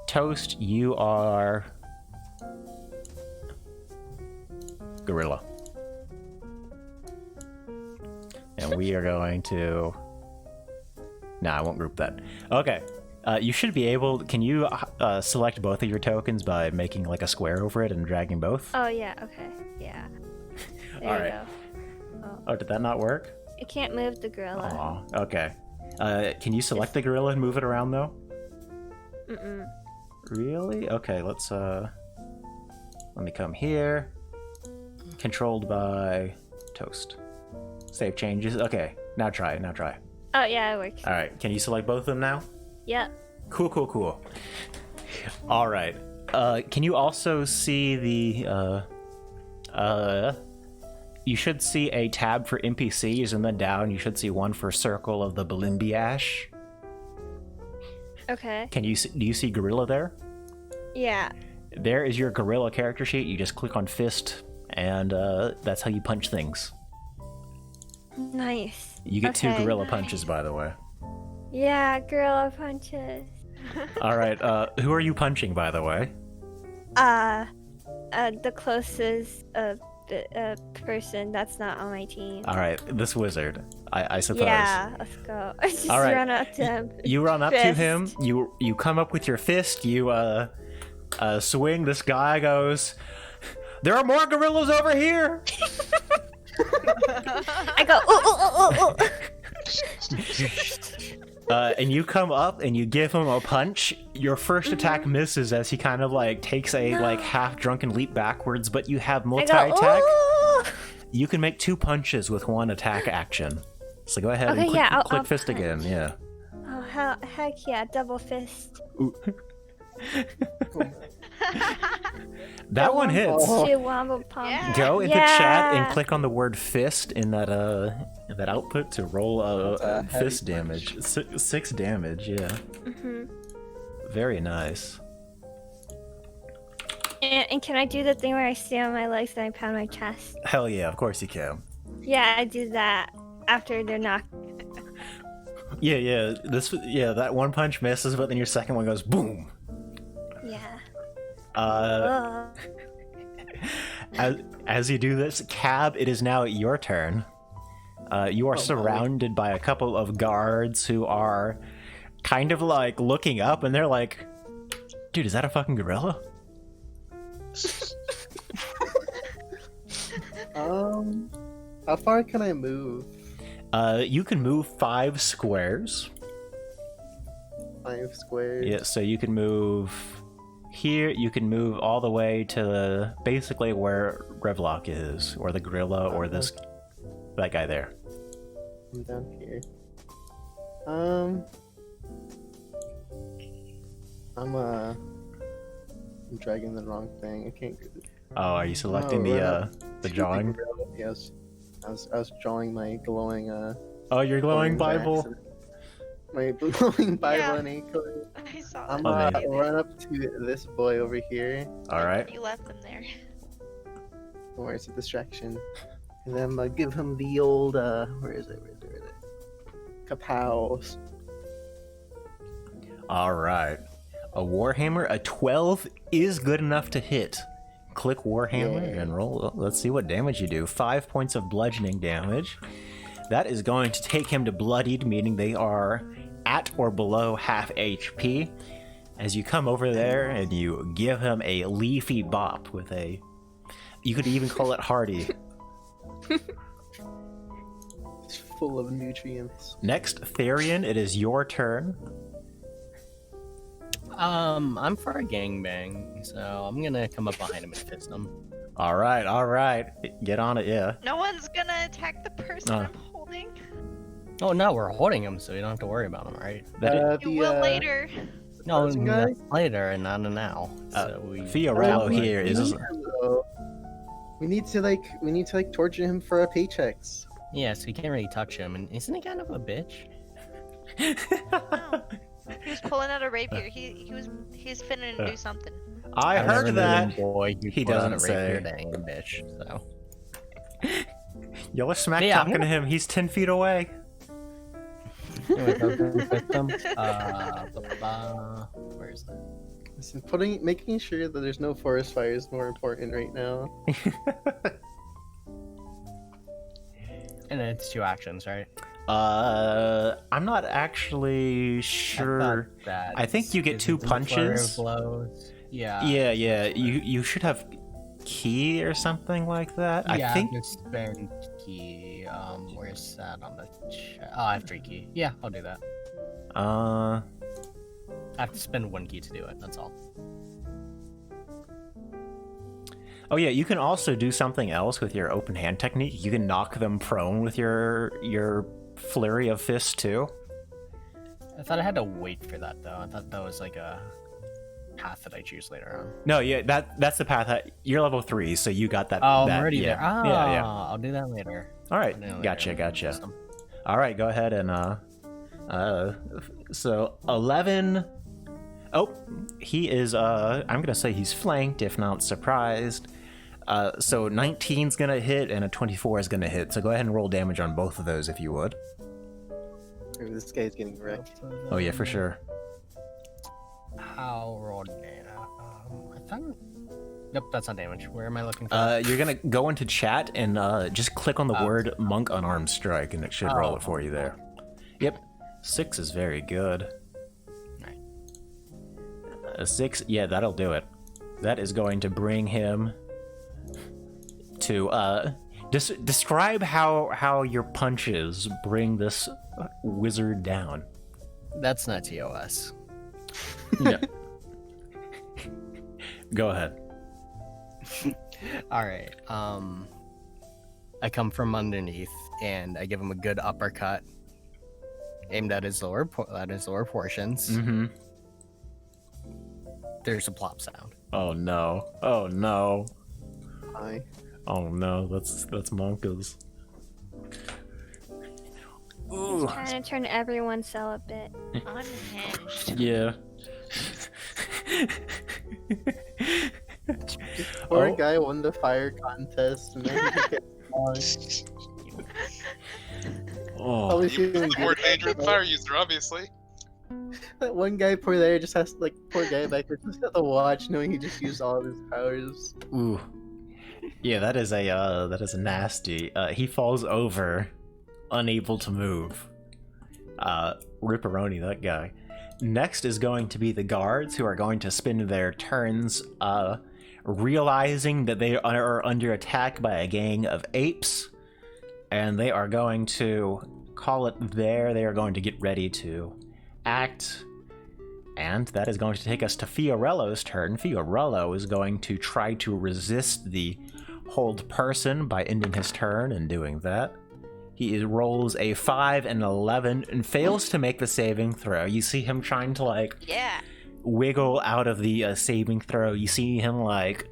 Toast, you are gorilla. And we are going to... No, I won't group that. Okay. You should be able... Can you select both of your tokens by making like a square over it and dragging both? Oh, yeah, okay. Yeah. There All you right. go. Oh, did that not work? I can't move the gorilla. Aw, okay. Can you select the gorilla and move it around, though? Mm-mm. Really? Okay, let's, let me come here. Controlled by Toast. Save changes. Okay, now try. Oh, yeah, it works. All right, can you select both of them now? Yep. Cool. All right. Can you also see the, you should see a tab for NPCs, and then down you should see one for Circle of the Balimbiash. Okay. Do you see Gorilla there? Yeah. There is your Gorilla character sheet. You just click on Fist, and that's how you punch things. Nice. You get two Okay, Gorilla nice. punches, by the way. Yeah, gorilla punches. All right. Who are you punching, by the way? The closest person that's not on my team. All right, this wizard. I suppose. Yeah, let's go. I just All right. run up to him. You run up to Fist. him. You come up with your fist. You swing. This guy goes, "There are more gorillas over here." I go, ooh. And you come up and you give him a punch. Your first attack misses as he kind of like takes a like half drunken leap backwards, but you have multi-attack. You can make 2 punches with 1 attack action. So go ahead and click I'll fist punch. again, yeah. Oh, heck yeah, double fist. Ooh. That one hits. 2 wombo pump. Yeah. Go into chat and click on the word fist in that output to roll fist damage. 6 damage, yeah. Very nice. And can I do the thing where I stand on my legs and I pound my chest? Hell yeah, of course you can. Yeah, I do that after they're knocked. Yeah. That one punch misses, but then your second one goes boom. Yeah. As you do this, Cab, it is now your turn. You are surrounded by a couple of guards who are kind of like looking up, and they're like, "Dude, is that a fucking gorilla?" How far can I move? You can move 5 squares. 5 squares. Yeah, so you can move here. You can move all the way to basically where Revlock is, or the gorilla, or that guy there. I'm down here. I'm dragging the wrong thing. I can't. Oh, are you selecting the drawing? Yes. I was drawing my glowing Oh, your glowing Bible. accident. My glowing Bible Yeah. and acorn. I saw I'm that. gonna run up to this boy over here. All right. You left them there. Where it's a distraction. And then I'm gonna give him the old where is it? Kapows. All right. A Warhammer, a 12 is good enough to hit. Click Warhammer and roll. Let's see what damage you do. 5 points of bludgeoning damage. That is going to take him to bloodied, meaning they are at or below half HP. As you come over there and you give him a leafy bop with a... You could even call it Hardy. It's full of nutrients. Next, Therian, it is your turn. I'm for a gangbang, so I'm gonna come up behind him and fist him. All right. Get on it, yeah. No one's gonna attack the person I'm holding. Oh no, we're holding him, so you don't have to worry about him, right? You will later. No, person guy? that's later and not now. So Fiorello here is... We need to torture him for our paychecks. Yeah, so you can't really touch him, and isn't he kind of a bitch? No. He was pulling out a rapier. He's finna do something. I I've heard never that. known a boy who He pulled out doesn't a rapier say. that ain't a bitch. So Y'all are smack Yeah, I'm talking to him. He's 10 feet away. anyway, go fist him. Where is that? Listen, making sure that there's no forest fire is more important right now. And then it's 2 actions, right? I'm not actually sure. I think you get 2 punches. Blows. Yeah. Yeah. You should have key or something like that. Yeah, I think. just spend key. Where's that on the chat? Oh, I have 3 key. Yeah, I'll do that. I have to spend 1 key to do it. That's all. Oh yeah, you can also do something else with your open hand technique. You can knock them prone with your flurry of fists too. I thought I had to wait for that though. I thought that was like a path that I choose later on. No, yeah, that's the path. You're level 3, so you got that. Oh, that, I'm already yeah. there. Oh, Yeah. I'll do that later. All right, I'll do that gotcha. later. All right, go ahead and so 11. Oh, he is. I'm gonna say he's flanked, if not surprised. So 19's gonna hit and a 24 is gonna hit. So go ahead and roll damage on both of those if you would. Maybe this guy's getting wrecked. Oh yeah, for sure. How roll data? I thought. Nope, that's not damage. Where am I looking for? You're gonna go into chat and just click on the word monk unarmed strike, and it should roll it for you there. Yep, 6 is very good. Right. 6, yeah, that'll do it. That is going to bring him to describe how your punches bring this wizard down. That's not TOS. Yeah. Go ahead. All right. I come from underneath and I give him a good uppercut, aimed at his lower portions. Mm-hmm. There's a plop sound. Oh no. Oh no. Hi. Oh no. That's Monka's. Ooh. Trying to turn everyone celibate. Unhinged. Yeah. Poor Oh. guy won the fire contest, and then he gets launched. Oh. Probably He's feeling a more good. dangerous fire user, obviously. That one guy poor there just has to, like, poor guy back there just have to watch, knowing he just used all of his powers. Ooh. Yeah, that is a nasty. He falls over, unable to move. Ripperoni, that guy. Next is going to be the guards, who are going to spend their turns, realizing that they are under attack by a gang of apes, and they are going to call it there. They are going to get ready to act, and that is going to take us to Fiorello's turn. Fiorello is going to try to resist the hold person by ending his turn and doing that. He rolls a 5 and 11 and fails to make the saving throw. You see him trying to, like, Yeah. wiggle out of the saving throw. You see him, like,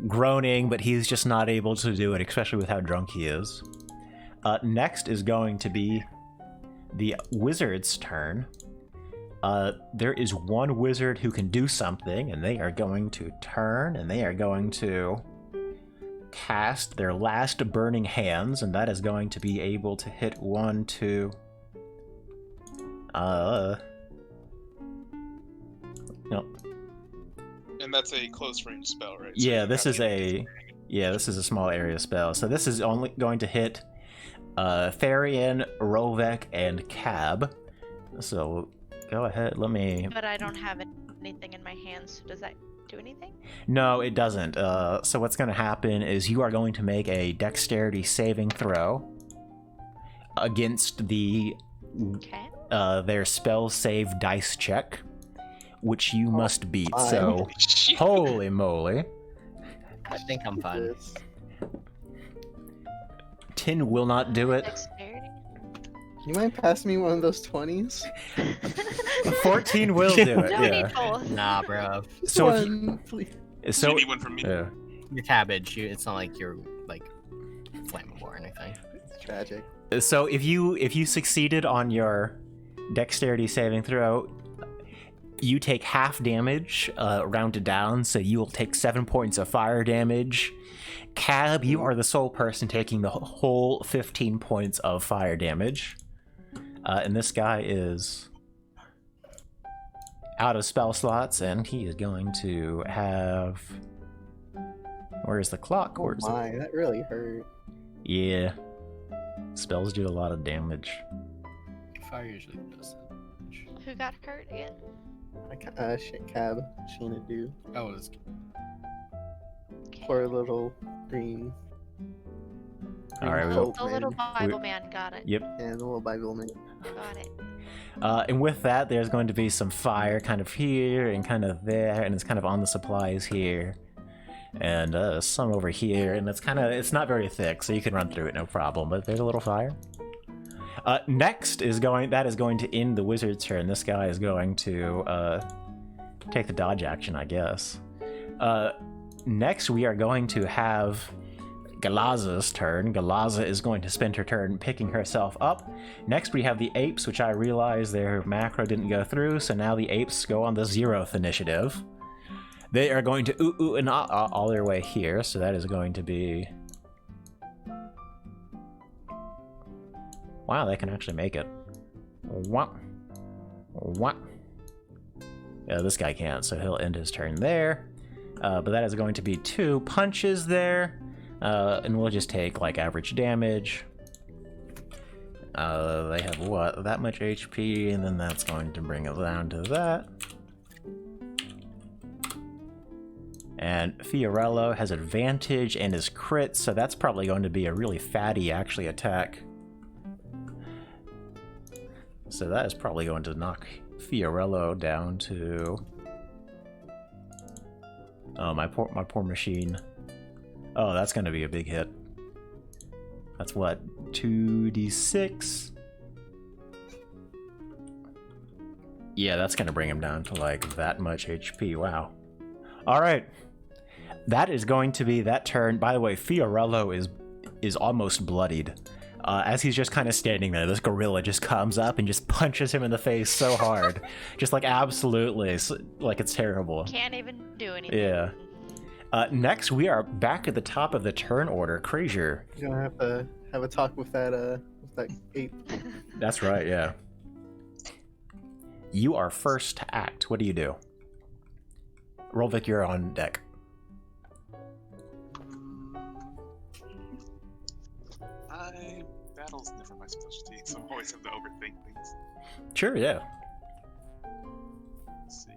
groaning, but he's just not able to do it, especially with how drunk he is. Next is going to be the wizard's turn. There is one wizard who can do something, and they are going to turn, and they are going to cast their last burning hands, and that is going to be able to hit 1, 2. No. And that's a close range spell, right? Yeah, you this have is to- this is a small area spell. So this is only going to hit Tharian, Rovek, and Cab. So go ahead, let me... But I don't have anything in my hands, so does that do anything? No, it doesn't. So what's going to happen is you are going to make a dexterity saving throw against Okay. their spell save dice check, which you must beat. fine. So, Shit. holy moly. I think I'm fine. This. 10 will not do it. Dexterity. You mind passing me one of those 20s? 14 will do it, No, we yeah. need both. Nah, bro. Just So if one, please. Do So, you need one from me? yeah. Your cabbage. It's not like you're like flammable or anything. It's tragic. So if you succeeded on your dexterity saving throw, you take half damage, rounded down, so you will take 7 points of fire damage. Cab, you are the sole person taking the whole 15 points of fire damage. And this guy is out of spell slots, and he is going to have... Where's the clock? Oh Where's it? my, that really hurt. Yeah. Spells do a lot of damage. Fire usually does that. Who got hurt again? Shit, Cab. Sheena do. Oh, it's Okay. Poor little green. Alright, hope The little man. Bible man got it. Yep. Yeah, the little Bible man. Got it. And with that, there's going to be some fire kind of here and kind of there, and it's kind of on the supplies here. And some over here, and it's not very thick, so you can run through it no problem, but there's a little fire. Next is going to end the wizard's turn. This guy is going to take the dodge action, I guess. Next, we are going to have Galaza's turn. Galaza is going to spend her turn picking herself up. Next, we have the apes, which I realize their macro didn't go through, so now the apes go on the 0th initiative. They are going to ooh and ah all their way here, so that is going to be... Wow, they can actually make it. What? Yeah, this guy can't, so he'll end his turn there. But that is going to be 2 punches there. And we'll just take, like, average damage. They have, what, that much HP, and then that's going to bring it down to that. And Fiorello has advantage and is crit, so that's probably going to be a really fatty, actually, attack. So that is probably going to knock Fiorello down to... Oh, my poor machine. Oh, that's going to be a big hit. That's what, 2d6? Yeah, that's going to bring him down to like that much HP. Wow. All right. That is going to be that turn. By the way, Fiorello is almost bloodied. As he's just kind of standing there, this gorilla just comes up and just punches him in the face so hard. Just like absolutely, like it's terrible. Can't even do anything. Yeah. Next, we are back at the top of the turn order. Krazier. You're gonna have to have a talk with that ape. That's right, yeah. You are first to act. What do you do? Rolvik, you're on deck. Battle's never my specialty, so I always have to overthink things. Sure, yeah. Let's see.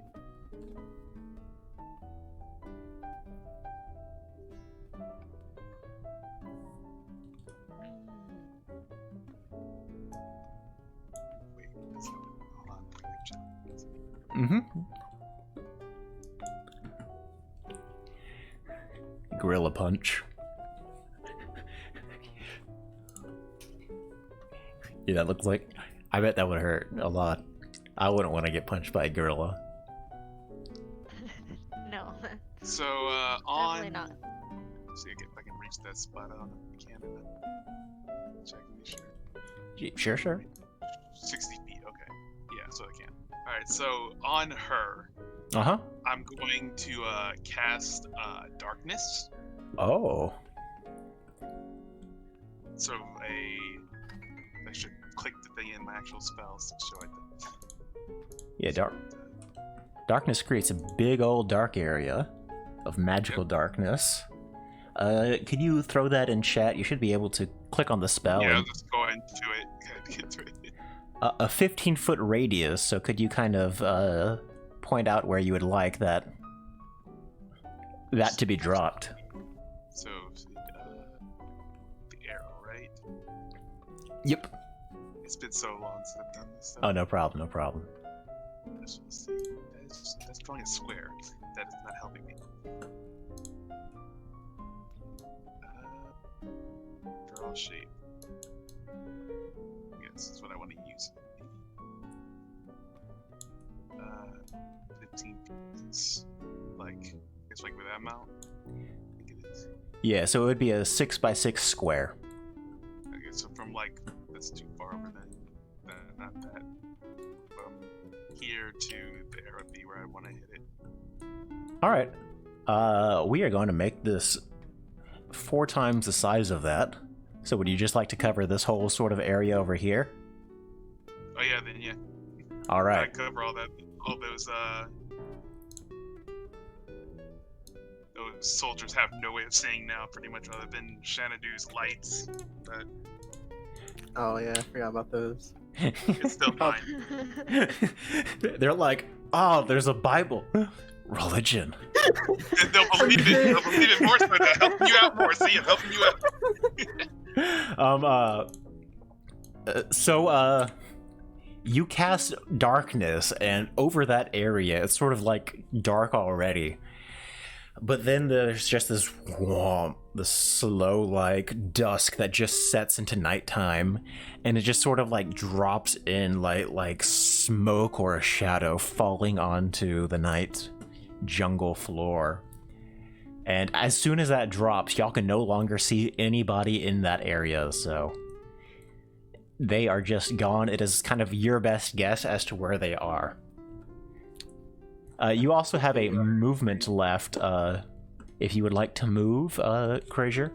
Wait, that's not it. Hold on. Mm-hmm. Gorilla punch. Yeah, that looks like... I bet that would hurt a lot. I wouldn't want to get punched by a gorilla. No. So, Definitely not. see if I can reach that spot on the cannon. Check and be sure. Sure. 60 feet, okay. Yeah, so I can. Alright, so on her, Uh-huh. I'm going to cast Darkness. Oh. So I should click the thing in my actual spells to show it. Yeah, darkness creates a big old dark area of magical darkness. Could you throw that in chat? You should be able to click on the spell. Yeah, and... I'll just go into it. Get to it. A 15-foot radius, so could you kind of point out where you would like that to be dropped? So, the arrow, right? Yep. It's been so long since I've done this. So Oh, no problem. let's see. That's drawing a square. That is not helping me. Draw shape. Yes, that's what I want to use. 15 pieces. It's like with that amount. I think it is. Yeah, so it would be a 6x6 square. Okay, so from that's too far over then. Not that. From here to there would be where I want to hit it. All right. We are going to make this 4 times the size of that. So would you just like to cover this whole sort of area over here? Oh yeah, then yeah. All right. I cover all those soldiers have no way of seeing now, pretty much, other than Xanadu's lights. But Oh yeah, I forgot about those. it's still fine. They're like, oh, there's a Bible. Religion. They'll believe it. They'll believe it more so. They're helping you out more. See, I'm helping you out. You cast darkness, and over that area, it's sort of like dark already. But then there's just this slow, like, dusk that just sets into nighttime, and it just sort of, like, drops in like smoke or a shadow falling onto the night jungle floor. And as soon as that drops, y'all can no longer see anybody in that area, so they are just gone. It is kind of your best guess as to where they are. You also have a movement left, if you would like to move, Krazier.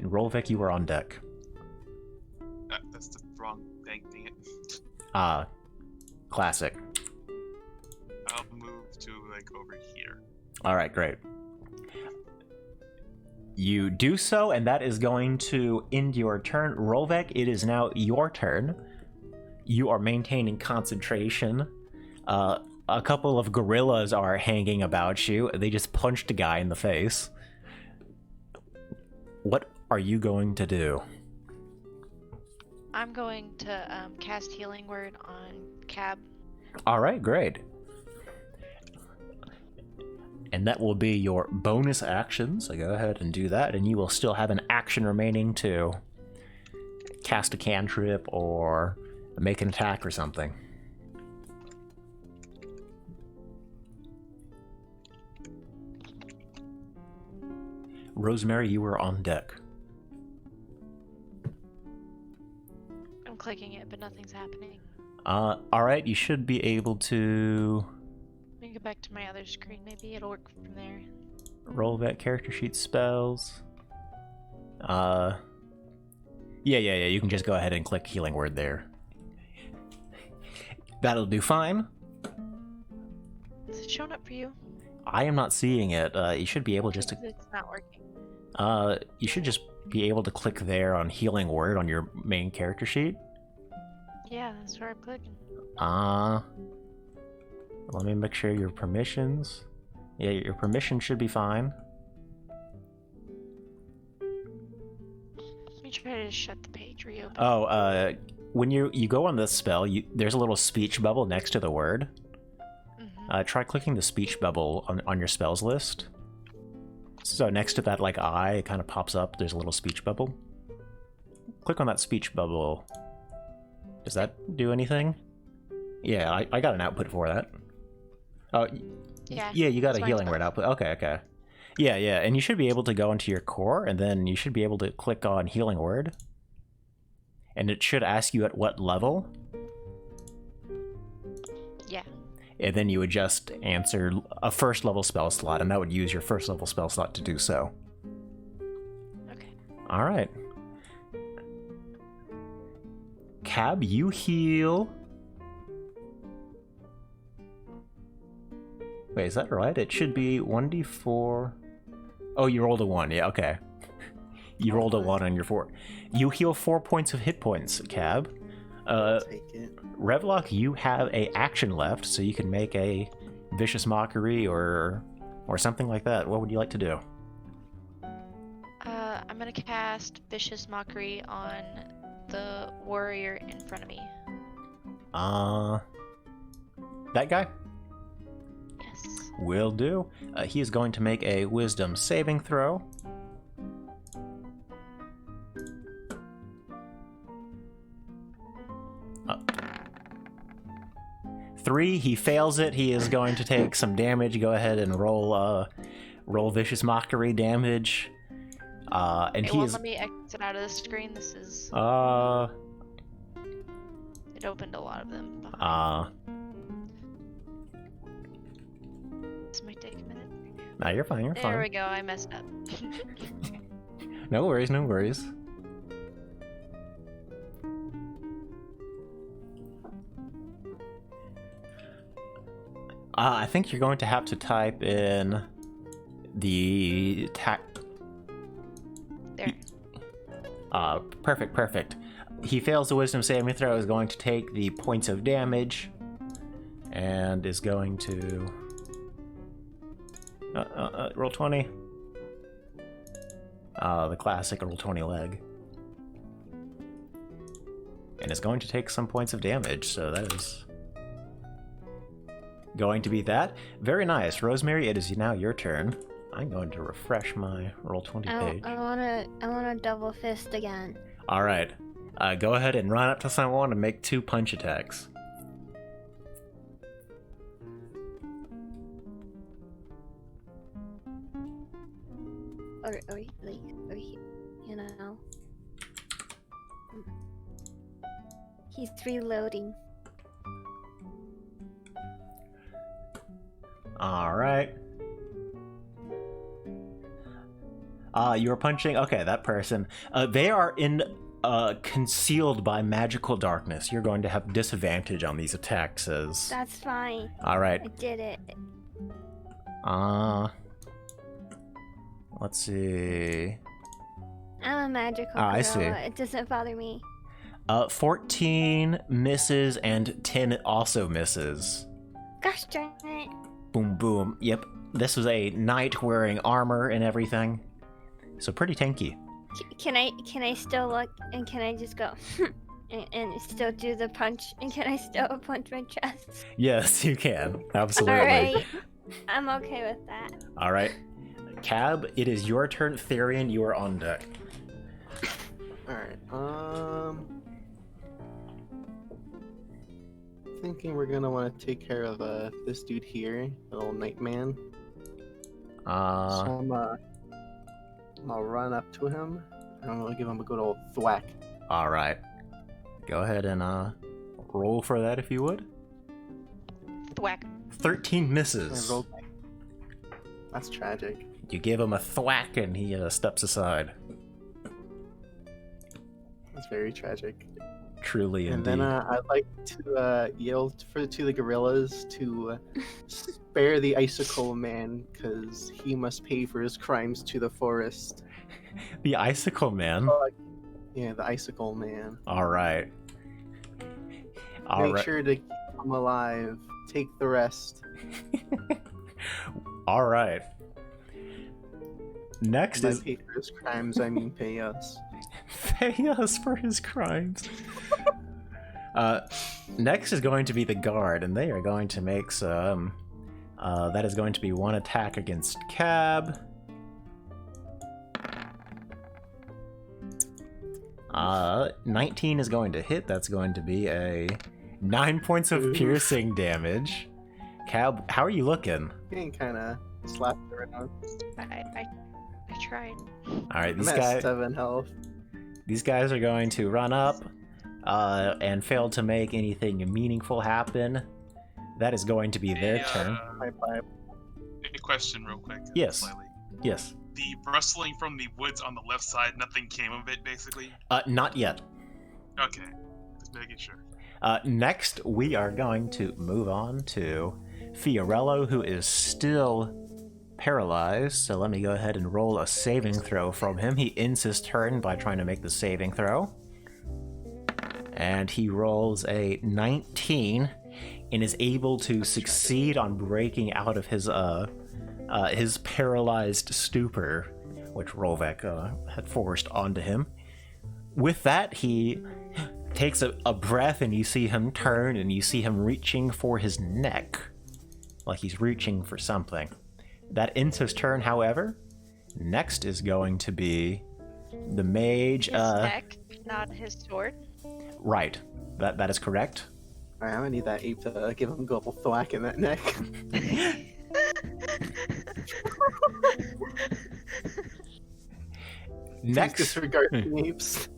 And Rolvik, you are on deck. That's the wrong thing. Dang it. Classic. I'll move to over here. All right, great. You do so, and that is going to end your turn. Rolvik, it is now your turn. You are maintaining concentration. A couple of gorillas are hanging about you. They just punched a guy in the face. what are you going to do? I'm going to cast Healing Word on Cab. All right, great. And that will be your bonus action, so go ahead and do that, and you will still have an action remaining to cast a cantrip or make an attack or something. Rosemary, you are on deck. I'm clicking it, but nothing's happening. Alright, you should be able to Let me go back to my other screen. Maybe it'll work from there. roll that character sheet spells. Yeah, you can just go ahead and click Healing Word there. That'll do fine. Is it showing up for you? I am not seeing it. You should be able just to... It's not working. You should just be able to click there on Healing Word on your main character sheet. Yeah, that's where I'm clicking. Let me make sure your permissions... Yeah, your permissions should be fine. Let me try to shut the page, reopen. Oh, when you go on this spell, there's a little speech bubble next to the word. Try clicking the speech bubble on your spells list. So next to that, like, eye, it kind of pops up. There's a little speech bubble. Click on that speech bubble. Does that do anything? Yeah, I got an output for that. Oh, yeah, you got a Healing Word output. Okay. Yeah, and you should be able to go into your core, and then you should be able to click on Healing Word. And it should ask you at what level. Yeah. And then you would just answer a first level spell slot, and that would use your first level spell slot to do so. Okay. All right. Cab, you heal. Wait, is that right? It should be 1d4. Oh, you rolled a 1. Yeah, okay. You rolled a 1 on your 4. You heal 4 points of hit points, Cab. Take it. Revlock, you have a action left, so you can make a Vicious Mockery or something like that. What would you like to do? I'm gonna cast Vicious Mockery on the warrior in front of me. That guy? Yes. Will do. He is going to make a Wisdom saving throw. Three, he fails it. He is going to take some damage. Go ahead and roll Vicious Mockery damage. And It he won't is... let me exit out of the screen. This is... It opened a lot of them. This might take a minute. Nah, you're fine, you're fine. There we go, I messed up. No worries, no worries. I think you're going to have to type in the There. Perfect. He fails the Wisdom saving throw, is going to take the points of damage, and is going to... roll 20. The classic roll 20 leg. And is going to take some points of damage, so that is going to be that. Very nice. Rosemary, it is now your turn. I'm going to refresh my roll 20 page. I wanna double fist again. All right. Go ahead and run up to someone and make 2 punch attacks. Or you know. He's reloading. All right. You're punching. Okay, that person. They are concealed by magical darkness. You're going to have disadvantage on these attacks. That's fine. All right. I did it. Let's see. I'm a magical girl. I see. It doesn't bother me. 14 misses and 10 also misses. Gosh darn it. Boom, boom. Yep. This was a knight wearing armor and everything. So pretty tanky. Can I still look and can I just go and still do the punch and can I still punch my chest? Yes, you can. Absolutely. All right, I'm okay with that. All right. Cab, it is your turn. Therian, you are on deck. Alright, thinking we're gonna want to take care of this dude here, the little Nightman. So I'm gonna run up to him and I'm gonna give him a good old thwack. All right. Go ahead and roll for that if you would. Thwack. 13 And misses. roll. That's tragic. You give him a thwack and he steps aside. That's very tragic. Truly And indeed. then I'd like to yell to the gorillas to spare the icicle man, because he must pay for his crimes to the forest. The Icicle Man. Yeah, the icicle man. All right. All Make right. sure to keep him alive. Take the rest. All right. Next By is pay for his crimes, I mean pay us. pay us for his crimes. Next is going to be the guard, and they are going to make some. That is going to be one attack against Cab. 19 is going to hit. That's going to be a 9 points of Oof. piercing damage. Cab, how are you looking? Getting kind of slapped around. I tried. All right, I'm at 7 health. these guys are going to run up and fail to make anything meaningful happen. That is going to be their turn. Bye. A question, real quick. Yes. Slightly. Yes. The rustling from the woods on the left side, nothing came of it, basically. Not yet. Okay, just making sure. Next, we are going to move on to Fiorello, who is still paralyzed. So let me go ahead and roll a saving throw from him. He ends his turn by trying to make the saving throw. And he rolls a 19 and is able to succeed on breaking out of his paralyzed stupor, which Rolvek had forced onto him. With that, he takes a breath, and you see him turn, and you see him reaching for his neck, like he's reaching for something. That ends his turn, however. Next is going to be the mage. His neck, not his sword. Right, that is correct. Alright, I'm gonna need that ape to give him a global thwack in that neck. Next, Disregard the apes.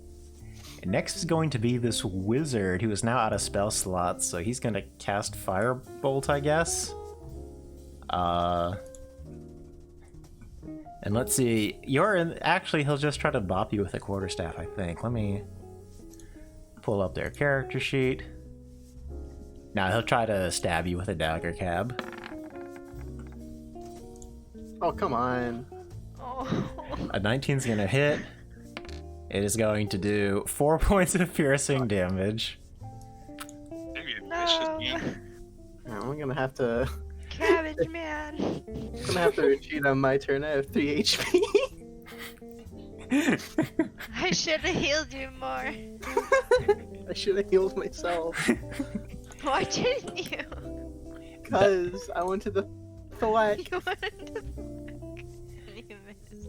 next is going to be this wizard who is now out of spell slots, so he's going to cast Firebolt, I guess. And let's see, actually, he'll just try to bop you with a quarterstaff, I think. Let me pull up their character sheet. Now he'll try to stab you with a dagger, Cab. Oh, come on. Oh. A 19's gonna hit. It is going to do 4 points of piercing damage. Maybe No. it's just you. I'm gonna have to. Cabbage man. I'm gonna have to retreat on my turn. I have 3 HP. I should have healed you more. I should have healed myself. Why didn't you? Because I went to the thwack. You wanted to. You missed.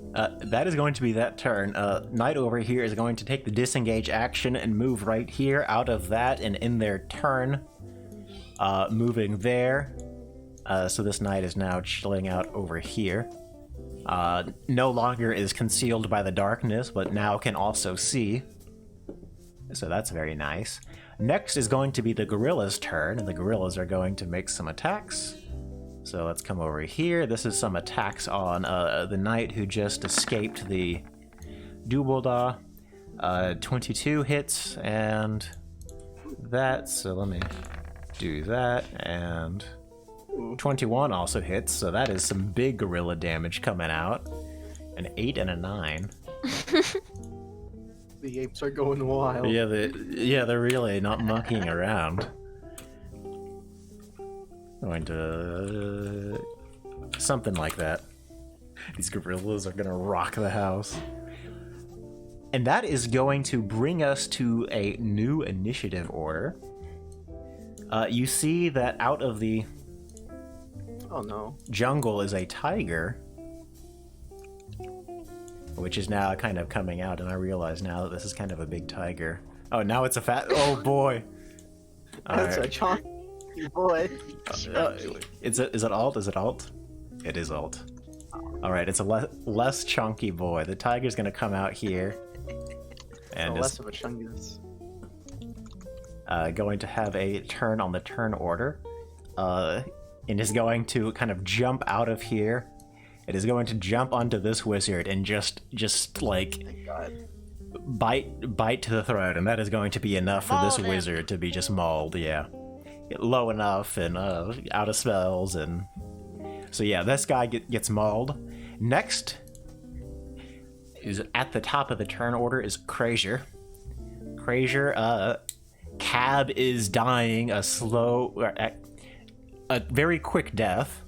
That is going to be that turn. Knight over here is going to take the disengage action and move right here out of that and in their turn, moving there. So this knight is now chilling out over here. No longer is concealed by the darkness, but now can also see. So that's very nice. Next is going to be the gorilla's turn, and the gorillas are going to make some attacks. So let's come over here. This is some attacks on the knight who just escaped the Dubalda. 22 hits, and that, so let me do that, and 21 also hits, so that is some big gorilla damage coming out. An 8 and a 9. The apes are going wild. Yeah, they're really not mucking around. Going to something like that. These gorillas are gonna rock the house. And that is going to bring us to a new initiative order. You see that out of the Oh no. jungle is a tiger, which is now kind of coming out, and I realize now that this is kind of a big tiger. Oh, now it's a fat... Oh, boy. That's a Alright. chunky boy. Is it alt? Is it alt? It is alt. Alright, it's a less chunky boy. The tiger's gonna come out here. And So is less of a chungus. going to have a turn on the turn order. And is going to kind of jump out of here. It is going to jump onto this wizard and just like Thank God. bite to the throat, and that is going to be enough for this Mauled him. wizard to be just mauled. Yeah, low enough and out of spells, and so yeah, this guy gets mauled. Next is at the top of the turn order is Krazier. Krazier, Cab is dying a slow, a very quick death.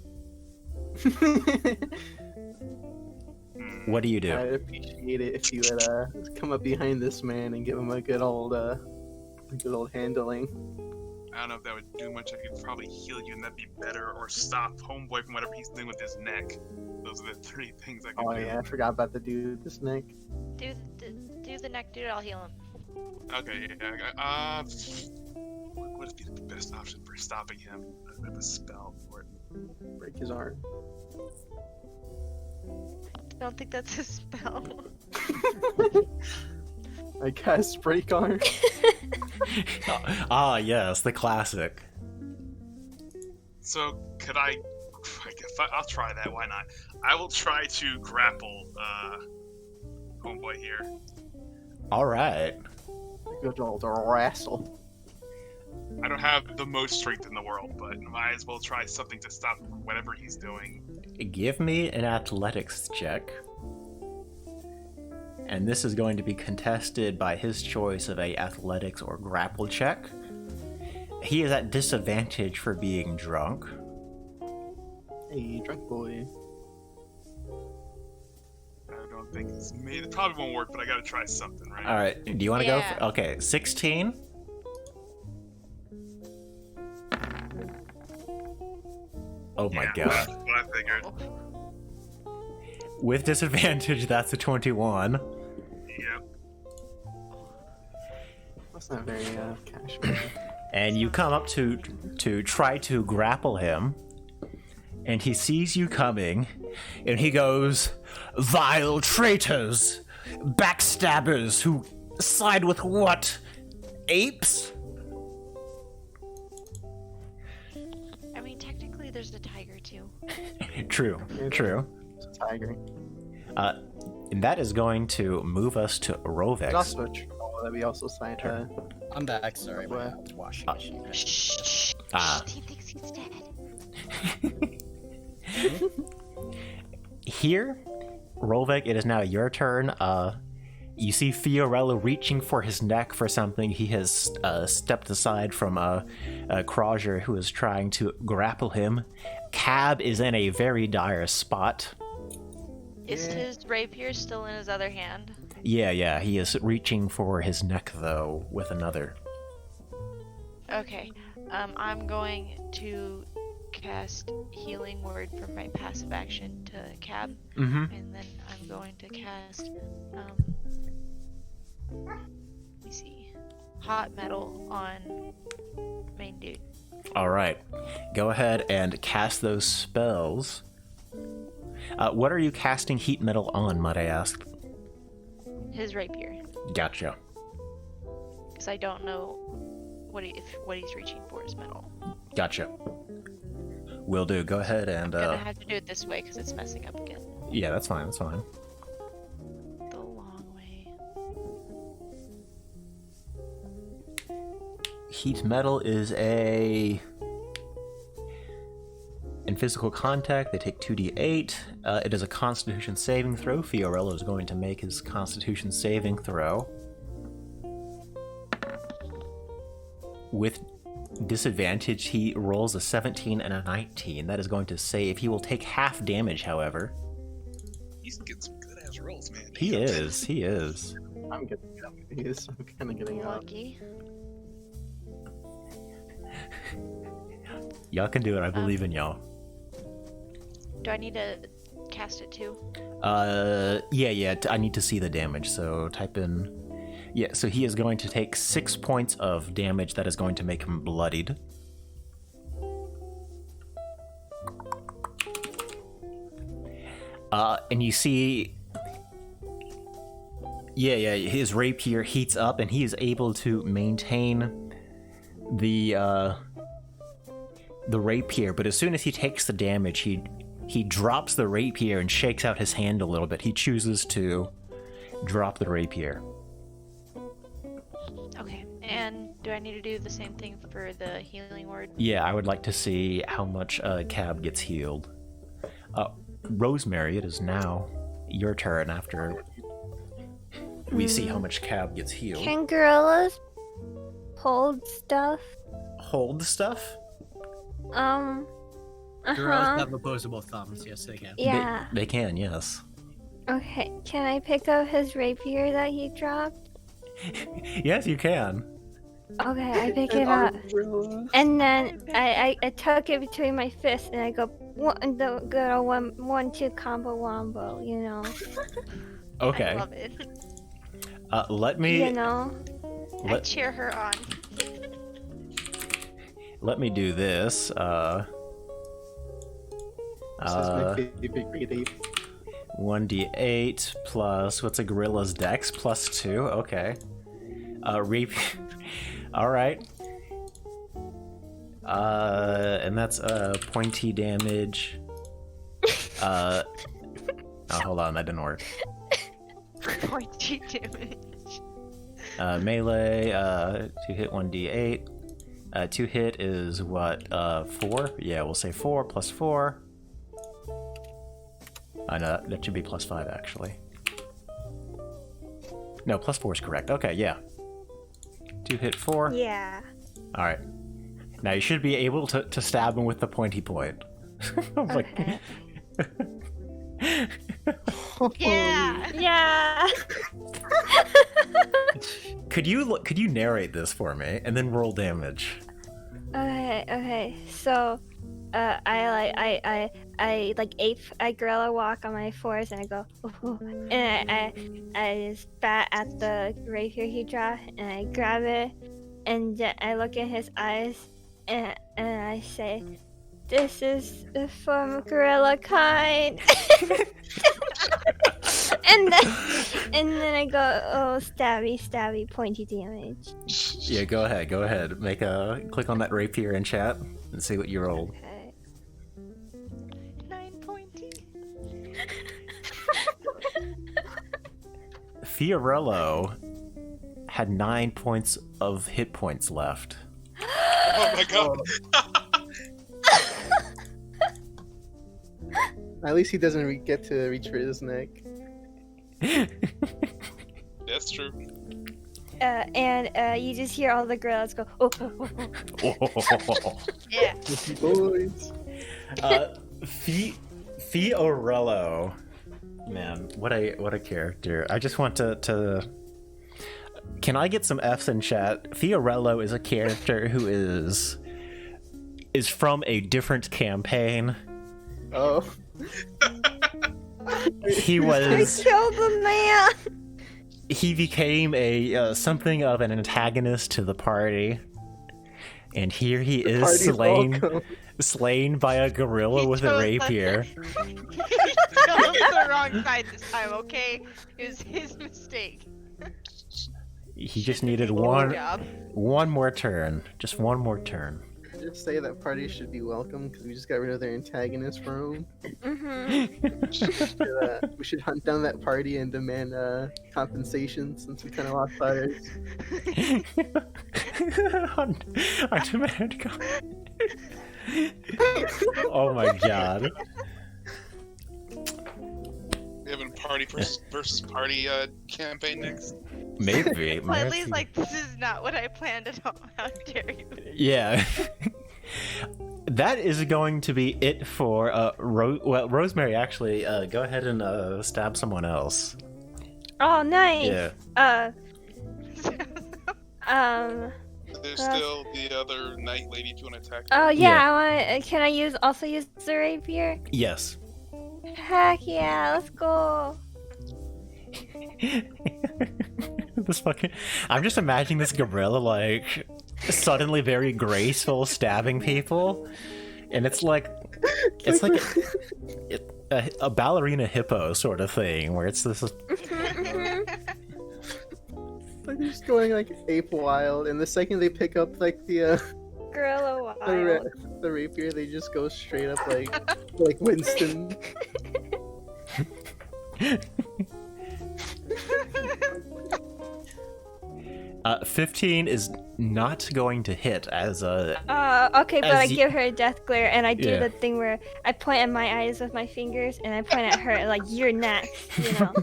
What do you do? I'd appreciate it if you would come up behind this man and give him a good old handling. I don't know if that would do much. I could probably heal you, and that'd be better, or stop Homeboy from whatever he's doing with his neck. Those are the 3 things I could Oh do. yeah, I forgot about the dude with the snake. Do the neck dude, I'll heal him. Okay, yeah. What would be the best option for stopping him? I have a spell for it. Break his arm. I don't think that's a spell. I cast break arm. Ah, yes, the classic. So, could I'll try that, why not? I will try to grapple, Homeboy here. All right. Good old wrestle. I don't have the most strength in the world, but might as well try something to stop whatever he's doing. Give me an athletics check. And this is going to be contested by his choice of a athletics or grapple check. He is at disadvantage for being drunk. Hey, drunk boy. I don't think it's made. It probably won't work, but I gotta try something, right? All right, do you want to go? Yeah. Okay, 16. Oh my Yeah, god. That's what I figured. With disadvantage, that's a 21. Yep. That's not very cash money. And you come up to try to grapple him, and he sees you coming, and he goes, "Vile traitors, backstabbers who side with what? Apes?" I mean, technically, there's a tiger too. True, true. It's a tiger. And that is going to move us to There's Rovex. also a troll that we also signed. I'm back. Sorry, my What? washing machine. Shh. Ah. He thinks he's dead. Here, Rolvek, it is now your turn. You see Fiorello reaching for his neck for something. He has stepped aside from Krazier, who is trying to grapple him. Cab is in a very dire spot. Is his rapier still in his other hand? Yeah, he is reaching for his neck, though, with another. Okay. I'm going to cast Healing Word from my passive action to Cab, Mm-hmm. and then I'm going to cast, let me see, Hot Metal on main dude. All right. Go ahead and cast those spells. What are you casting heat metal on, might I ask? His rapier, Gotcha. because I don't know what he's reaching for is metal. Gotcha. Will do. Go ahead and I'm gonna have to do it this way because it's messing up again. yeah, that's fine. That's fine. The long way. Heat metal is a in physical contact. They take 2d8. It is a Constitution saving throw. Fiorello is going to make his Constitution saving throw. With disadvantage, he rolls a 17 and a 19. That is going to save. He will take half damage, however. He's getting some good ass rolls, man. He is. I'm getting up. I'm kind of getting up. Lucky. Y'all can do it. I believe in y'all. Do I need to cast it too? Yeah. I need to see the damage. So type in. Yeah. So he is going to take 6 points of damage. That is going to make him bloodied. And you see. Yeah. His rapier heats up, and he is able to maintain the rapier. But as soon as he takes the damage, he drops the rapier and shakes out his hand a little bit. He chooses to drop the rapier. Okay. And do I need to do the same thing for the healing word? Yeah, I would like to see how much Cab gets healed. Rosemary, it is now your turn after we see how much Cab gets healed. Can gorillas hold stuff? Hold stuff? Gorillas Uh-huh. have opposable thumbs. Yes, they can. Yeah. They can, yes. Okay. Can I pick up his rapier that he dropped? Yes, you can. Okay, I pick it up. And then I tuck it between my fists and I go the good old 1-2 combo wombo, you know. Okay. I love it. Let me You know. I cheer her on. let me do this. This is my favorite grade 8. 1d8 plus what's a gorilla's dex? +2. Okay. All right. And that's pointy damage. Oh, hold on, that didn't work. Pointy damage. Melee. 2 hit 1d8. 2 hit is what? 4. Yeah, we'll say 4 plus 4. I know that should be +5 actually. No, +4 is correct. Okay, yeah. 2 hit 4. Yeah. All right. Now you should be able to stab him with the pointy point. I'm like, Okay. Yeah. Yeah. could you narrate this for me and then roll damage? Okay. So, I gorilla walk on my fours and I go, ooh, and I just bat at the rapier he dropped and I grab it and I look in his eyes and I say, "This is from gorilla kind." and then I go, "Oh, stabby, pointy damage." Yeah, go ahead. Click on that rapier in chat and see what you rolled. Okay. 9 pointy. Fiorello had 9 points of hit points left. Oh my god. At least he doesn't get to reach for his neck. That's true. And you just hear all the gorillas go, "Oh." Yeah. Boys. Fiorello, man, what a character! I just want to. Can I get some F's in chat? Fiorello is a character who is from a different campaign. Oh. He I was. killed the man. He became a something of an antagonist to the party, and here he is Party's welcome. slain by a gorilla He with a chose rapier. He chose the wrong side this time, okay? It was his mistake. He just needed Good one job. more turn, just one more turn. Just say that party should be welcome because we just got rid of their antagonist from Mhm. we should hunt down that party and demand compensation since we kind of lost ours. I demand Oh my god. We having party versus party campaign next. Maybe. Slightly's like, this is not what I planned at all. How dare you? Yeah. That is going to be it for Rosemary. Actually, go ahead and stab someone else. Oh, nice. Yeah. There's still the other knight lady if you want to attack. Oh Yeah. yeah, I want. Can I also use the rapier? Yes. Heck yeah, let's go. This fucking. I'm just imagining this gorilla like suddenly very graceful stabbing people, and it's like a ballerina hippo sort of thing where it's this. Like they're just going like ape wild, and the second they pick up like the Gorilla wild. the rapier, they just go straight up like Winston. 15 is not going to hit as a. Okay, but As I y- give her a death glare, and I do Yeah. the thing where I point at my eyes with my fingers, and I point at her like, "You're next," you know.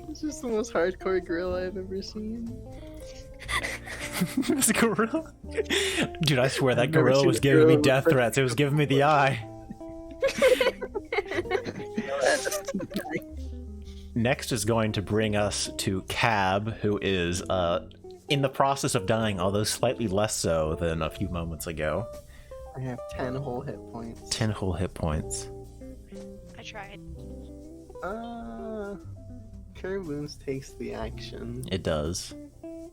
It's just the most hardcore gorilla I've ever seen. This gorilla? Dude, I swear that I've never gorilla seen was a giving me gorilla death with- threats. It was giving me the eye. Next is going to bring us to Cab, who is in the process of dying, although slightly less so than a few moments ago. I have 10 whole hit points. 10 whole hit points. I tried. Cure Wounds takes the action. It does. Can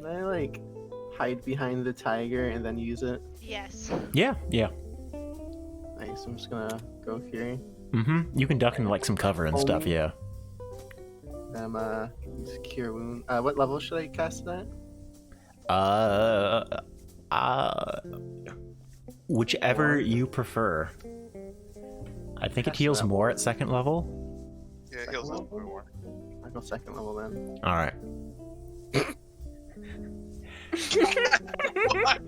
I like hide behind the tiger and then use it? Yes. Yeah, yeah. Nice. I'm just gonna go here. Mm-hmm. You can duck into like some cover and stuff, yeah. Use Cure Wound. What level should I cast that? Whichever you prefer. I think it Cast heals level. more at second level. Yeah, it heals a little bit more. I'll go second level then. All right. Why?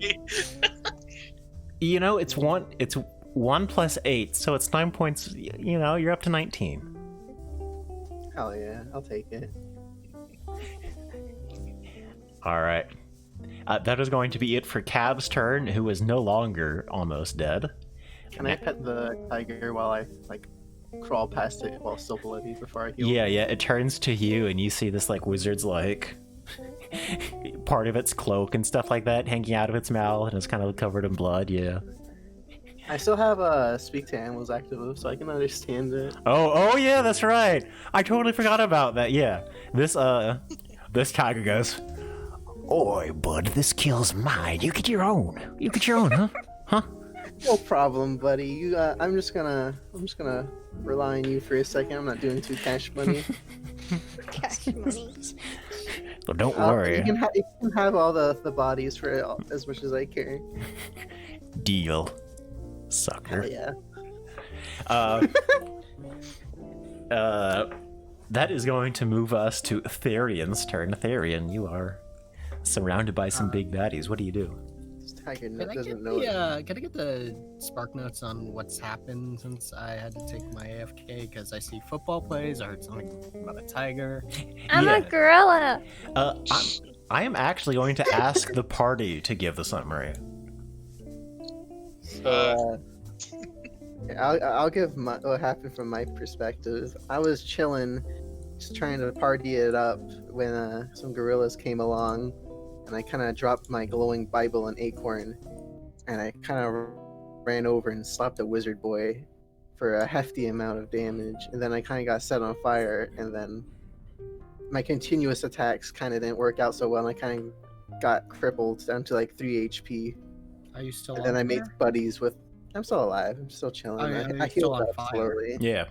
You know, it's 1 plus 8, so it's 9 points. You know, you're up to 19. Hell yeah, I'll take it. All right. That is going to be it for Cab's turn, who is no longer almost dead. Can I pet the tiger while I like crawl past it while still bloody before I heal? Yeah, yeah. It turns to you, and you see this like wizard's like part of its cloak and stuff like that hanging out of its mouth, and it's kind of covered in blood. Yeah. I still have Speak to Animals active, so I can understand it. Oh yeah, that's right. I totally forgot about that. Yeah. This tiger goes, "Oi, bud, this kill's mine. You get your own. You get your own, huh? Huh?" No problem, buddy. You, I'm just gonna rely on you for a second. I'm not doing too cash money. Cash money. Well, don't You worry. can, you can have all the bodies for as much as I care. Deal, Hell sucker. yeah. That is going to move us to Therion's turn. Therion, you are surrounded by some big baddies. What do you do? This tiger Can I get doesn't know. can I get the spark notes on what's happened since I had to take my AFK? Because I see football plays. I heard something about a tiger. I'm Yeah. a gorilla. I am actually going to ask the party to give the summary. I'll give what happened from my perspective. I was chilling, just trying to party it up when some gorillas came along, and I kind of dropped my glowing Bible and acorn, and I kind of ran over and slapped a wizard boy for a hefty amount of damage, and then I kind of got set on fire, and then my continuous attacks kind of didn't work out so well, and I kind of got crippled down to like 3 HP. Are you still? And then on I made fire? buddies with. I'm still alive. I'm still chilling. Oh, yeah, I you're still healed on up fire. slowly. Yeah.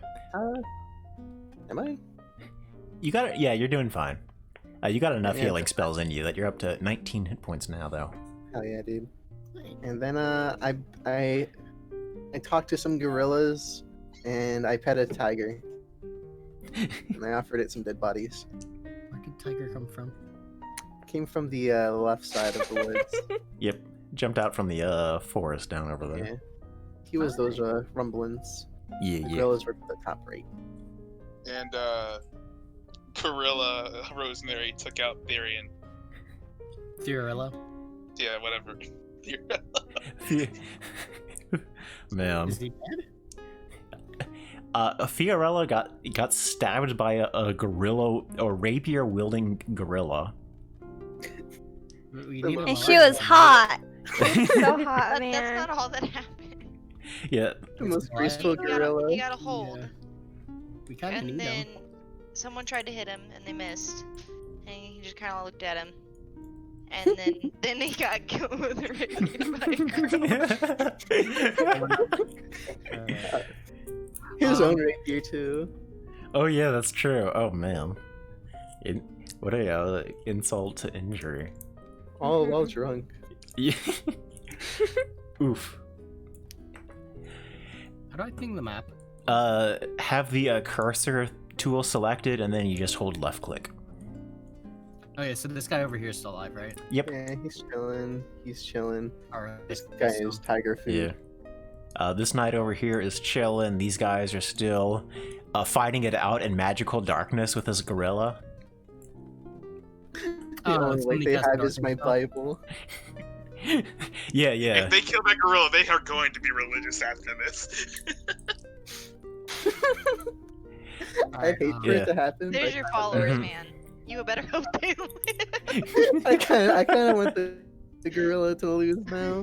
Am I? You got it. Yeah, you're doing fine. You got enough Yeah. healing spells in you that you're up to 19 hit points now, though. Hell yeah, dude. And then I talked to some gorillas, and I pet a tiger, and I offered it some dead bodies. Where did tiger come from? Came from the left side of the woods. Yep. Jumped out from the forest down over there. Yeah. He was those rumblings. Yeah, The yeah. gorillas were at the top right. And Gorilla Rosemary took out Therion. Theorilla. Yeah, whatever. Man. Is he dead? Fiorella got stabbed by a gorilla, a rapier wielding gorilla. We And need a And lot she of was them. hot. So hot, man. That's not all that happened. Yeah. The most What? graceful gorilla. He got a hold, Yeah. We kind of and need then them. someone tried to hit him, and they missed. And he just kind of looked at him, and then he got killed with a rapier by a gorilla. His own rapier too. Oh yeah, that's true. Oh man, what a insult to injury. All while drunk. Yeah. Oof. How do I ping the map? Have the cursor tool selected, and then you just hold left click. Okay, so this guy over here is still alive, right? Yep. Yeah, he's chilling. He's chilling. Alright. This guy is tiger food. Yeah. This knight over here is chilling. These guys are still fighting it out in magical darkness with this gorilla. The only it's way only they cast have is my darkness Bible. Yeah, yeah. If they kill that gorilla, they are going to be religious after this. I hate for Yeah. it to happen. There's but your followers, Mhm. man. You better hope they live. I kind of want the gorilla to lose now.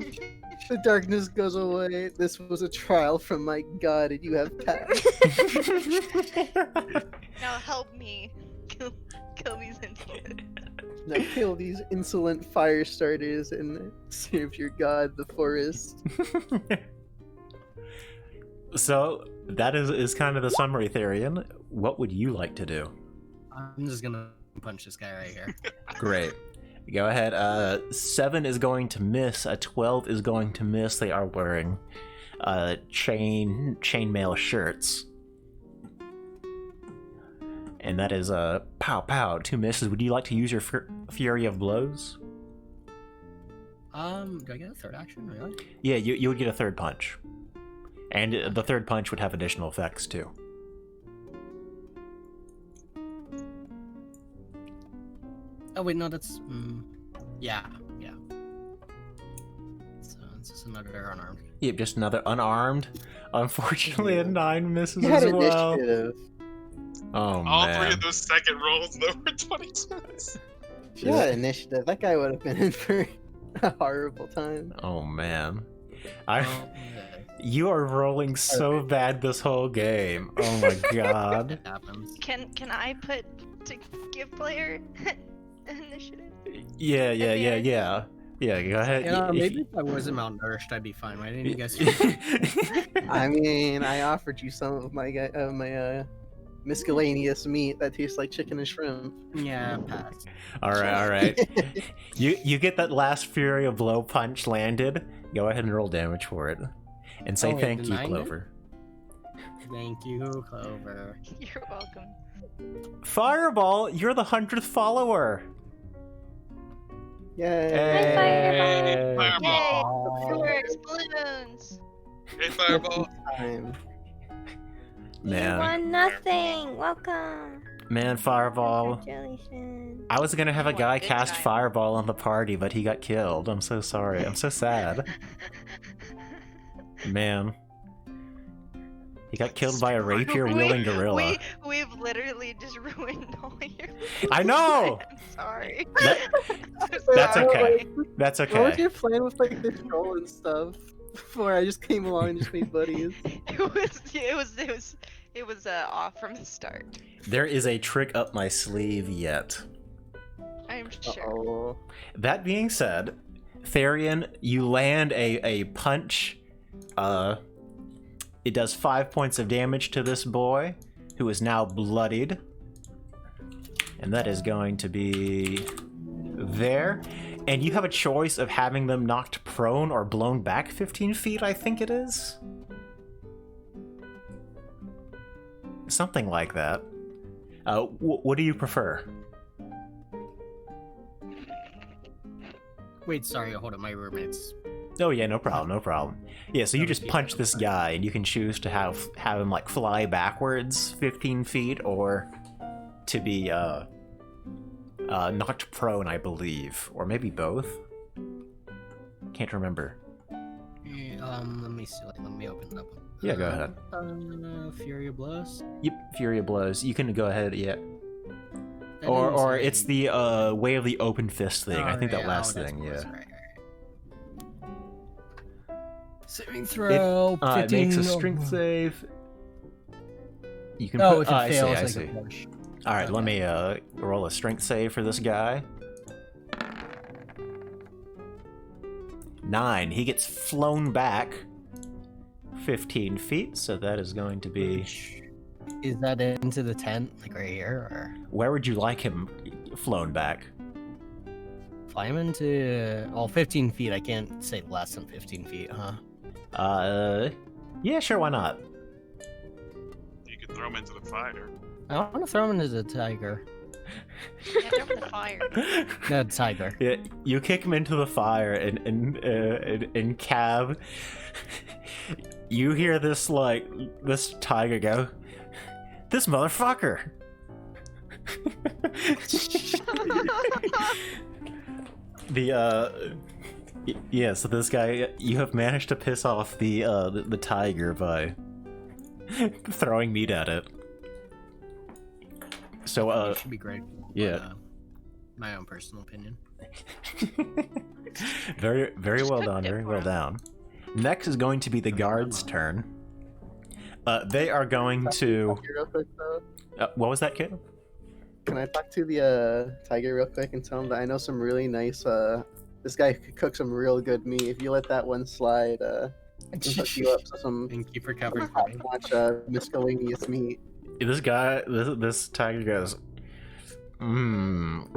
The darkness goes away. This was a trial from my God, and you have passed. Now help me kill these Indians. Now kill these insolent fire starters and serve your God, the forest. So that is kind of the summary, Therian. What would you like to do? I'm just gonna punch this guy right here. Great. Go ahead. 7 is going to miss. A 12 is going to miss. They are wearing chainmail shirts. And that is pow pow, 2 misses. Would you like to use your Fury of Blows? Do I get a third action, really? Yeah, you would get a third punch. And the third punch would have additional effects too. Oh wait, no, that's yeah. So it's just another unarmed. Yep, just another unarmed. Unfortunately, a 9 misses You had as well. initiative. Oh All man. 3 of those second rolls, though, were 22s. If you had initiative, that guy would have been in for a horrible time. Oh man. Yeah. You are rolling so bad this whole game. Oh my god. It happens. Can I put to give player initiative? Yeah. Yeah, go ahead. Yeah, maybe if I wasn't malnourished, I'd be fine. Why didn't you guys? I mean, I offered you some of my miscellaneous meat that tastes like chicken and shrimp. Yeah, pass. Alright. You get that last Fury of Blow punch landed. Go ahead and roll damage for it. And say Oh, wait, thank the you, 9 Clover. Thank you, Clover. You're welcome. Fireball, you're the 100th follower. Yay! Hey. Fireball. Yay! Fireworks, balloons. Hey, Fireball. Time. You Man, won nothing. Welcome. Fireball. Congratulations. I was gonna have a Oh, guy good cast time. Fireball on the party, but he got killed. I'm so sorry. I'm so sad. Man. He got killed by a rapier wielding gorilla. We've literally just ruined all your. I know! I'm sorry. That's Sorry. okay. That's What was okay. your plan with like the troll and stuff? Before I just came along and just made buddies. It was off from the start. There is a trick up my sleeve yet. I'm sure. Oh, That being said, Therian, you land a punch. It does 5 points of damage to this boy, who is now bloodied. And that is going to be there. And you have a choice of having them knocked prone or blown back 15 feet, I think it is. Something like that. What do you prefer? Wait, sorry, hold on, my roommates. Oh yeah, no problem. Yeah, so you just punch this guy, and you can choose to have him like fly backwards 15 feet, or to be knocked prone, I believe, or maybe both. Can't remember. Let me see. Let me open it up. Yeah, go ahead. Fury of Blows. Yep, Fury of Blows. You can go ahead, yeah. That Or is it's the Way of the Open Fist thing. I think that last that's thing, close, yeah. right. Saving throw. It 15. makes a strength save. You can Oh, put, if it fails, I I see. can push. All right, let Okay. me roll a strength save for this guy. 9. He gets flown back 15 feet, so that is going to be... Is that into the tent, like right here, or Where would you like him flown back? fly him into 15 feet? I can't say less than 15 feet, huh? Yeah, sure, why not? You could throw him into the fire. I want to throw him into the tiger. Yeah, throw him in the fire. No, tiger. Yeah, you kick him into the fire, and Cab, you hear this tiger go, "This motherfucker!" So this guy, you have managed to piss off the tiger by throwing meat at it. So It should be great. yeah. But, my own personal opinion. Very, very well done. Good Very for well him. done. Next is going to be the guards' turn. They are going to. Real quick, though. What was that, kid? Can I talk to the tiger real quick and tell him that I know some really nice this guy could cook some real good meat. If you let that one slide, I can hook you up to some Thank you for covering for me. top-notch miscellaneous meat. This guy, this tiger goes, all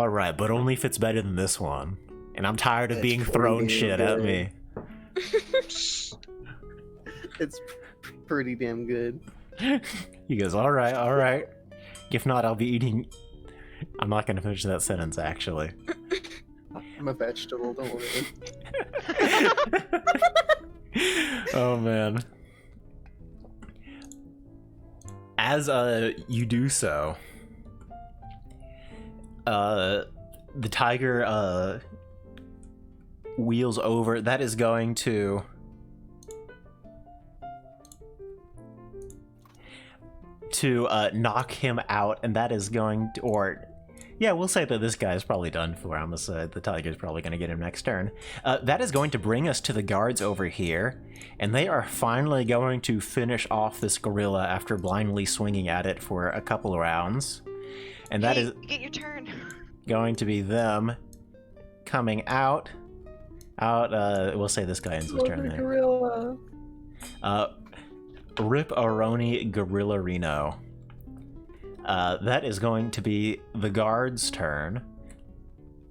right, but only if it's better than this one. And I'm tired of It's being pretty thrown damn shit at good. me. It's pretty damn good. He goes, all right. If not, I'll be eating. I'm not going to finish that sentence, actually. I'm a vegetable, don't worry. Oh, man. As you do so, the tiger wheels over. That is going to knock him out, and that is going to, or yeah, we'll say that this guy is probably done for. I'm gonna say the tiger's probably gonna get him next turn. That is going to bring us to the guards over here, and they are finally going to finish off this gorilla after blindly swinging at it for a couple of rounds. And that is Get your turn. going to be them coming out. We'll say this guy ends his turn then. Gorilla. Rip Aroni Gorilla Reno. That is going to be the guard's turn.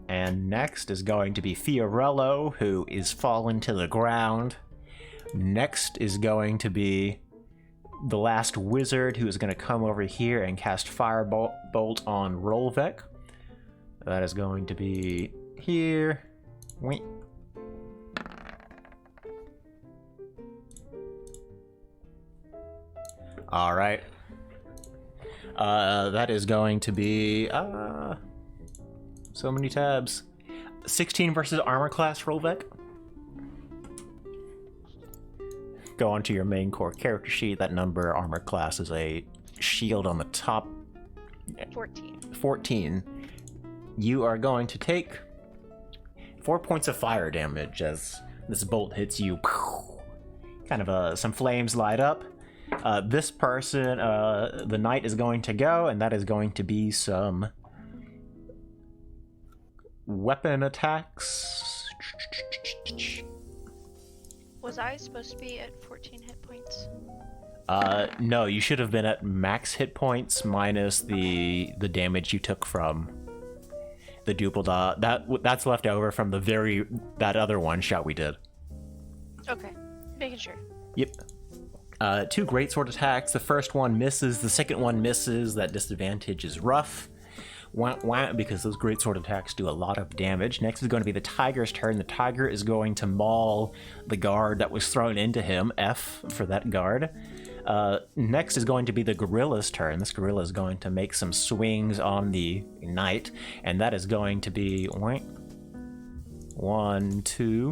And next is going to be Fiorello, who is fallen to the ground. Next is going to be the last wizard, who is going to come over here and cast Firebolt on Rolvek. That is going to be here. Wait. All right. That is going to be so many tabs. 16 versus armor class, Rolvek. Go onto your main core character sheet. That number, armor class, is a shield on the top. 14. 14. You are going to take 4 points of fire damage as this bolt hits you. Kind of some flames light up. This person, the knight is going to go, and that is going to be some weapon attacks. Was I supposed to be at 14 hit points? No, you should have been at max hit points minus the damage you took from the Dupledaw. That's left over from that other one shot we did. Okay, making sure. Yep. 2 greatsword attacks. The first one misses. The second one misses. That disadvantage is rough. Wah, wah, because those greatsword attacks do a lot of damage. Next is going to be the tiger's turn. The tiger is going to maul the guard that was thrown into him. F for that guard. Next is going to be the gorilla's turn. This gorilla is going to make some swings on the knight, and that is going to be 1, 2.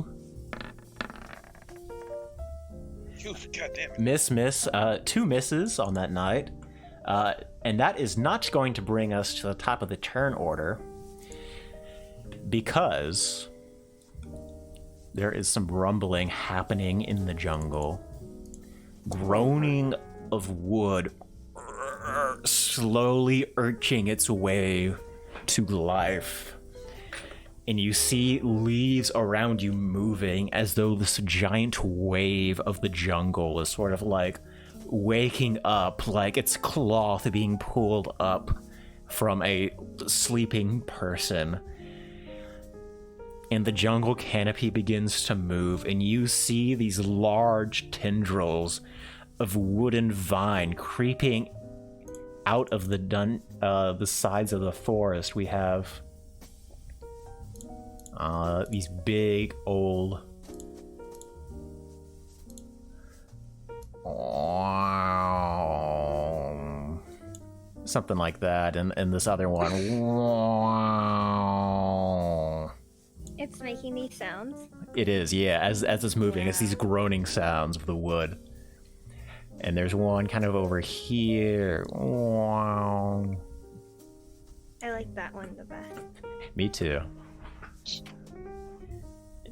Phew, God damn it. Miss, 2 misses on that night. And that is not going to bring us to the top of the turn order, because there is some rumbling happening in the jungle. Groaning of wood slowly urging its way to life. And you see leaves around you moving as though this giant wave of the jungle is sort of like waking up, like it's cloth being pulled up from a sleeping person. And the jungle canopy begins to move, and you see these large tendrils of wooden vine creeping out of the sides of the forest. We have these big old something like that, and this other one. It's making these sounds. It is, yeah. As it's moving, it's these groaning sounds of the wood. And there's one kind of over here. I like that one the best. Me too.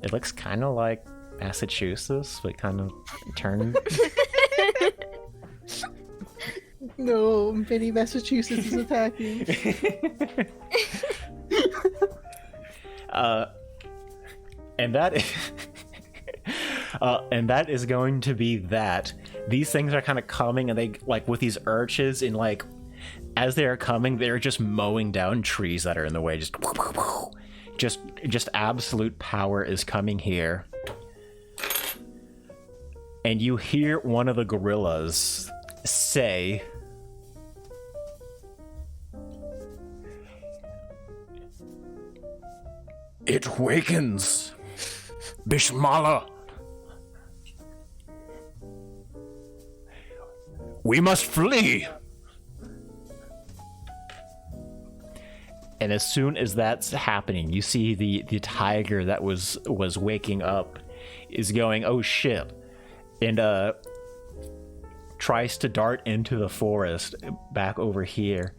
It looks kind of like Massachusetts, but kind of turned. No, Benny, Massachusetts is attacking. And that is going to be that. These things are kind of coming, and they, like, with these arches, and like as they are coming, they're just mowing down trees that are in the way. Just absolute power is coming here. And you hear one of the gorillas say, "It wakens, Bishmala. We must flee." And as soon as that's happening, you see the tiger that was waking up is going, "Oh shit," and tries to dart into the forest back over here.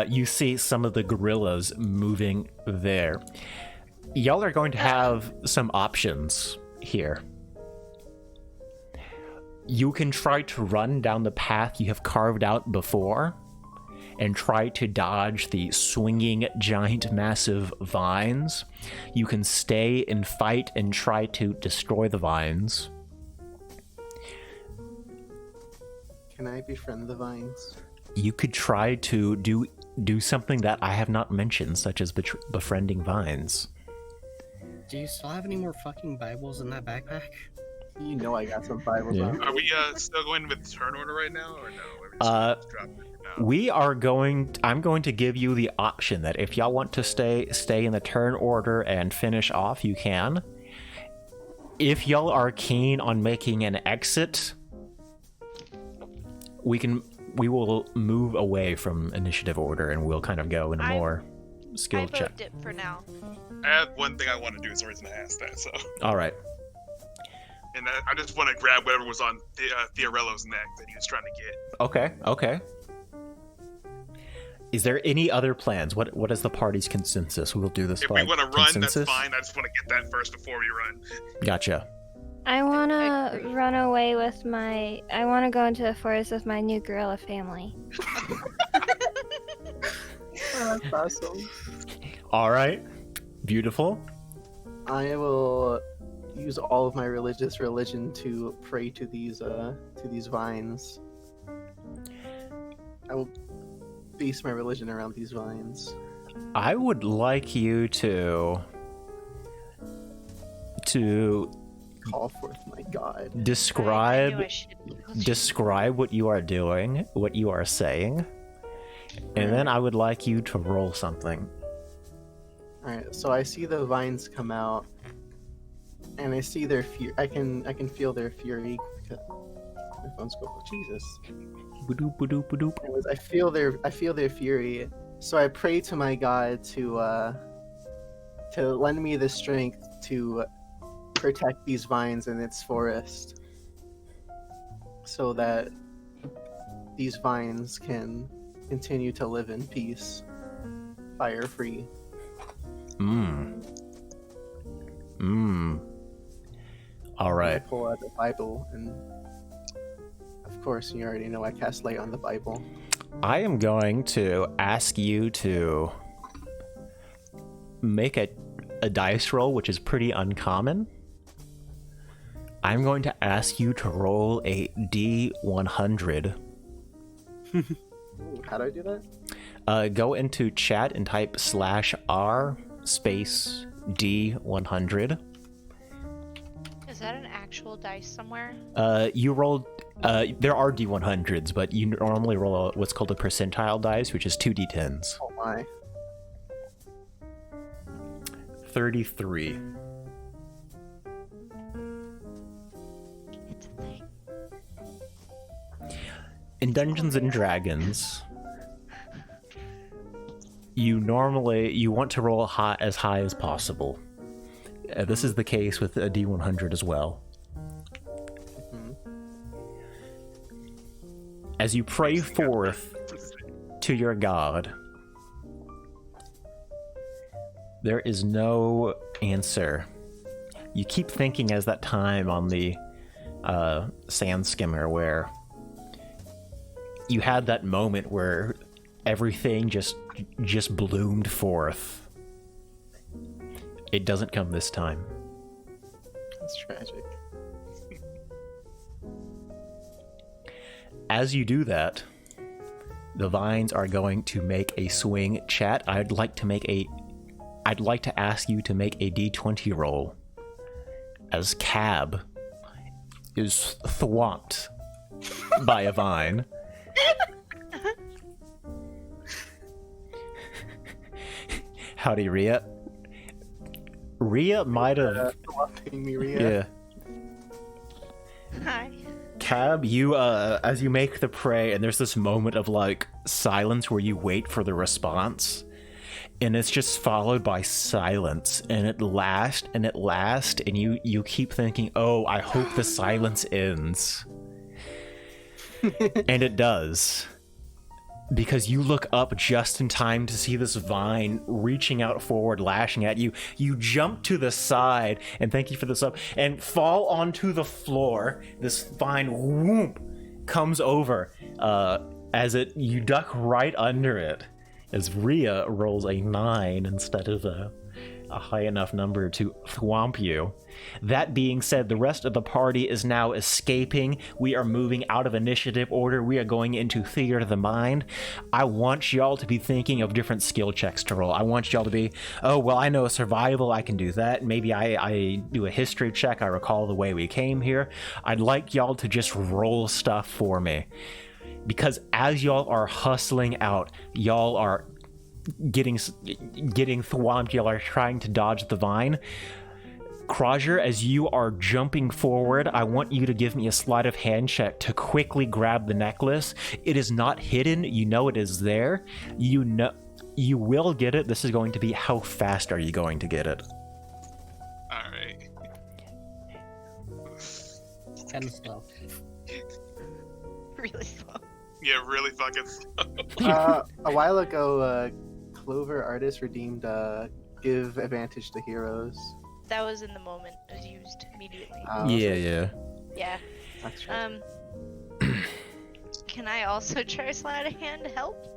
You see some of the gorillas moving there. Y'all are going to have some options here. You can try to run down the path you have carved out before and try to dodge the swinging giant massive vines. You can stay and fight and try to destroy the vines. Can I befriend the vines? You could try to do something that I have not mentioned, such as befriending vines. Do you still have any more fucking Bibles in that backpack? You know I got some Bibles Yeah. on. Are we still going with turn order right now, or no? Or we just drop it now? We are I'm going to give you the option that if y'all want to stay in the turn order and finish off, you can. If y'all are keen on making an exit, we will move away from initiative order, and we'll kind of go in a more skill I check. vote it for now. I have one thing I want to do, is the reason I asked that. So, All right. and I just want to grab whatever was on Fiorello's neck that he was trying to get. Okay. Is there any other plans? What is the party's consensus? We'll do this If by we want to run, consensus. that's fine. I just want to get that first before we run. Gotcha. I want to Agree. run away with I want to go into the forest with my new gorilla family. Oh, that's awesome. All right. Beautiful. I will use all of my religion to pray to these vines. I will base my religion around these vines. I would like you to Call forth my God. I knew describe I should. describe what you are doing, what you are saying, and then I would like you to roll something. Alright, so I see the vines come out, and I see their fury. I can feel their fury. My phone's going. Jesus. Ba-doop, ba-doop, ba-doop. Anyways, I feel their fury. So I pray to my God to lend me the strength to protect these vines in its forest. so that these vines can continue to live in peace, fire free. All I right. pull out the Bible, and of course, you already know I cast light on the Bible. I am going to ask you to make a dice roll, which is pretty uncommon. I'm going to ask you to roll a D100. How do I do that? Go into chat and type /r space D100. Is that an actual dice somewhere? You rolled. There are D100s, but you normally roll what's called a percentile dice, which is 2D10s. Oh my. 33. It's a thing. In Dungeons and Dragons, you want to roll as high as possible. This is the case with a D100 as well. As you pray forth to your god, there is no answer. You keep thinking as that time on the sand skimmer where you had that moment where everything just bloomed forth. It doesn't come this time. That's tragic. As you do that, the vines are going to make a swing. Chat, I'd like to ask you to make a D20 roll as Cab is thwomped by a vine. Howdy, Rhea. Rhea might have. Me, Rhea. Yeah. Hi. Cab, you as you make the pray, and there's this moment of like silence where you wait for the response, and it's just followed by silence, and it lasts, and you keep thinking, oh, I hope the silence ends. And it does. Because you look up just in time to see this vine reaching out forward, lashing at you. You jump to the side, and thank you for this up, and fall onto the floor. This vine, whoop, comes over as you duck right under it. As Rhea rolls a 9 instead of a high enough number to thwomp you. That being said, the rest of the party is now escaping. We are moving out of initiative order. We are going into Theater of the Mind. I want y'all to be thinking of different skill checks to roll. I want y'all to be, oh, well, I know survival, I can do that. Maybe I do a history check, I recall the way we came here. I'd like y'all to just roll stuff for me. Because as y'all are hustling out, y'all are getting thwomped, y'all are trying to dodge the vine. Crozier, as you are jumping forward, I want you to give me a sleight of hand check to quickly grab the necklace. It is not hidden. You know it is there. You know you will get it. This is going to be how fast are you going to get it? Alright. Kind of slow. Really slow. Yeah, really fucking slow. A while ago, Clover Artist redeemed give advantage to heroes. That was in the moment. It was used immediately. Yeah. Yeah. That's right. Can I also try sleight of hand to help?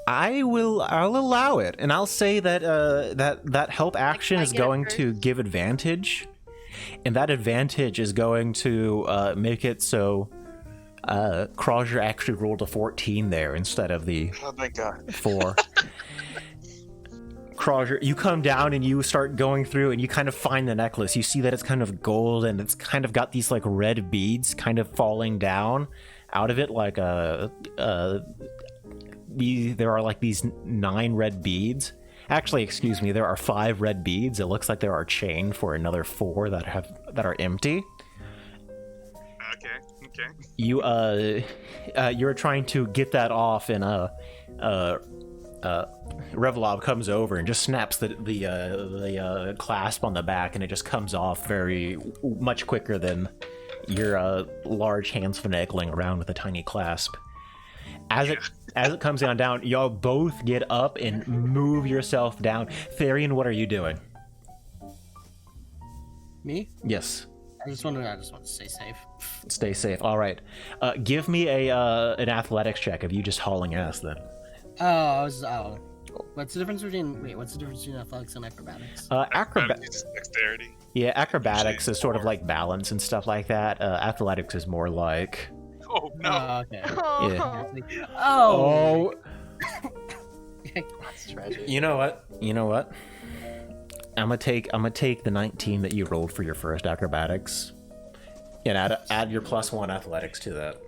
I'll allow it, and I'll say that that help action I is get it going to first? give advantage, and that advantage is going to make it so Crozier actually rolled a 14 there instead of the Oh my god. 4. Crozier, you come down and you start going through and you kind of find the necklace. You see that it's kind of gold and it's kind of got these like red beads kind of falling down out of it, like there are like these 9 red beads. Actually, excuse me, there are 5 red beads. It looks like there are chained for another 4 that are empty. Okay. You're trying to get that off, and Revlov comes over and just snaps the clasp on the back, and it just comes off very much quicker than your large hands finagling around with a tiny clasp. As it comes down, y'all both get up and move yourself down. Therian, what are you doing? Me? Yes. I just want to stay safe. Stay safe. All right. Give me an athletics check of you just hauling ass then. What's the difference between athletics and acrobatics? Acrobatics, dexterity. Yeah, acrobatics is sort of like balance and stuff like that. Athletics is more like. Oh no! Okay. Yeah. Oh. That's tragic. You know what? I'm gonna take the 19 that you rolled for your first acrobatics, and add your +1 athletics to that.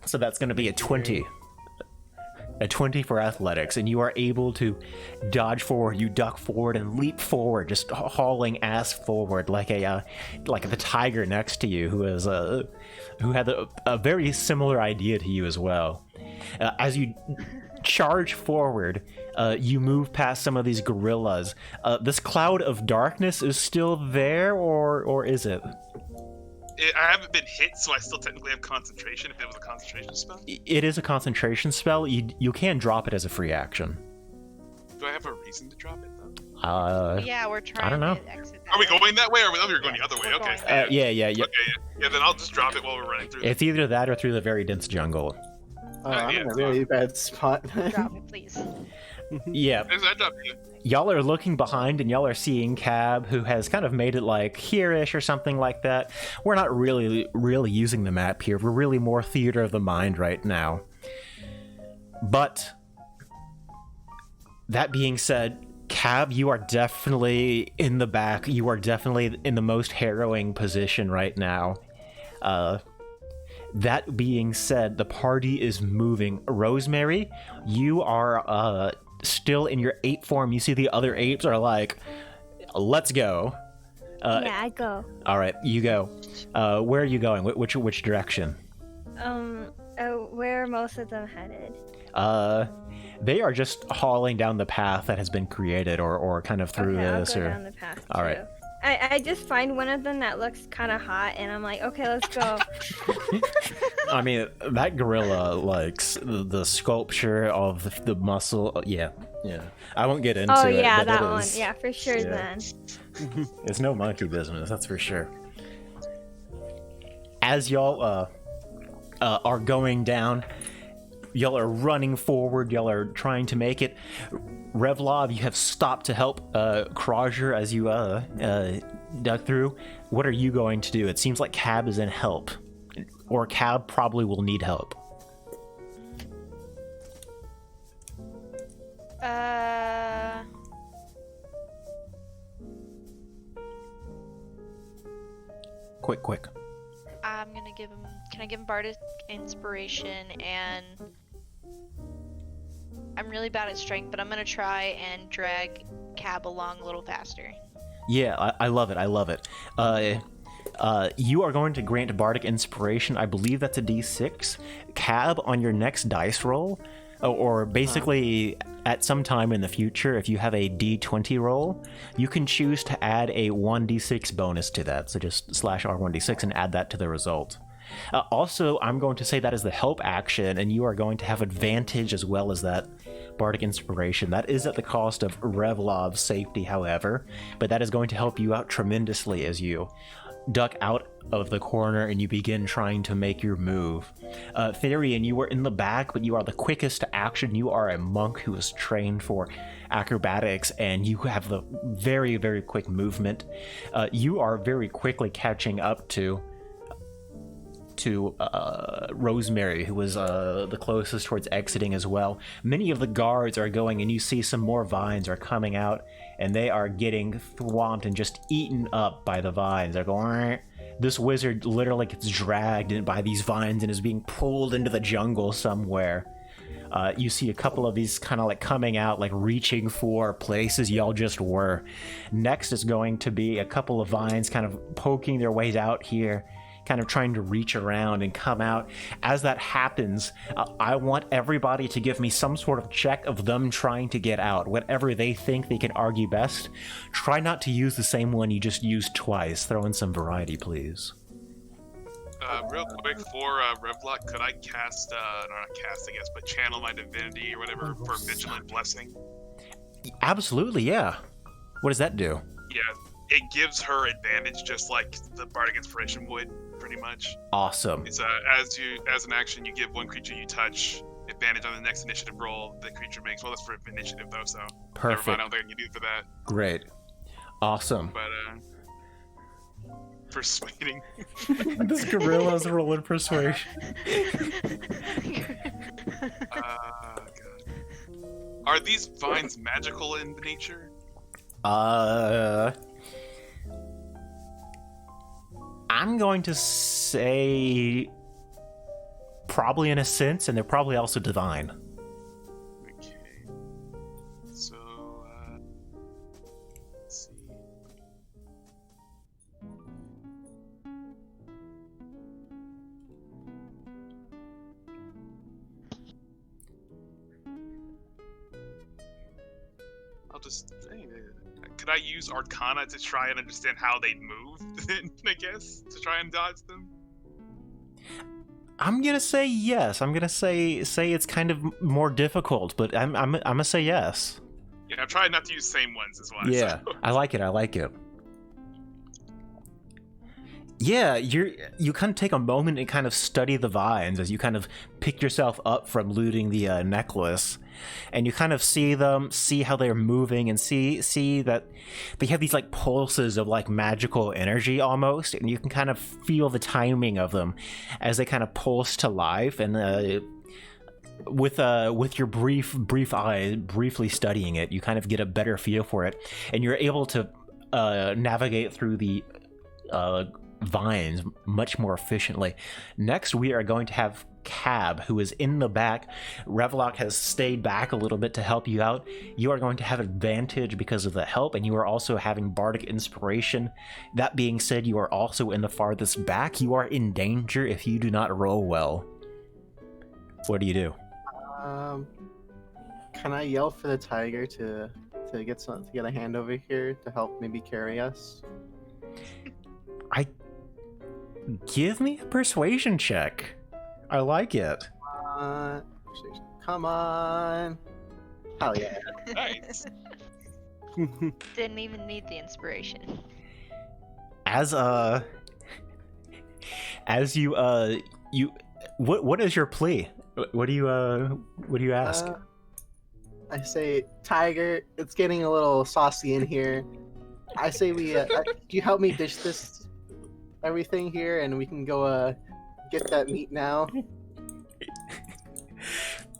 So that's gonna be a 20. A 20 for athletics, and you are able to dodge forward, you duck forward and leap forward, just hauling ass forward like the tiger next to you, who had a very similar idea to you as well. As you charge forward, you move past some of these gorillas. This cloud of darkness is still there, or is it? I haven't been hit, so I still technically have concentration if it was a concentration spell. It is a concentration spell. You can drop it as a free action. Do I have a reason to drop it, though? Yeah, we're trying I don't know. to exit that Are we way. going that way, or are we going the other way? We're Okay. going Yeah. Okay, yeah, then I'll just drop it while we're running through. It's either that or through the very dense jungle. I'm in a really bad spot. Drop it, please. Yeah. I dropped it. Y'all are looking behind and y'all are seeing Cab, who has kind of made it like here-ish or something like that. We're not really using the map here. We're really more theater of the mind right now. But that being said, Cab, you are definitely in the back. You are definitely in the most harrowing position right now. That being said, the party is moving. Rosemary, you are still in your ape form. You see the other apes are like, let's go. Yeah, I go. All right, you go. Where are you going? Which direction? Where are most of them headed? They are just hauling down the path that has been created, or kind of through Okay, this. I'll go or down the path all right. too. I just find one of them that looks kind of hot, and I'm like, okay, let's go. I mean, that gorilla likes the sculpture of the muscle. Yeah. I won't get into it. Oh yeah, but that it one. is- Yeah, for sure. yeah. Then. It's no monkey business, that's for sure. As y'all are going down, y'all are running forward, y'all are trying to make it. Revlov, you have stopped to help Krajer as you dug through. What are you going to do? It seems like Cab is in help, or Cab probably will need help. Quick. I'm gonna give him. Can I give him Bardic Inspiration? And I'm really bad at strength, but I'm gonna try and drag Cab along a little faster. Yeah, I love it. You are going to grant Bardic Inspiration. I believe that's a D6. Cab, on your next dice roll, or basically at some time in the future, if you have a D20 roll, you can choose to add a 1d6 bonus to that. So just /R1d6 and add that to the result. Also, I'm going to say that is the help action, and you are going to have advantage as well as that Bardic Inspiration. That is at the cost of Revlov's safety, however, but that is going to help you out tremendously as you duck out of the corner and you begin trying to make your move. Therian, you were in the back, but you are the quickest to action. You are a monk who is trained for acrobatics, and you have the very, very quick movement. You are very quickly catching up to Rosemary, who was the closest towards exiting as well. Many of the guards are going, and you see some more vines are coming out, and they are getting swamped and just eaten up by the vines. They're going. This wizard literally gets dragged in by these vines and is being pulled into the jungle somewhere. You see a couple of these kind of like coming out, like reaching for places y'all just were. Next is going to be a couple of vines kind of poking their ways out here. kind of trying to reach around and come out. As that happens, I want everybody to give me some sort of check of them trying to get out. Whatever they think they can argue best. Try not to use the same one you just used twice. Throw in some variety, please. Real quick, for Revlock, could I cast, not cast, I guess, but channel my divinity or whatever for Vigilant Blessing? Absolutely, yeah. What does that do? Yeah, it gives her advantage just like the Bardic Inspiration would, pretty much. Awesome. It's as an action, you give one creature you touch advantage on the next initiative roll the creature makes. Well, that's for initiative though, so perfect. Never mind, I don't think I can do it for that. Great. Awesome. But persuading. This gorilla's rolling persuasion. God. Are these vines magical in nature? I'm going to say probably in a sense, and they're probably also divine. Okay. So, let's see. I'll just say, could I use Arcana to try and understand how they move? I guess to try and dodge them. I'm gonna say yes. I'm gonna say it's kind of more difficult, but I'm gonna say yes. Yeah, I'm trying not to use same ones as well. Yeah, So. I like it. Yeah, you kind of take a moment and kind of study the vines as you kind of pick yourself up from looting the necklace, and you kind of see them, see how they're moving, and see that they have these like pulses of like magical energy almost, and you can kind of feel the timing of them as they kind of pulse to life. And with your brief eye, briefly studying it, you kind of get a better feel for it, and you're able to navigate through the vines much more efficiently. Next, we are going to have Cab, who is in the back. Revlock has stayed back a little bit to help you out. You are going to have advantage because of the help, and you are also having Bardic Inspiration. That being said, you are also in the farthest back. You are in danger if you do not roll well. What do you do? Can I yell for the tiger to get a hand over here to help maybe carry us? Give me a persuasion check. I like it. Come on. Hell yeah. Nice. Didn't even need the inspiration. As you what is your plea? What do you ask? I say, Tiger, it's getting a little saucy in here. I say we do you help me dish this everything here, and we can go get that meat now.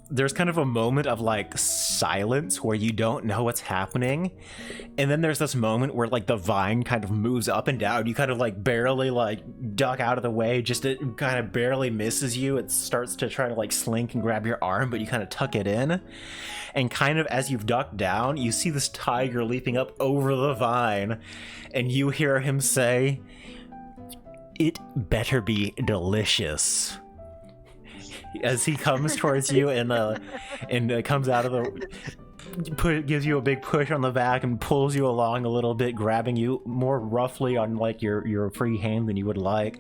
There's kind of a moment of like silence where you don't know what's happening, and then there's this moment where like the vine kind of moves up and down. You kind of like barely like duck out of the way, just it kind of barely misses you. It starts to try to like slink and grab your arm, but you kind of tuck it in, and kind of as you've ducked down, you see this tiger leaping up over the vine, and you hear him say, "It better be delicious," as he comes towards you and comes out of the gives you a big push on the back and pulls you along a little bit, grabbing you more roughly on like your free hand than you would like.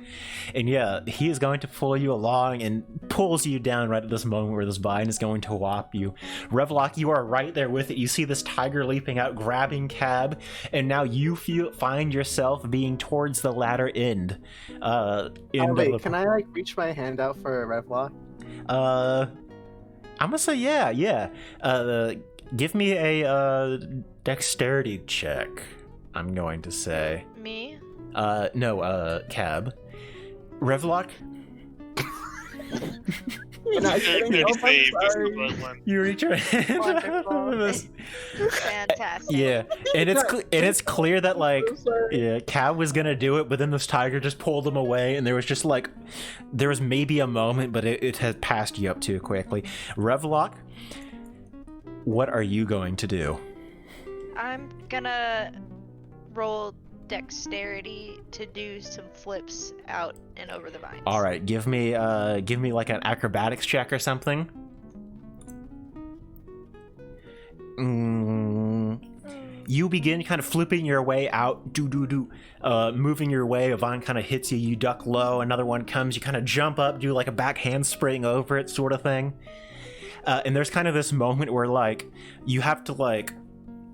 And yeah, he is going to pull you along and pulls you down right at this moment where this vine is going to whop you. Revlock, you are right there with it. You see this tiger leaping out, grabbing Cab, and now you find yourself being towards the latter end. Wait, can I like reach my hand out for a Revlock? I'm gonna say yeah. Give me a dexterity check. I'm going to say. Me? No, Cab. Revlock? You reach your hand. Fantastic. Yeah, and it's clear that like Cab was gonna do it, but then this tiger just pulled him away, and there was maybe a moment, but it had passed you up too quickly. Revlock, what are you going to do? I'm gonna roll dexterity to do some flips out and over the vines. All right, give me like an acrobatics check or something. You begin kind of flipping your way out, moving your way. A vine kind of hits you, you duck low. Another one comes, you kind of jump up, do like a back handspring over it, sort of thing. And there's kind of this moment where like you have to like,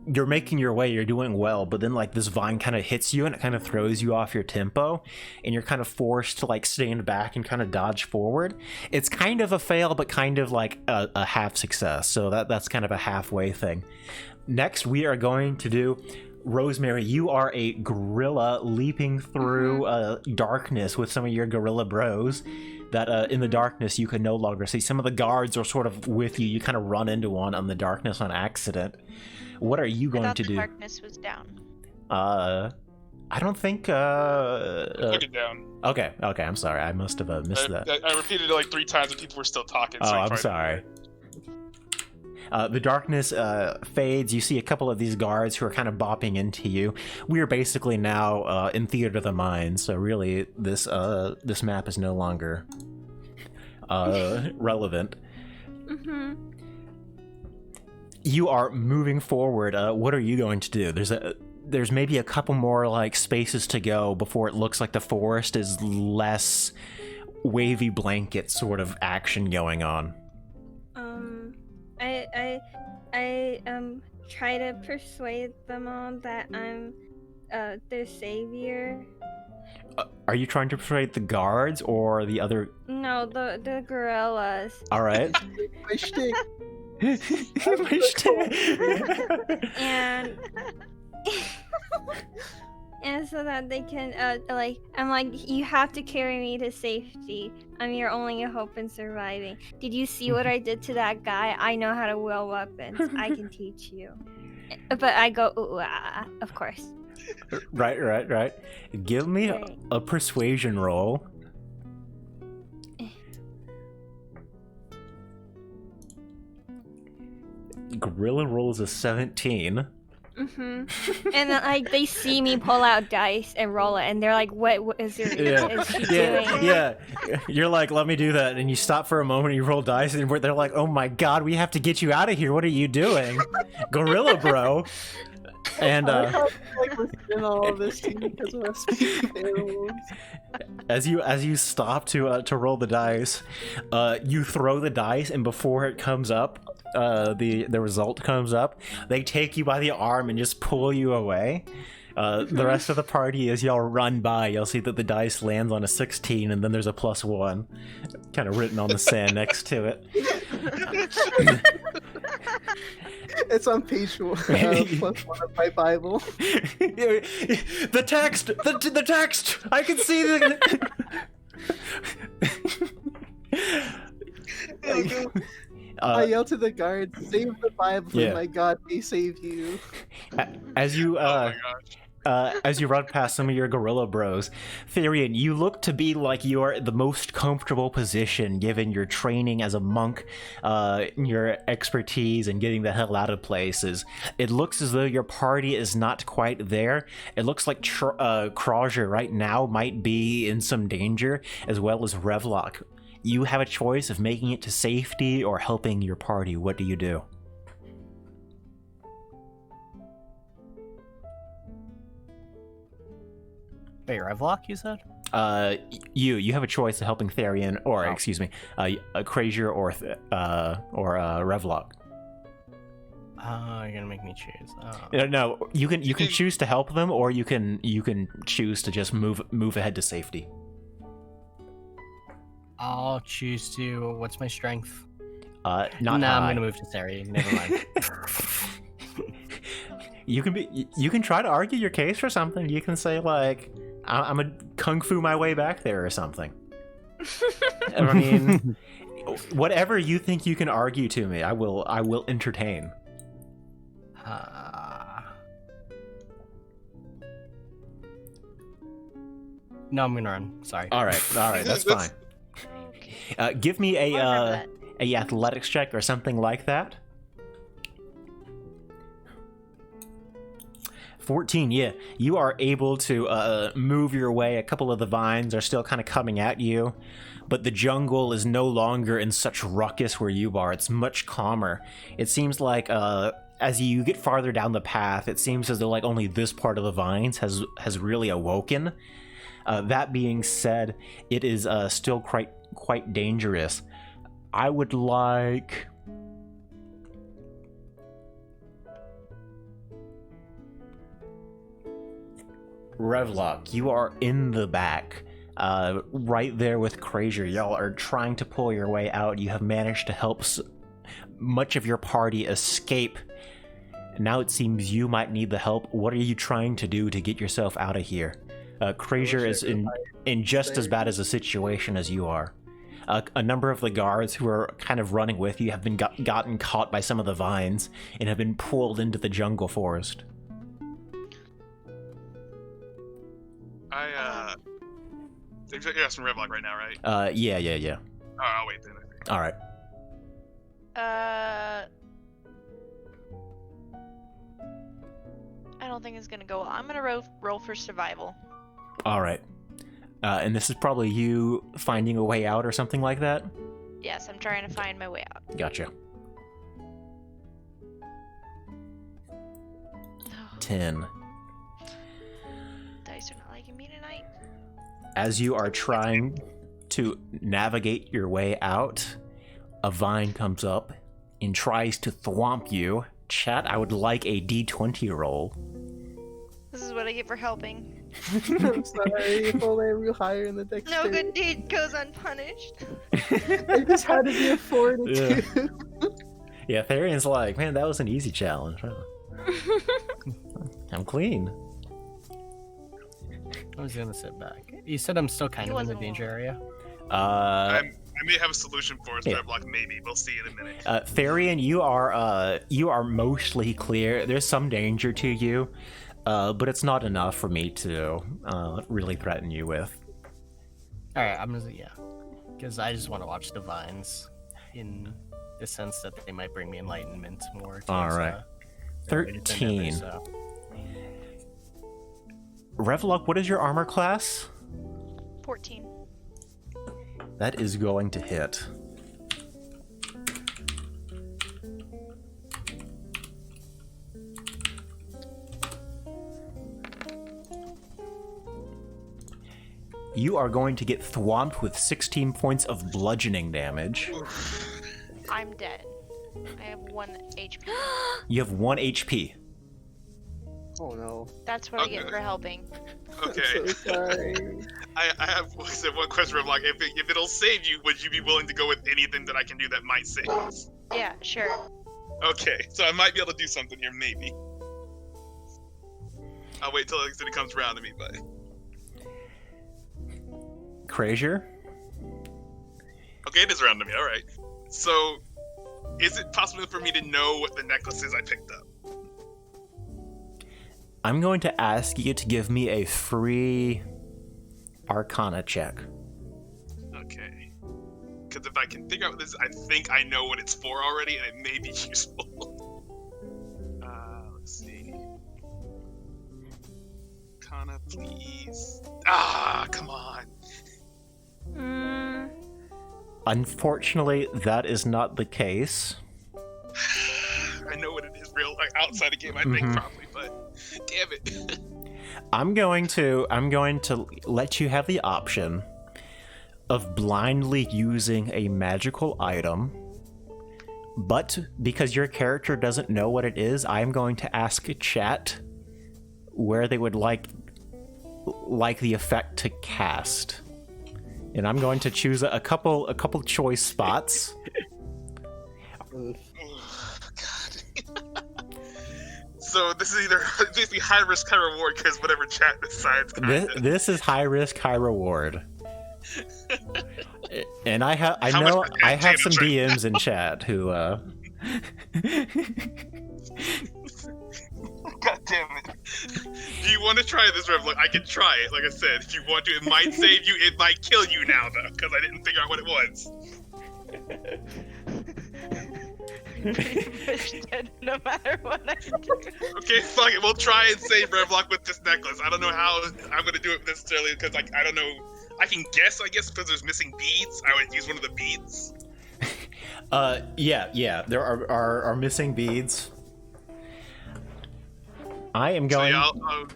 you're making your way, you're doing well, but then like this vine kind of hits you and it kind of throws you off your tempo, and you're kind of forced to like stand back and kind of dodge forward. It's kind of a fail, but kind of like a half success. So that's kind of a halfway thing. Next, we are going to do Rosemary. You are a gorilla leaping through darkness with some of your gorilla bros. That in the darkness you can no longer see. Some of the guards are sort of with you. You kind of run into one on the darkness on accident. What are you going to do? The darkness was down. I don't think. Took it down. Okay. I'm sorry. I must have missed that. I repeated it like 3 times, and people were still talking. Oh, So I'm sorry. The darkness fades. You see a couple of these guards who are kind of bopping into you. We are basically now in Theater of the Mind, so really this map is no longer relevant. Mm-hmm. You are moving forward. What are you going to do? There's maybe a couple more like spaces to go before it looks like the forest is less wavy blanket sort of action going on. I try to persuade them all that I'm their savior. Are you trying to persuade the guards or the other? No, the gorillas. All right. My shtick. My shtick. And and so that they can I'm like, you have to carry me to safety. I'm your only hope in surviving. Did you see what I did to that guy? I know how to wield weapons. I can teach you. But I go, ooh, of course. Right. Give me a persuasion roll. Gorilla rolls a 17. And then like they see me pull out dice and roll it, and they're like, "What is she doing?" Yeah. You're like, "Let me do that," and you stop for a moment. And you roll dice, and they're like, "Oh my god, we have to get you out of here! What are you doing, Gorilla Bro?" And in all of this too because of us speaking animals. As you stop to roll the dice, you throw the dice, and before it comes up, the result comes up. They take you by the arm and just pull you away. The rest of the party, as y'all run by, you'll see that the dice lands on a 16, and then there's a +1, kind of written on the sand next to it. It's on page +1 of my Bible. The text, the text. I can see the. I yell to the guards, "Save the Bible, for my God may save you." As you oh my gosh. as you run past some of your gorilla bros, Therian, you look to be like you're the most comfortable position given your training as a monk, your expertise in getting the hell out of places. It looks as though your party is not quite there. It looks like Krauser right now might be in some danger, as well as Revlock. You have a choice of making it to safety or helping your party. What do you do? Wait, Revlock, you said? You have a choice of helping Therian, or excuse me, Krasier or Revlock. You're gonna make me choose. No, you can choose to help them, or you can choose to just move ahead to safety. I'll choose to. What's my strength? Not I'm high. gonna move to Sari. Never mind. You can try to argue your case for something. You can say like, I'm a kung fu my way back there or something. I mean, whatever you think you can argue to me, I will entertain. No, I'm gonna run. Sorry. All right, that's fine. Give me a athletics check or something like that. 14, yeah. You are able to move your way. A couple of the vines are still kind of coming at you, but the jungle is no longer in such ruckus where you are. It's much calmer. It seems like as you get farther down the path, it seems as though like only this part of the vines has really awoken. That being said, it is still quite dangerous. I would like... Revlock, you are in the back, right there with Krazier. Y'all are trying to pull your way out. You have managed to help much of your party escape. Now it seems you might need the help. What are you trying to do to get yourself out of here? Krazier is in just as bad as a situation as you are. A number of the guards who are kind of running with you have been gotten caught by some of the vines and have been pulled into the jungle forest. You're asking Revlock right now, right? Yeah. Oh, I'll wait then. All right. I don't think it's gonna go well. I'm gonna roll for survival. All right. And this is probably you finding a way out or something like that? Yes, I'm trying to find my way out. Gotcha. 10. Dice are not liking me tonight. As you are trying to navigate your way out, a vine comes up and tries to thwomp you. Chat, I would like a d20 roll. This is what I get for helping. I'm sorry, if only I grew higher in the No dexterity. good deed goes unpunished. I just had to be a 4 and a 2. Yeah, Therion's like, man, that was an easy challenge. Huh? I'm clean. I was gonna sit back. You said I'm still kind He of in the wasn't danger area. I may have a solution for us, Yeah. Revlock, maybe. We'll see in a minute. Therion, you are mostly clear. There's some danger to you, but it's not enough for me to really threaten you with. All right, I'm gonna because I just want to watch the vines, in the sense that they might bring me enlightenment more. All towards, right. their way to 13. endeavor, so. Revlock, what is your armor class? 14. That is going to hit. You are going to get thwomped with 16 points of bludgeoning damage. I'm dead. I have 1 HP. You have 1 HP. Oh no. That's what I get for helping. Okay. I'm so sorry. I have one question, Revlock. If it'll save you, would you be willing to go with anything that I can do that might save us? Yeah, sure. Okay, so I might be able to do something here, maybe. I'll wait till it comes around to me, but... Krazier? Okay, it is around to me, alright. So, is it possible for me to know what the necklace is I picked up? I'm going to ask you to give me a free Arcana check. Okay. Because if I can figure out what this, I think I know what it's for already, and it may be useful. Let's see. Arcana, please. Ah, come on. Unfortunately, that is not the case. I know what it is real, like outside the game, I think probably, but damn it. I'm going to let you have the option of blindly using a magical item, but because your character doesn't know what it is, I'm going to ask chat where they would like the effect to cast. And I'm going to choose a couple choice spots. Oh, God. So this is either basically high risk, high reward, because whatever chat decides. This is high risk, high reward. And I have some DMs in chat who God damn it. Do you want to try this, Rev? Look, I can try it. Like I said, if you want to, it might save you. It might kill you now, though, because I didn't figure out what it was. pretty much dead no matter what I do. Okay, fuck it. We'll try and save Revlock with this necklace. I don't know how I'm gonna do it necessarily because I don't know. I can guess, because there's missing beads. I would use one of the beads. Yeah. There are missing beads. I am going. So yeah,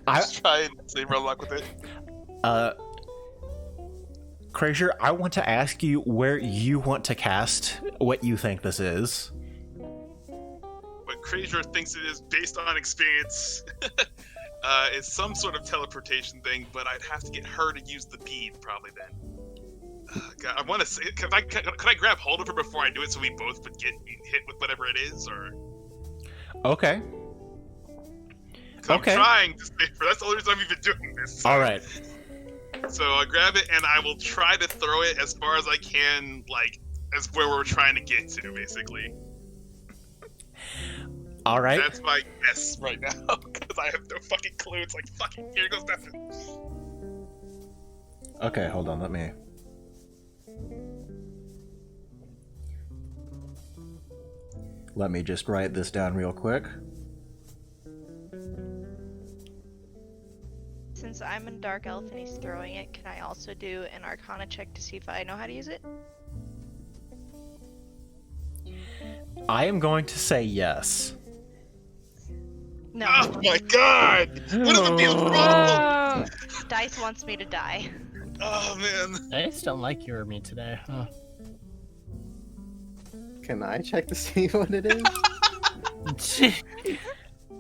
I'll just try and save Revlock with it. Krazier, I want to ask you where you want to cast what you think this is. What Krazier thinks it is, based on experience, is some sort of teleportation thing, but I'd have to get her to use the bead probably then. God, I want to say, could I grab hold of her before I do it so we both would get hit with whatever it is, or? Okay. I'm trying to save her. That's the only reason I'm even doing this. All right. So I grab it and I will try to throw it as far as I can, as where we're trying to get to, basically. All right. That's my guess right now, because I have no fucking clue. It's like, fucking, here goes nothing. Okay, hold on, let me just write this down real quick. Since I'm in Dark Elf and he's throwing it, can I also do an Arcana check to see if I know how to use it? I am going to say yes. No. Oh my god! What is the problem? Dice wants me to die. Oh man. I just don't like you or me today. Huh. Can I check to see what it is?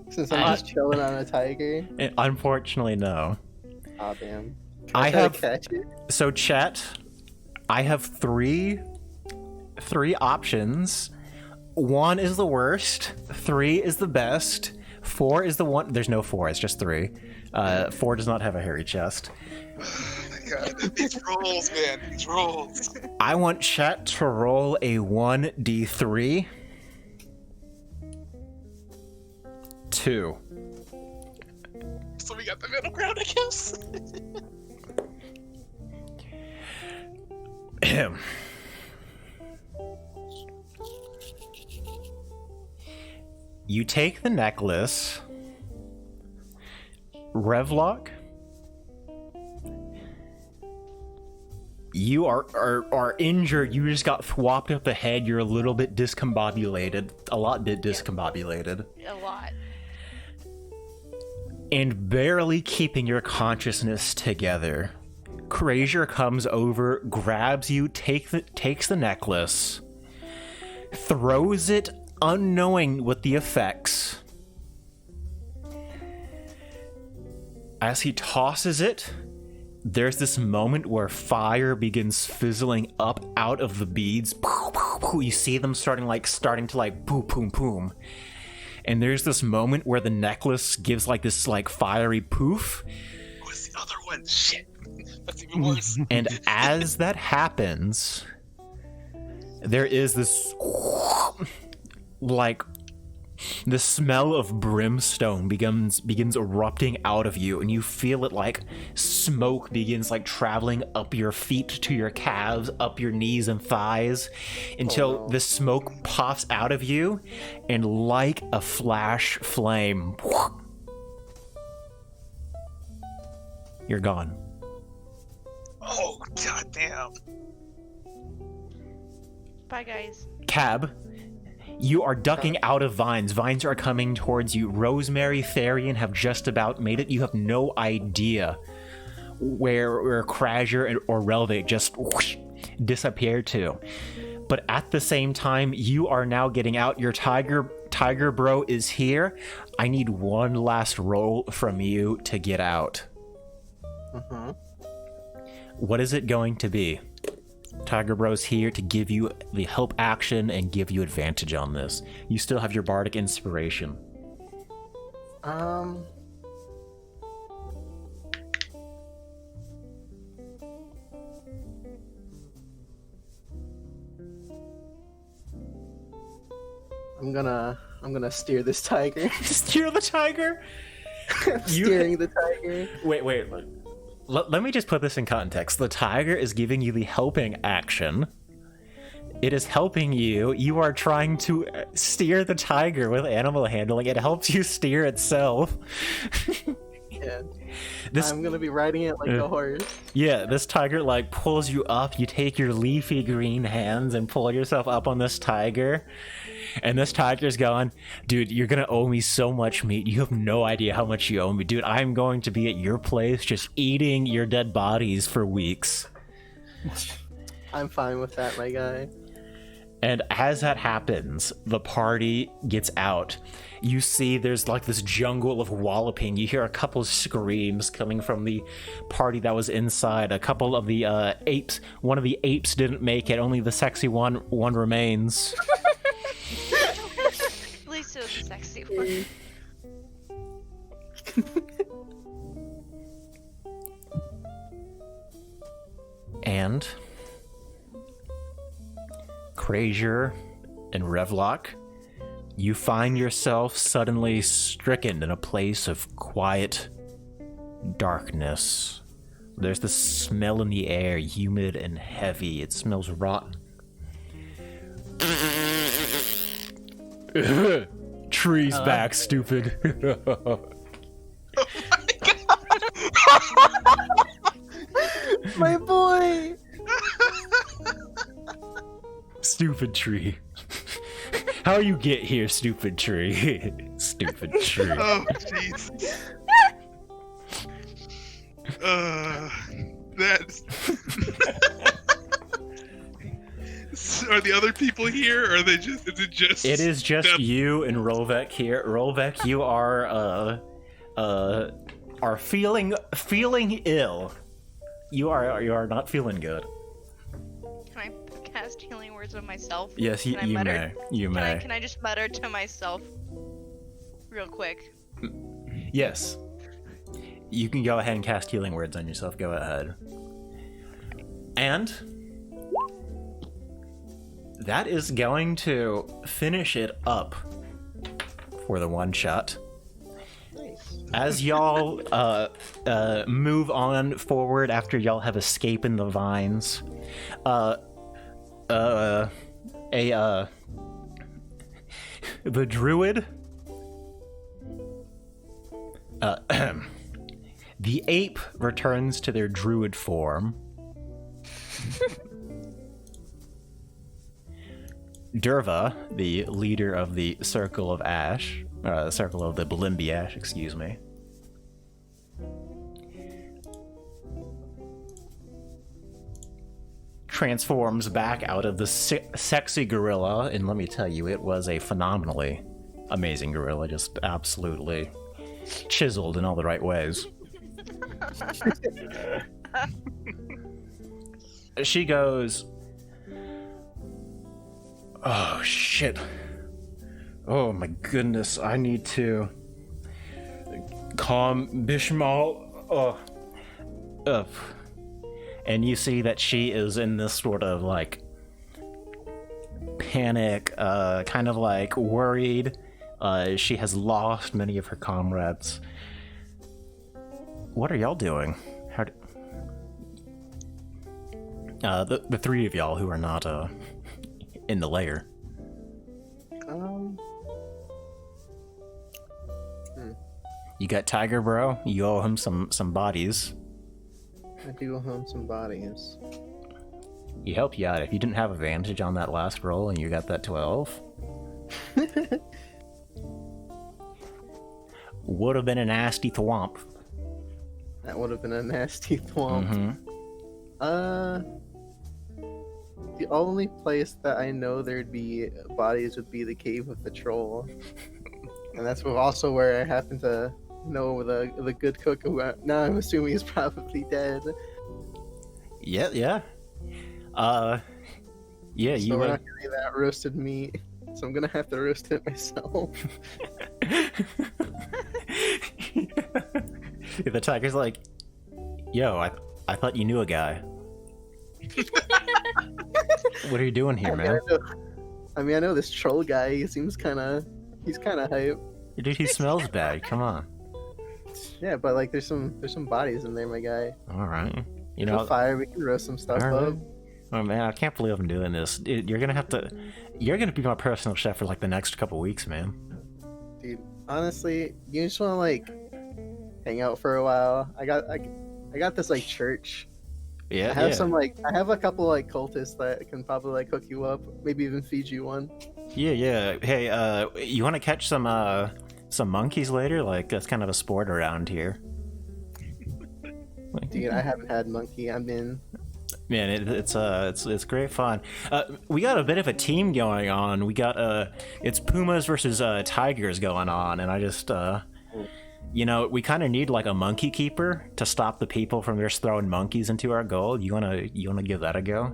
Since I'm just chilling on a tiger. Unfortunately, no. Aw, damn. I have catch it? So chat, I have three options. 1 is the worst, 3 is the best, 4 is the one. There's no 4, it's just 3. 4 does not have a hairy chest. Oh my god, these rolls, man, these rolls. I want chat to roll a 1d3. 2. So we got the middle ground, I guess. You take the necklace. Revlock, you are injured. You just got thwopped up the head. You're a little bit discombobulated. A lot discombobulated. A lot. And barely keeping your consciousness together. Krazier comes over, grabs you, takes the necklace, throws it unknowing with the effects. As he tosses it, there's this moment where fire begins fizzling up out of the beads. You see them starting to boom, boom, boom. And there's this moment where the necklace gives this fiery poof. What's the other one? Shit. That's even worse. And as that happens, there is this the smell of brimstone begins erupting out of you, and you feel it smoke begins traveling up your feet to your calves, up your knees and thighs, until the smoke puffs out of you, and like a flash flame, you're gone. Oh, goddamn. Bye, guys. Cab, you are ducking out of vines. Vines are coming towards you. Rosemary, Therian have just about made it. You have no idea where Krazier or Relvik just disappeared to. But at the same time, you are now getting out. Your tiger bro is here. I need one last roll from you to get out. Mm-hmm. What is it going to be? Tiger Bro's here to give you the help action and give you advantage on this. You still have your bardic inspiration. I'm gonna steer this tiger. Steer the tiger? Steering the tiger. Wait. Let me just put this in context. The tiger is giving you the helping action. It is helping you. You are trying to steer the tiger with animal handling. It helps you steer itself. Yeah. This, I'm gonna be riding it like a horse. yeah, this tiger like pulls you up. You take your leafy green hands and pull yourself up on this tiger. And this tiger's going, dude, you're gonna owe me so much meat. You have no idea how much you owe me. Dude, I'm going to be at your place just eating your dead bodies for weeks. I'm fine with that, my guy. And as that happens, the party gets out. You see there's like this jungle of walloping. You hear a couple of screams coming from the party that was inside. A couple of the apes. One of the apes didn't make it. Only the sexy one remains. At least it was a sexy one. And Krazier and Revlock, you find yourself suddenly stricken in a place of quiet darkness. There's the smell in the air, humid and heavy. It smells rotten. Trees back, stupid. My boy! Stupid tree. How you get here, stupid tree? Stupid tree. Oh, jeez. That's. Are the other people here, or are they just? Is it just? It is just them? you and Rolvek here. Rolvek, you are feeling ill. You are not feeling good. Can I cast healing words on myself? Yes, you may. You may. Can I just mutter to myself real quick? Yes. You can go ahead and cast healing words on yourself. Go ahead. And that is going to finish it up for the one shot. As y'all move on forward after y'all have escaped in the vines, the druid, the ape returns to their druid form. Durva, the leader of the Circle of Ash, Circle of the Balimbi Ash, excuse me. Transforms back out of the sexy gorilla, and let me tell you, it was a phenomenally amazing gorilla, just absolutely chiseled in all the right ways. She goes, oh shit. Oh my goodness, I need to calm Bishmal. And you see that she is in this sort of like panic, kind of like worried. She has lost many of her comrades. What are y'all doing? The three of y'all who are not in the lair. You got Tiger, bro. You owe him some bodies. I do owe him some bodies. He helped you out. If you didn't have advantage on that last roll and you got that 12, would have been a nasty thwomp. That would have been a nasty thwomp. Mm-hmm. The only place that I know there'd be bodies would be the cave of the troll. And that's also where I happen to know the good cook who now I'm assuming is probably dead. Yeah. Yeah, So you we're not getting that roasted meat. So I'm gonna have to roast it myself. The tiger's like, yo, I thought you knew a guy. What are you doing here, man? I mean, I know this troll guy. He's kind of hype. Dude, he smells bad. Come on. Yeah, but like, there's some bodies in there, my guy. All right. You No know, fire. We can roast some stuff all right. up. Oh man, I can't believe I'm doing this. Dude, you're gonna be my personal chef for like the next couple weeks, man. Dude, honestly, you just want to like hang out for a while. I got this like church. Yeah, I have yeah. I have a couple like cultists that can probably like hook you up, maybe even feed you one. Yeah. Hey, you want to catch some monkeys later? Like that's kind of a sport around here. Dude, I haven't had monkey. I'm in. Man, it's great fun. We got a bit of a team going on. We got it's pumas versus tigers going on, and I just we kind of need like a monkey keeper to stop the people from just throwing monkeys into our goal. You wanna give that a go?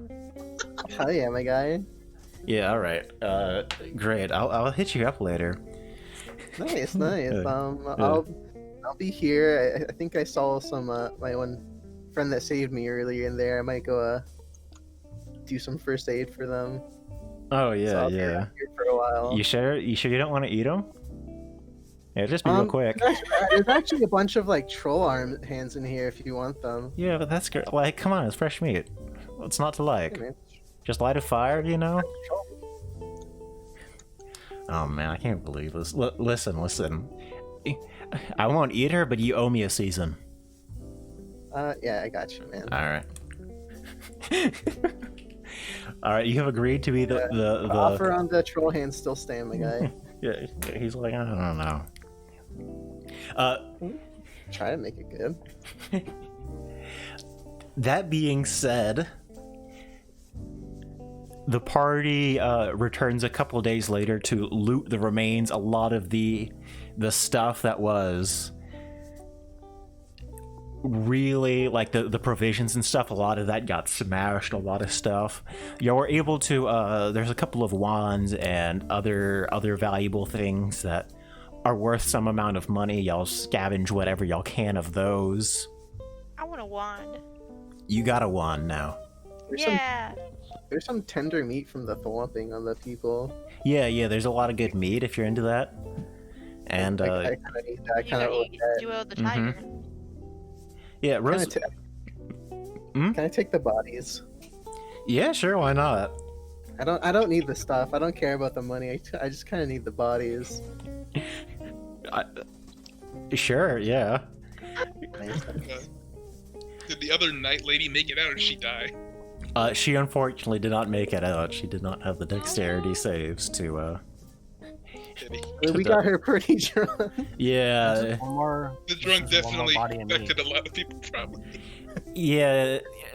Hell yeah, my guy. Yeah, all right. Great. I'll hit you up later. Nice. I'll be here. I think I saw some my one friend that saved me earlier in there. I might go do some first aid for them. Oh yeah, So I'll be yeah. around here for a while. You sure you don't want to eat them? Yeah, just be real quick. There's actually a bunch of like troll arm hands in here if you want them. Yeah, but that's good. Like, come on, it's fresh meat. What's not to like? Hey, man. Just light a fire, you know? Oh man, I can't believe this. Listen. I won't eat her, but you owe me a season. Yeah, I got you, man. All right. All right, you have agreed to be the offer on the troll hands still stand, my guy. Yeah, he's like, I don't know. Try to make it good. That being said, the party returns a couple days later to loot the remains. A lot of the stuff that was really like the provisions and stuff, a lot of that got smashed. A lot of stuff. You were able to there's a couple of wands and other valuable things that are worth some amount of money. Y'all scavenge whatever y'all can of those. I want a wand. You got a wand now. There's some tender meat from the thwomping on the people. Yeah, there's a lot of good meat if you're into that. And I kind of need that. I kind of Duo the tiger. Yeah, Rose. Can I take the bodies? Yeah, sure, why not? I don't need the stuff. I don't care about the money. I just kind of need the bodies. Sure, yeah. Did the other night lady make it out, or did she die? She unfortunately did not make it out. She did not have the dexterity saves to We got her pretty drunk. Yeah. The drunk definitely affected a lot of people, probably.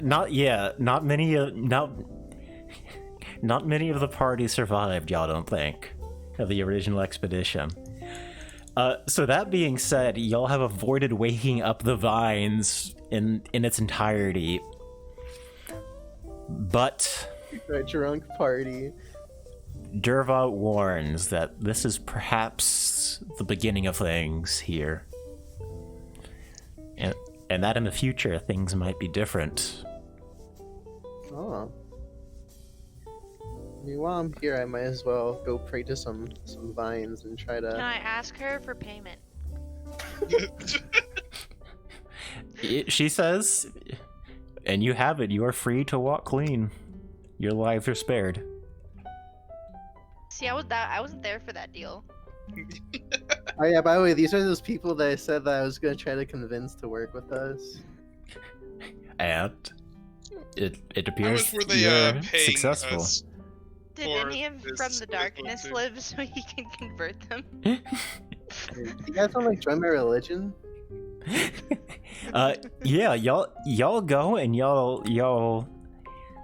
Not many of the party survived, y'all don't think, of the original expedition. So that being said, y'all have avoided waking up the vines in its entirety. But a drunk party. Derva warns that this is perhaps the beginning of things here. And that in the future things might be different. Oh. I mean, while I'm here, I might as well go pray to some vines and try to... Can I ask her for payment? She says, and you have it, you are free to walk clean. Your lives are spared. See, I wasn't there for that deal. Oh yeah, by the way, these are those people that I said that I was going to try to convince to work with us. And it appears How much were they, you're paying successful. us? Did any of from the darkness live so he can convert them? You guys want to like join my religion? Yeah, y'all go and y'all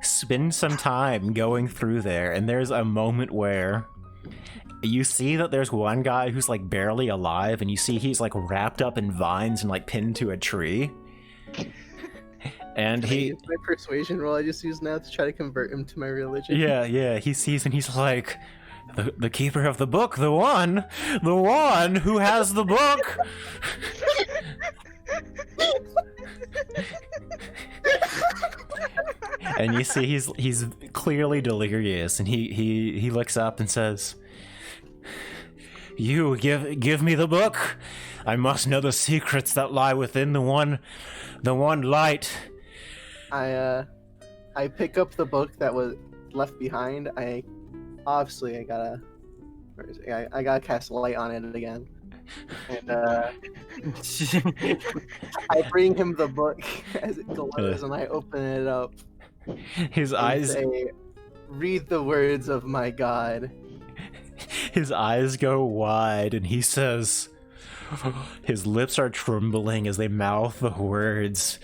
spend some time going through there, and there's a moment where you see that there's one guy who's like barely alive, and you see he's like wrapped up in vines and like pinned to a tree. And It's my persuasion roll I just used now to try to convert him to my religion. Yeah, he sees and he's like, the keeper of the book, the one who has the book. And you see he's clearly delirious, and he looks up and says, "You give me the book. I must know the secrets that lie within the one light." I I pick up the book that was left behind. I gotta. Where is it? I gotta cast light on it again. And I bring him the book as it glows, and I open it up. His and eyes. say, read the words of my god. His eyes go wide, and he says, his lips are trembling as they mouth the words,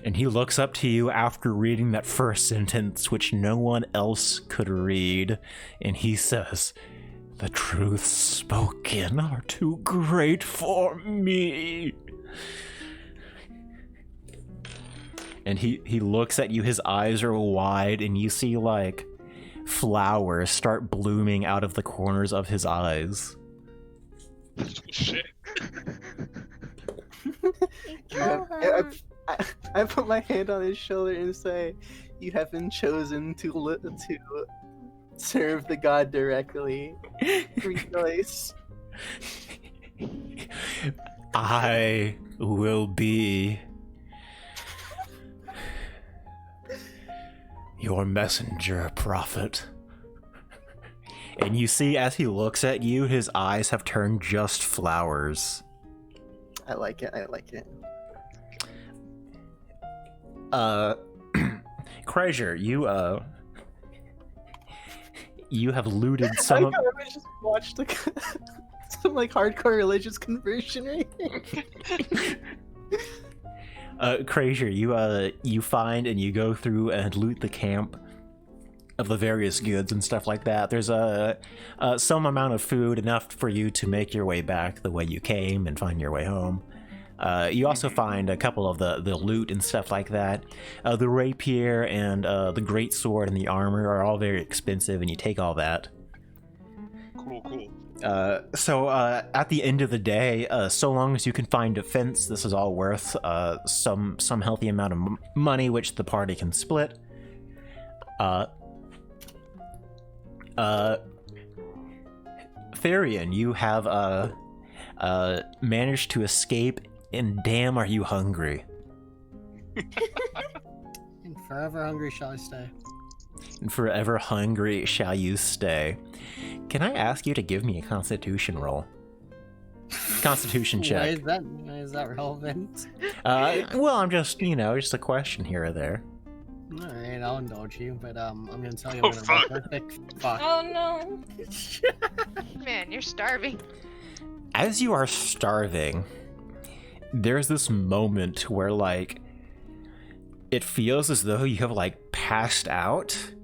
and he looks up to you after reading that first sentence, which no one else could read, and he says, the truths spoken are too great for me. And he looks at you, his eyes are wide, and you see, like, flowers start blooming out of the corners of his eyes. Shit. I put my hand on his shoulder and say, you have been chosen to serve the god directly. Rejoice. I will be your messenger, prophet. And you see, as he looks at you, his eyes have turned just flowers. I like it. Kreischer, you have looted some of... I just watched some like hardcore religious conversion right here. Kreischer, you find and you go through and loot the camp of the various goods and stuff like that. There's some amount of food, enough for you to make your way back the way you came and find your way home. You also find a couple of the loot and stuff like that. The rapier and the greatsword and the armor are all very expensive, and you take all that. Cool. So at the end of the day, so long as you can find defense, this is all worth some healthy amount of money, which the party can split. Therian, you have managed to escape, and damn, are you hungry? And forever hungry shall I stay. And forever hungry shall you stay. Can I ask you to give me a Constitution roll? Constitution check. Why is that relevant? Well, I'm just, just a question here or there. Alright, I'll indulge you, but I'm gonna tell you Oh, what fuck. perfect. Fuck. Oh no. Man, you're starving. As you are starving, there's this moment where, like, it feels as though you have, like, passed out,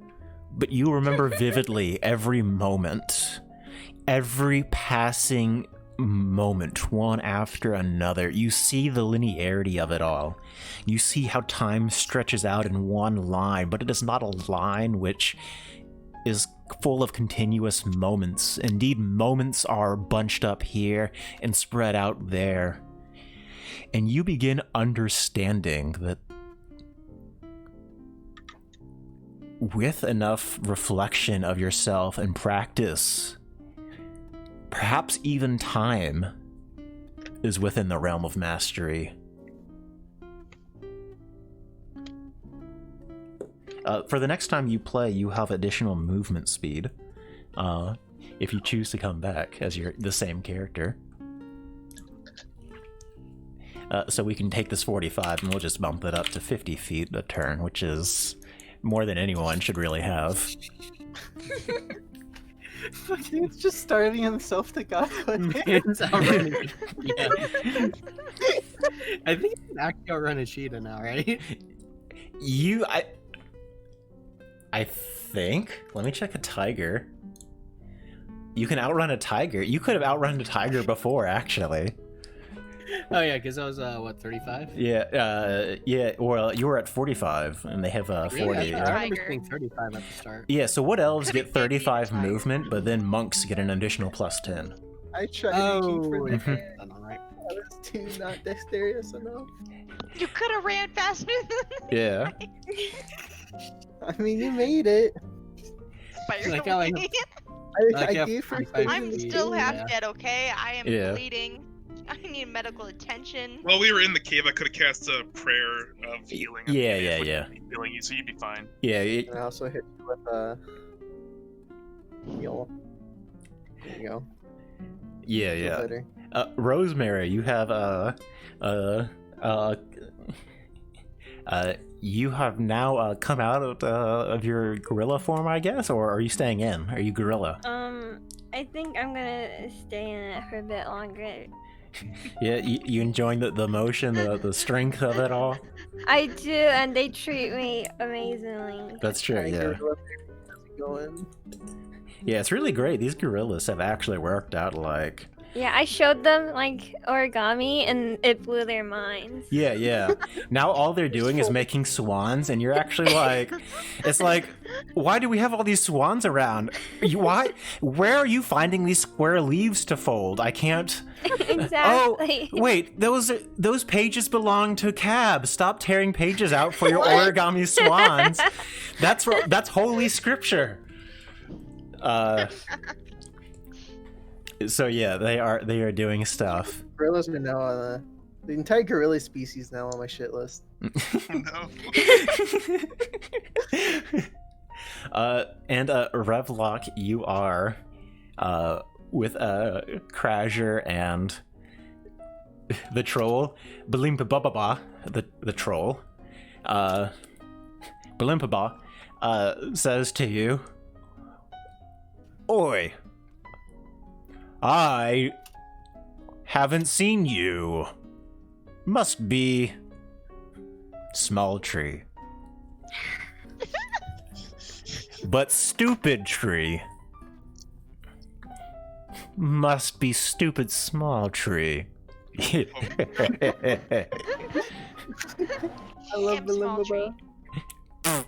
but you remember vividly every moment, every passing moment, one after another. You see the linearity of it all. You see how time stretches out in one line, but it is not a line which is full of continuous moments. Indeed, moments are bunched up here and spread out there. And you begin understanding that with enough reflection of yourself and practice, perhaps even time is within the realm of mastery. For the next time you play, you have additional movement speed. If you choose to come back as you're the same character. So we can take this 45 and we'll just bump it up to 50 feet a turn, which is more than anyone should really have. It's just starving himself to God. It's outrunning. Yeah. I think you can actually outrun a cheetah now, right? I think. Let me check a tiger. You can outrun a tiger. You could have outrun a tiger before, actually. Oh yeah, because I was 35. Yeah. Well, you were at 45, and they have 40. Really? I remember Tiger. being 35 at the start. Yeah. So what elves get Maybe 35 tiger. movement, but then monks get an additional plus 10. I tried Oh, to keep for the done all right. I was too not dexterous enough. You could have ran faster than Yeah. I mean, you made it. Barely. Like how I- I Like, yeah, gave her 45 I'm feet, still half yeah. dead, okay? I am Yeah. bleeding. I need medical attention. While we were in the cave, I could have cast a prayer of healing. Yeah. Healing you, so you'd be fine. Yeah, And I also hit you with a heal. There you go. yeah. Feel better. Rosemary, you have you have now come out of your gorilla form, I guess, or are you staying in? Are you gorilla? I think I'm gonna stay in it for a bit longer. Yeah, you enjoying the motion, the strength of it all? I do, and they treat me amazingly. That's true, yeah. Going. Yeah, it's really great. These gorillas have actually worked out, like... Yeah, I showed them, like, origami, and it blew their minds. Yeah. Now all they're doing is making swans, and you're actually like... It's like, why do we have all these swans around? Why? Where are you finding these square leaves to fold? I can't... Exactly. Oh, wait, those pages belong to Cab. Stop tearing pages out for your origami swans. That's holy scripture. So yeah, they are doing stuff. Gorillas are now on the entire gorilla species now on my shit list. No. And Revlock, you are with Crasher and the troll, Balimpababa, the troll. Balimpaba says to you, "Oi, I haven't seen you. Must be small tree. But stupid tree. Must be stupid small tree." I love the Small tree. Limbo.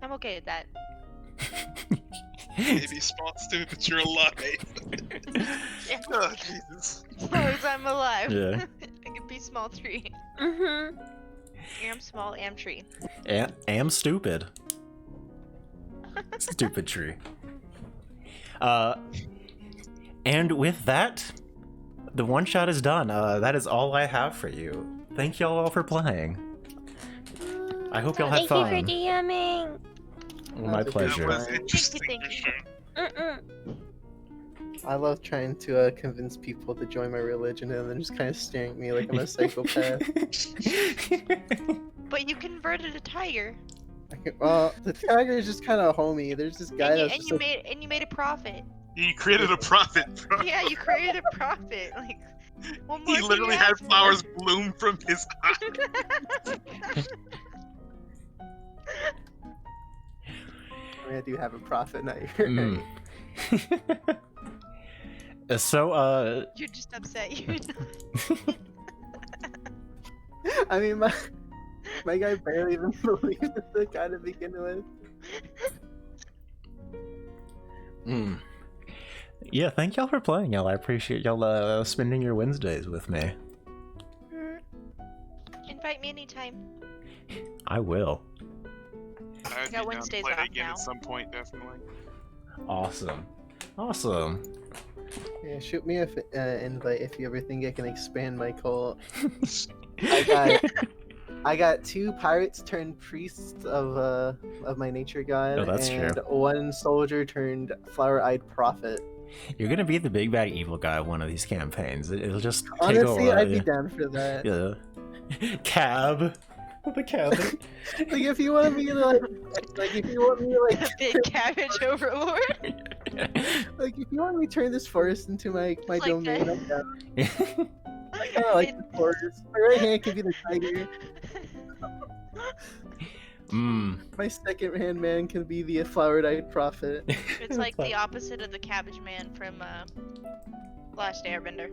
I'm okay with that. Maybe small stupid, but you're alive. Yeah. Oh, Jesus. As long as I'm alive. Yeah. I can be small tree. Mm-hmm. Am small, am tree. Am stupid. Stupid tree. And with that, the one shot is done. That is all I have for you. Thank y'all all for playing. I hope y'all had fun. Thank you for DMing. My That pleasure. That was interesting. Thank you. Mission. I love trying to convince people to join my religion and then just kind of staring at me like I'm a psychopath. But you converted a tiger. Well, the tiger is just kind of homey. There's this guy that's just like, You made a profit. You created a prophet, bro. Yeah, you created a profit. Like, what more He can literally you had ask for? flowers bloom from his eyes. I mean, I do have a prophet now. You're Mm. right. So, You're just upset. You're not. I mean, my guy barely even believed in the guy to begin with. Yeah, thank y'all for playing, y'all. I appreciate y'all spending your Wednesdays with me. Invite me anytime. I will. I'd got be down to Wednesdays play it off again now. at some point, definitely. Awesome. Yeah, shoot me an invite if you ever think I can expand my cult. I got 2 pirates turned priests of my nature god, Oh, that's and true. 1 soldier turned flower-eyed prophet. You're gonna be the big bad evil guy of one of these campaigns. It'll just take a Honestly, while. I'd be down for that. Yeah. Cab. The cab. Like if you want me to like if you want me to The big cabbage overlord. like if you want me to turn this forest into my Like domain, that. I'm down. I kinda like the forest. My right hand can be the tiger. My second hand man can be the flower-eyed prophet. It's like the opposite of the cabbage man from Last Airbender.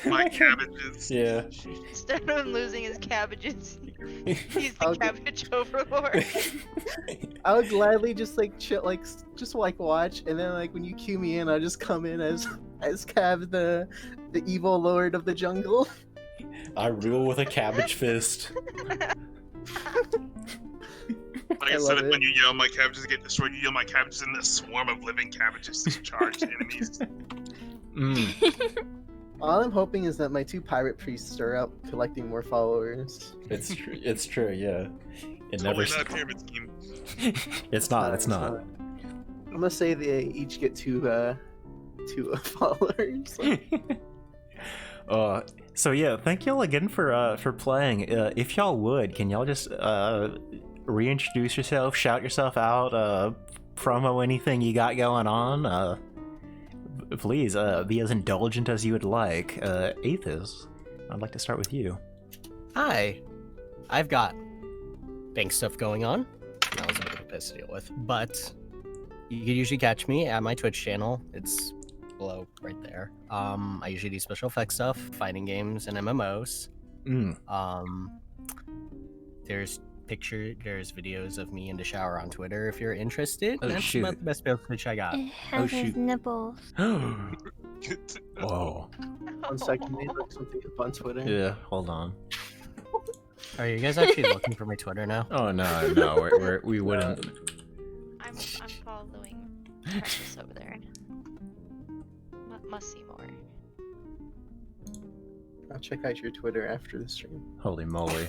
My cabbages. Yeah. Instead of him losing his cabbages, he's the Okay. cabbage overlord. I would gladly just like chill, like just like watch, and then like when you cue me in, I'll just come in as Cav, the evil lord of the jungle. I rule with a cabbage fist. Like I I love said, it. when you yell my cabbages get destroyed, you yell my cabbages and a swarm of living cabbages just charge enemies. All I'm hoping is that my 2 pirate priests are out collecting more followers. It's true. It's true. Yeah. It Totally never. not a pyramid scheme. It's not. It's not. I'm gonna say they each get 2 followers. So yeah, thank y'all again for playing. If y'all would, can y'all just reintroduce yourself, shout yourself out, promo anything you got going on? Please, be as indulgent as you would like. Aethys, I'd like to start with you. Hi. I've got bank stuff going on. That was a bit of a piss to deal with. But you can usually catch me at my Twitch channel. It's below right there. I usually do special effects stuff, fighting games, and MMOs. There's videos of me in the shower on Twitter if you're interested. Oh, That's shoot. about the best Twitch I got. It has his shoot. nipples. Whoa. 1 second, they look something up on Twitter. Yeah, hold on. Are you guys actually looking for my Twitter now? Oh no, we wouldn't. I'm following Precious over there. Must see more. I'll check out your Twitter after the stream. Holy moly.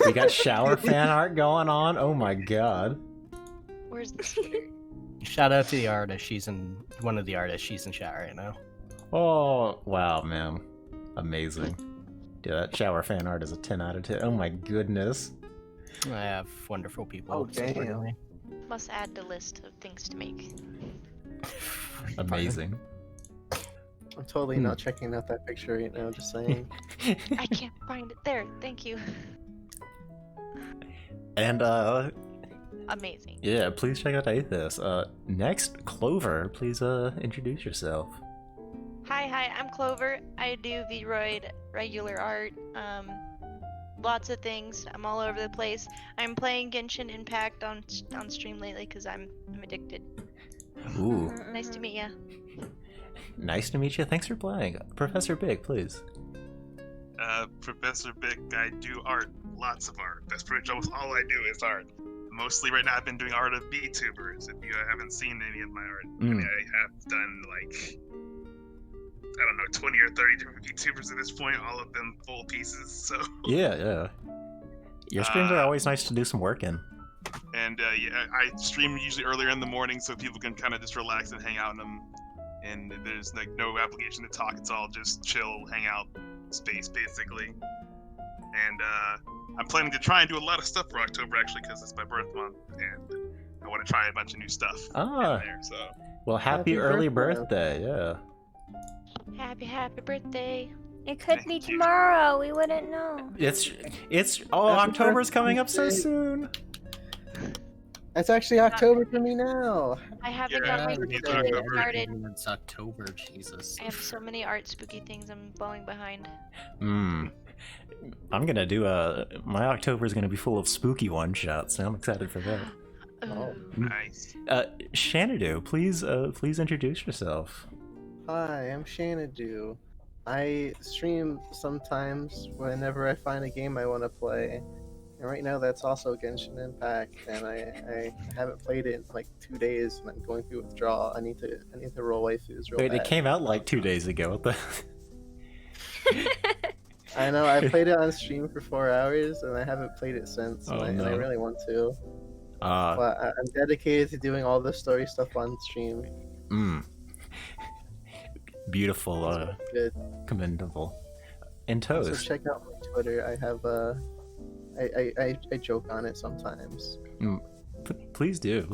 We got shower fan art going on. Oh my god. Where's the Twitter? Shout out to the artist. One of the artists. She's in chat right now. Oh wow, man. Amazing. Dude, that shower fan art is a 10 out of 10. Oh my goodness. I have wonderful people. Oh, damn. supporting me. Must add the list of things to make. Amazing. I'm totally not checking out that picture right now, just saying. I can't find it there. Thank you. And Amazing. yeah, please check out Aethys. Next, Clover, please introduce yourself. Hi, I'm Clover. I do Vroid regular art, lots of things. I'm all over the place. I'm playing Genshin Impact on stream lately because I'm addicted. Ooh, Nice to meet ya. nice to meet you. Thanks for playing. Professor Big, please. Professor Big, I do art, lots of art. That's pretty much almost all I do is art. Mostly right now I've been doing art of Vtubers. If you haven't seen any of my art, I mean, I have done like, I don't know, 20 or 30 different VTubers at this point, all of them full pieces, so... Yeah. Your streams are always nice to do some work in. And yeah, I stream usually earlier in the morning so people can kind of just relax and hang out in them. And there's like no obligation to talk, it's all just chill, hang out space basically. And I'm planning to try and do a lot of stuff for October actually because it's my birth month and I want to try a bunch of new stuff in there, so... Well, happy early birthday, yeah. Happy birthday. It could be Thank you. tomorrow. We wouldn't know. It's October's coming up so soon. It's actually October for me now. I haven't Yeah, got my it's birthday October. started. It's October, Jesus. I have so many art spooky things I'm falling behind. I'm gonna do my October is gonna be full of spooky one shots. So I'm excited for that. Oh. Nice. Xanadu, please introduce yourself. Hi, I'm Xanadu. I stream sometimes whenever I find a game I want to play. And right now that's also Genshin Impact, and I haven't played it in like 2 days, and I'm going through withdrawal. I need to roll waifus real Wait, bad. it came out like 2 days ago. What the? I know, I played it on stream for 4 hours, and I haven't played it since, Oh, and I no. really want to. But I'm dedicated to doing all the story stuff on stream. Beautiful, Good. commendable. And So Toast. check out my Twitter. I have I joke on it sometimes. Please do.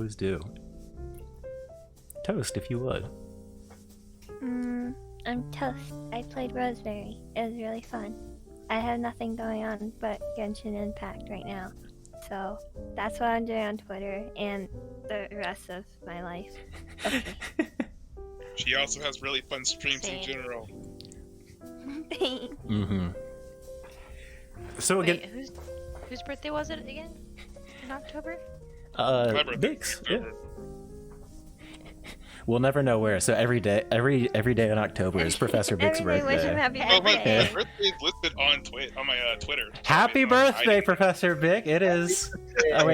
Toast, if you would. I'm Toast. I played Rosemary. It was really fun. I have nothing going on but Genshin Impact right now. So that's what I'm doing on Twitter and the rest of my life. Okay. She also has really fun streams in Same. general. So again, Wait, whose birthday was it again? In October? My birthday Biggs. is Yeah. October. We'll never know where. So every day in October is Professor Big's Everybody wish him birthday. happy Oh, my birthday. birthday is listed on my Twitter. Happy I birthday, didn't- Professor Big! It is. Oh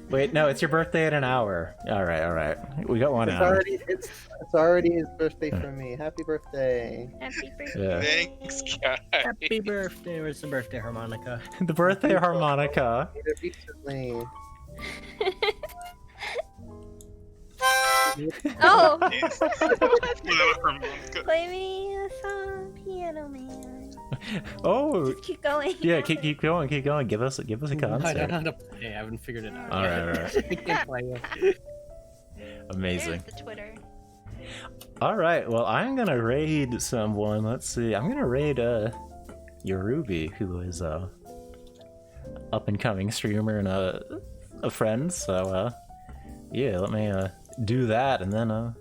wait, no, it's your birthday in an hour. All right. We got 1 hour. It's already his birthday for me. Happy birthday. Happy Yeah. birthday. Thanks, guys. Happy birthday! Where's the birthday harmonica? The birthday harmonica. Recently. Oh, Jeez. play me a song, Piano Man. Oh, Keep going. yeah. Keep going. Give us a I don't concept. know how to play. I haven't figured it out. All right. I can't play it. Amazing. There's the Twitter. All right. Well, I'm gonna raid someone. Let's see. I'm gonna raid Yorubi, who is a up and coming streamer and a friend. So yeah, let me do that, and then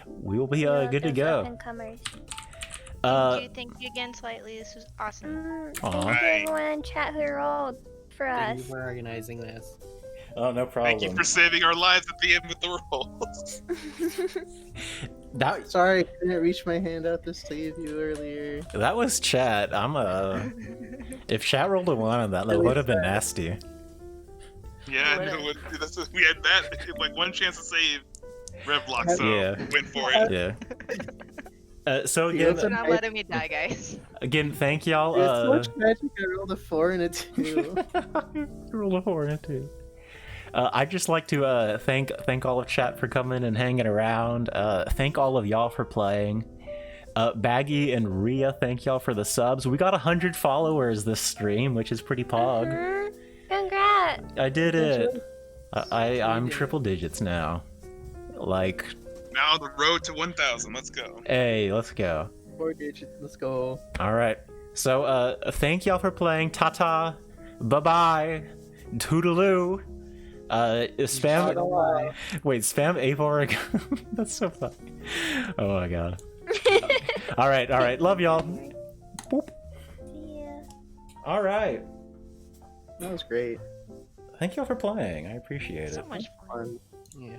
we will be good to go. Up-and-comers. Thank you again slightly. This was awesome. Aw. Thank you everyone in chat who rolled for Thank us. you for organizing this. Oh, no problem. Thank you for saving our lives at the end with the rolls. That Sorry, I couldn't reach my hand out to save you earlier. was chat. If chat rolled a 1 on that would have been nasty. Yeah, What no, we had that like one chance to save Revlock, so Yeah. went for it. Yeah. So Yeah, You're again, not letting me die, guys. thank y'all. It's so much magic. I rolled a 4 and a 2. Roll a 4 and a 2. I'd just like to thank all of chat for coming and hanging around. Thank all of y'all for playing. Baggy and Rhea, thank y'all for the subs. We got 100 followers this stream, which is pretty pog. Mhm. Congrats. I did it. I'm triple digits now. Like, Now the road to 1,000. Let's go. hey, let's go. 4 digits. Let's go. All right. So, thank y'all for playing. Ta-ta. Bye-bye. Toodaloo. Spam. Bye-bye. Wait, spam Avor. That's so funny. Oh my god. All right. Love y'all. Boop. See ya. All right. That was great. Thank y'all for playing. I appreciate it. So much fun. Fun. Yeah.